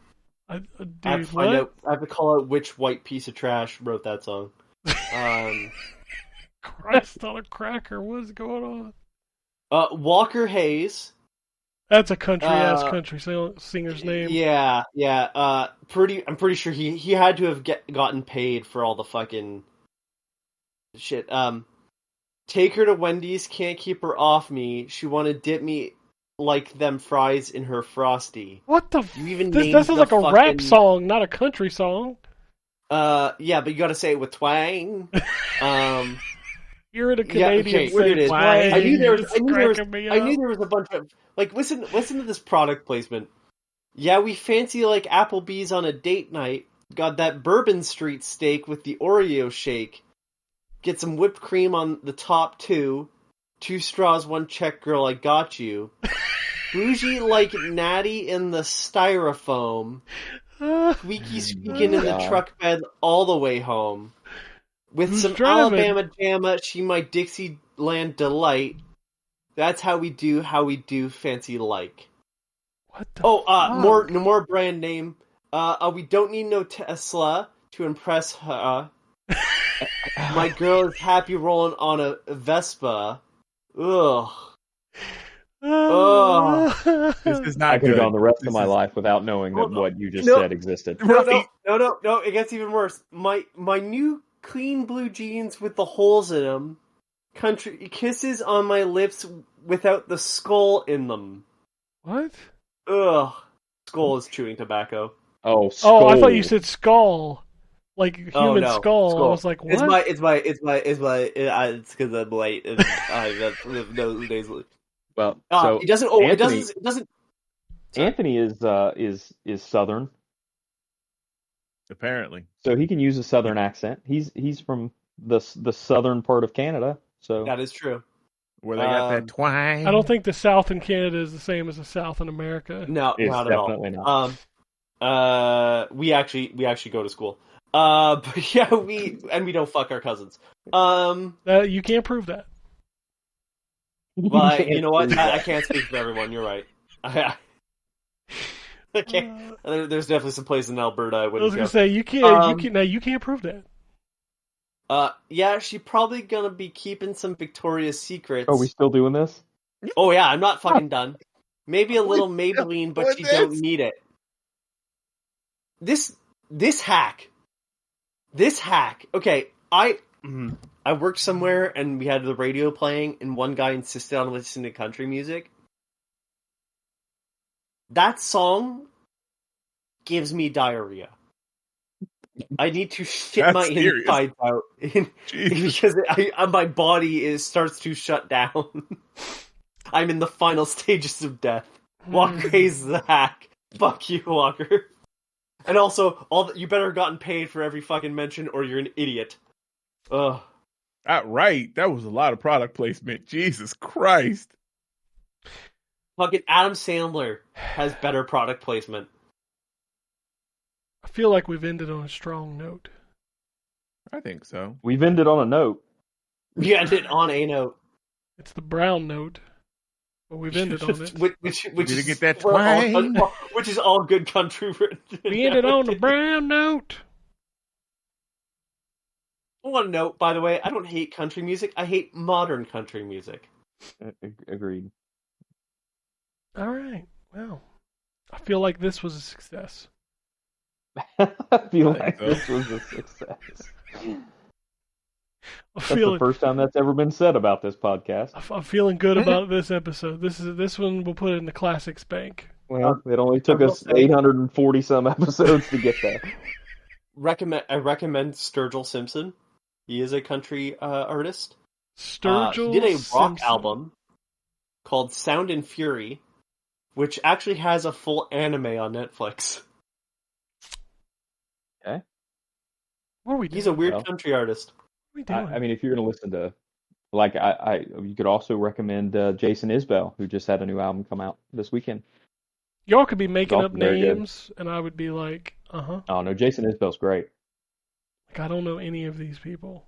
I have Dude, to find what? out. I have to call out which white piece of trash wrote that song. Christ on a cracker, what's going on? Walker Hayes. That's a country-ass Uh, country singer's name. Yeah. I'm pretty sure he had to have gotten paid for all the fucking shit. Take her to Wendy's, can't keep her off me. She want to dip me like them fries in her Frosty. What the You even This named sounds the like a rap fucking- song, not a country song. Yeah, but you gotta say it with twang. You're in a Yeah, Canadian okay, here it is. twang. I knew there was It's cracking me I knew up. there was a bunch of like listen to this product placement. Yeah, we fancy like Applebee's on a date night. Got that Bourbon Street steak with the Oreo shake. Get some whipped cream on the top two. 2 straws, 1 check, girl, I got you. Bougie like Natty in the styrofoam. Squeaky squeaking in the truck bed all the way home. With Who's some driving? Alabama jamma, she my Dixieland delight. That's how we do, fancy like. What the more brand name. We don't need no Tesla to impress her. My girl is happy rolling on a Vespa. Ugh. Oh. This is not I could have good. gone the rest This of my is- life without knowing that Hold on. what you just No. said existed. Right. No, it gets even worse. My new clean blue jeans with the holes in them. Country kisses on my lips without the skull in them. What? Ugh. Skull is chewing tobacco. Oh, Oh, I thought you skull. said skull, like human Oh, no. skull. I was like, what? It's because I'm white and I live no days. Well, so it doesn't. Anthony, It doesn't. Anthony is Southern, Apparently. so he can use a Southern accent. He's from the southern part of Canada, so That is true. Where they got that twang. I don't think the South in Canada is the same as the South in America. No, it's not at all. definitely not. We actually go to school. But yeah, we don't fuck our cousins. You can't prove that. Well, you know what? I can't speak for everyone. You're right. Okay. There's definitely some places in Alberta I I wouldn't was go. gonna say you can't. You can't prove that. Yeah, she probably gonna be keeping some Victoria's Secrets. Are we still doing this? Oh yeah, I'm not fucking done. Maybe a little Maybelline, but you don't need it. This hack. Okay, I worked somewhere and we had the radio playing, and one guy insisted on listening to country music. That song gives me diarrhea. I need to shit That's my serious. insides out because my body starts to shut down. I'm in the final stages of death. Walker is the hack. Fuck you, Walker. And also, you better have gotten paid for every fucking mention, or you're an idiot. Ugh. Right. That was a lot of product placement. Jesus Christ. Fucking Adam Sandler has better product placement. I feel like we've ended on a strong note. I think so. We've ended on a note. We ended on a note. It's the brown note, but we've ended on it. Which Did is it get that all, twang? which is all good country. We ended on the brown note. One note, by the way, I don't hate country music. I hate modern country music. Agreed. All right. Well, I feel like this was a success. I feel I think like so. this was a success. I'm That's the feeling. first time that's ever been said about this podcast. I'm feeling good about this episode. This one we'll put in the classics bank. Well, it only took I will us say- 840 some episodes to get there. I recommend Sturgill Simpson. He is a country artist. Sturgill He did a rock Simpson. album called Sound and Fury, which actually has a full anime on Netflix. What are we doing? He's a weird Well, country artist. What are we doing? I mean, if you're going to listen to, like, you could also recommend Jason Isbell, who just had a new album come out this weekend. Y'all could be making also up very good. names, and I would be like, Oh no, Jason Isbell's great. Like, I don't know any of these people.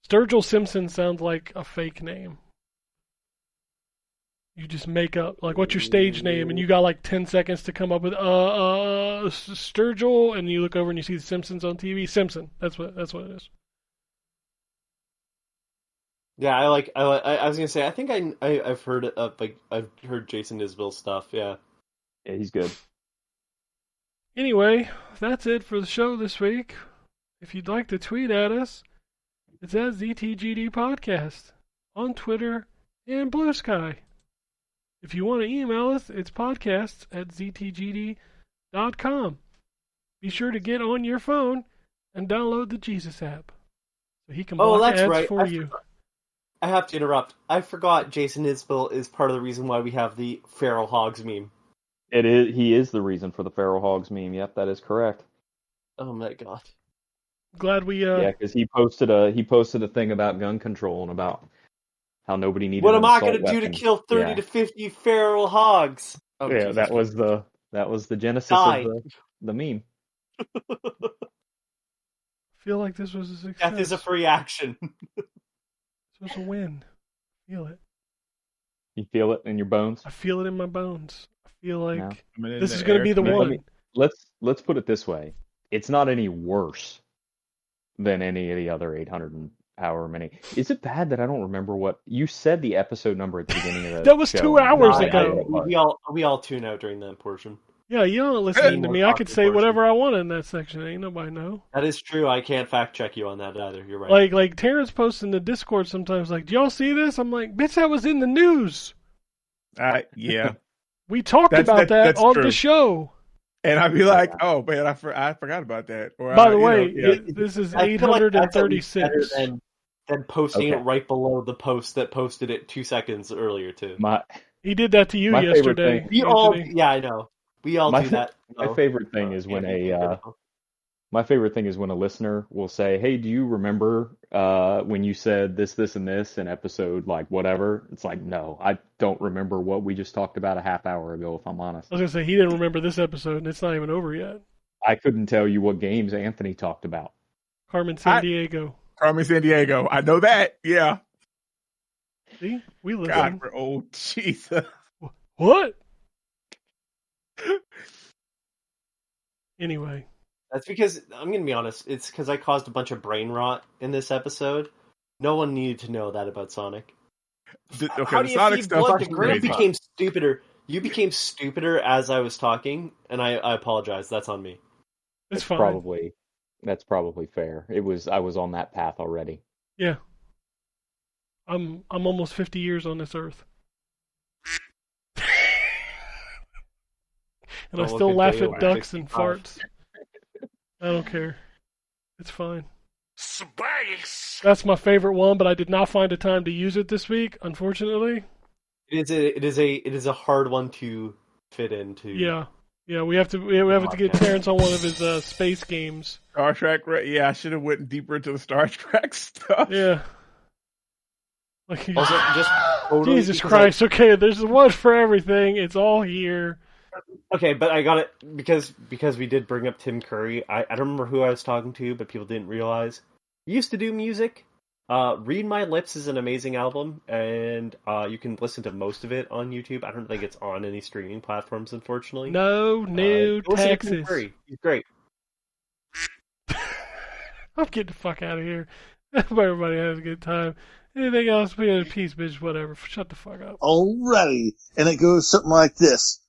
Sturgill Simpson sounds like a fake name. You just make up, like, what's your stage name? And you got like 10 seconds to come up with, Sturgill, and you look over and you see the Simpsons on TV. Simpson. That's what it is. Yeah, I was gonna say, I think I've heard I've heard Jason Isbell stuff. Yeah. Yeah, he's good. Anyway, that's it for the show this week. If you'd like to tweet at us, it's at ZTGD Podcast on Twitter and Blue Sky. If you want to email us, it's podcasts@ztgd.com. Be sure to get on your phone and download the Jesus app so he can block that's ads right. for you. I have to interrupt. I forgot Jason Isbell is part of the reason why we have the feral hogs meme. It is. He is the reason for the feral hogs meme. Yep, that is correct. Oh my god. Glad we Yeah, because he posted a thing about gun control and about how nobody needed What an am I assault gonna do to weapon. kill 30 to 50 feral hogs? Oh, Yeah, Jesus that was the genesis Die. of the meme. I feel like this was a success. Death is a free action. This was a win. I feel it. You feel it in your bones. I feel it in my bones. I feel like No. this is going to be the one. Let's put it this way: it's not any worse than any of the other 800 and however many. Is it bad that I don't remember what you said the episode number at the beginning of the That was show? 2 hours No, ago. we all tune out during that portion. Yeah, you don't listen to me. I could say portion. whatever I want in that section. Ain't nobody know. That is true. I can't fact check you on that either. You're right. Like Terrence posts in the Discord sometimes. Like, do y'all see this? I'm like, bitch, that was in the news. Yeah. We talked about that that's on true. the show. And I'd be like, oh man, I forgot about that. Or, By the way, you know, this is I feel like that's at least 836. better than posting Okay. it right below the post that posted it 2 seconds earlier too. He did that to you My favorite yesterday. thing- We all, Anthony. yeah, I know. We all do that. My favorite thing is when my favorite thing is when a listener will say, "Hey, do you remember when you said this, this, and this in episode like whatever?" It's like, no, I don't remember what we just talked about a half hour ago. If I'm honest, I was gonna say he didn't remember this episode, and it's not even over yet. I couldn't tell you what games Anthony talked about. Carmen Sandiego. Carmen Sandiego. I know that. Yeah. See, we listen. God, we're old. Jesus. What? Anyway, That's because I'm going to be honest. It's because I caused a bunch of brain rot in this episode. No one needed to know that about Sonic. How The do you Sonic feed stuff blood was to crazy. became stupider. You became stupider as I was talking, and I apologize. That's on me. it's fine. That's probably fair. I was on that path already. Yeah. I'm almost 50 years on this earth. And I Don't still look a laugh day at over ducks and 65. farts. I don't care. It's fine. Space! That's my favorite one, but I did not find a time to use it this week, unfortunately. It is a hard one to fit into. Yeah. Yeah, we have to get Terrence on one of his space games. Star Trek. Yeah, I should have went deeper into the Star Trek stuff. Yeah. Like Also, just totally Jesus because Christ, okay, there's one for everything. It's all here. Okay, but I got it because we did bring up Tim Curry. I don't remember who I was talking to, but people didn't realize. He used to do music. Read My Lips is an amazing album, and you can listen to most of it on YouTube. I don't think it's on any streaming platforms, unfortunately. No, Listen to Tim Texas. Curry. He's great. I'm getting the fuck out of here. Hope everybody has a good time. Anything else? Be at peace, bitch. Whatever. Shut the fuck up. Alrighty. And it goes something like this.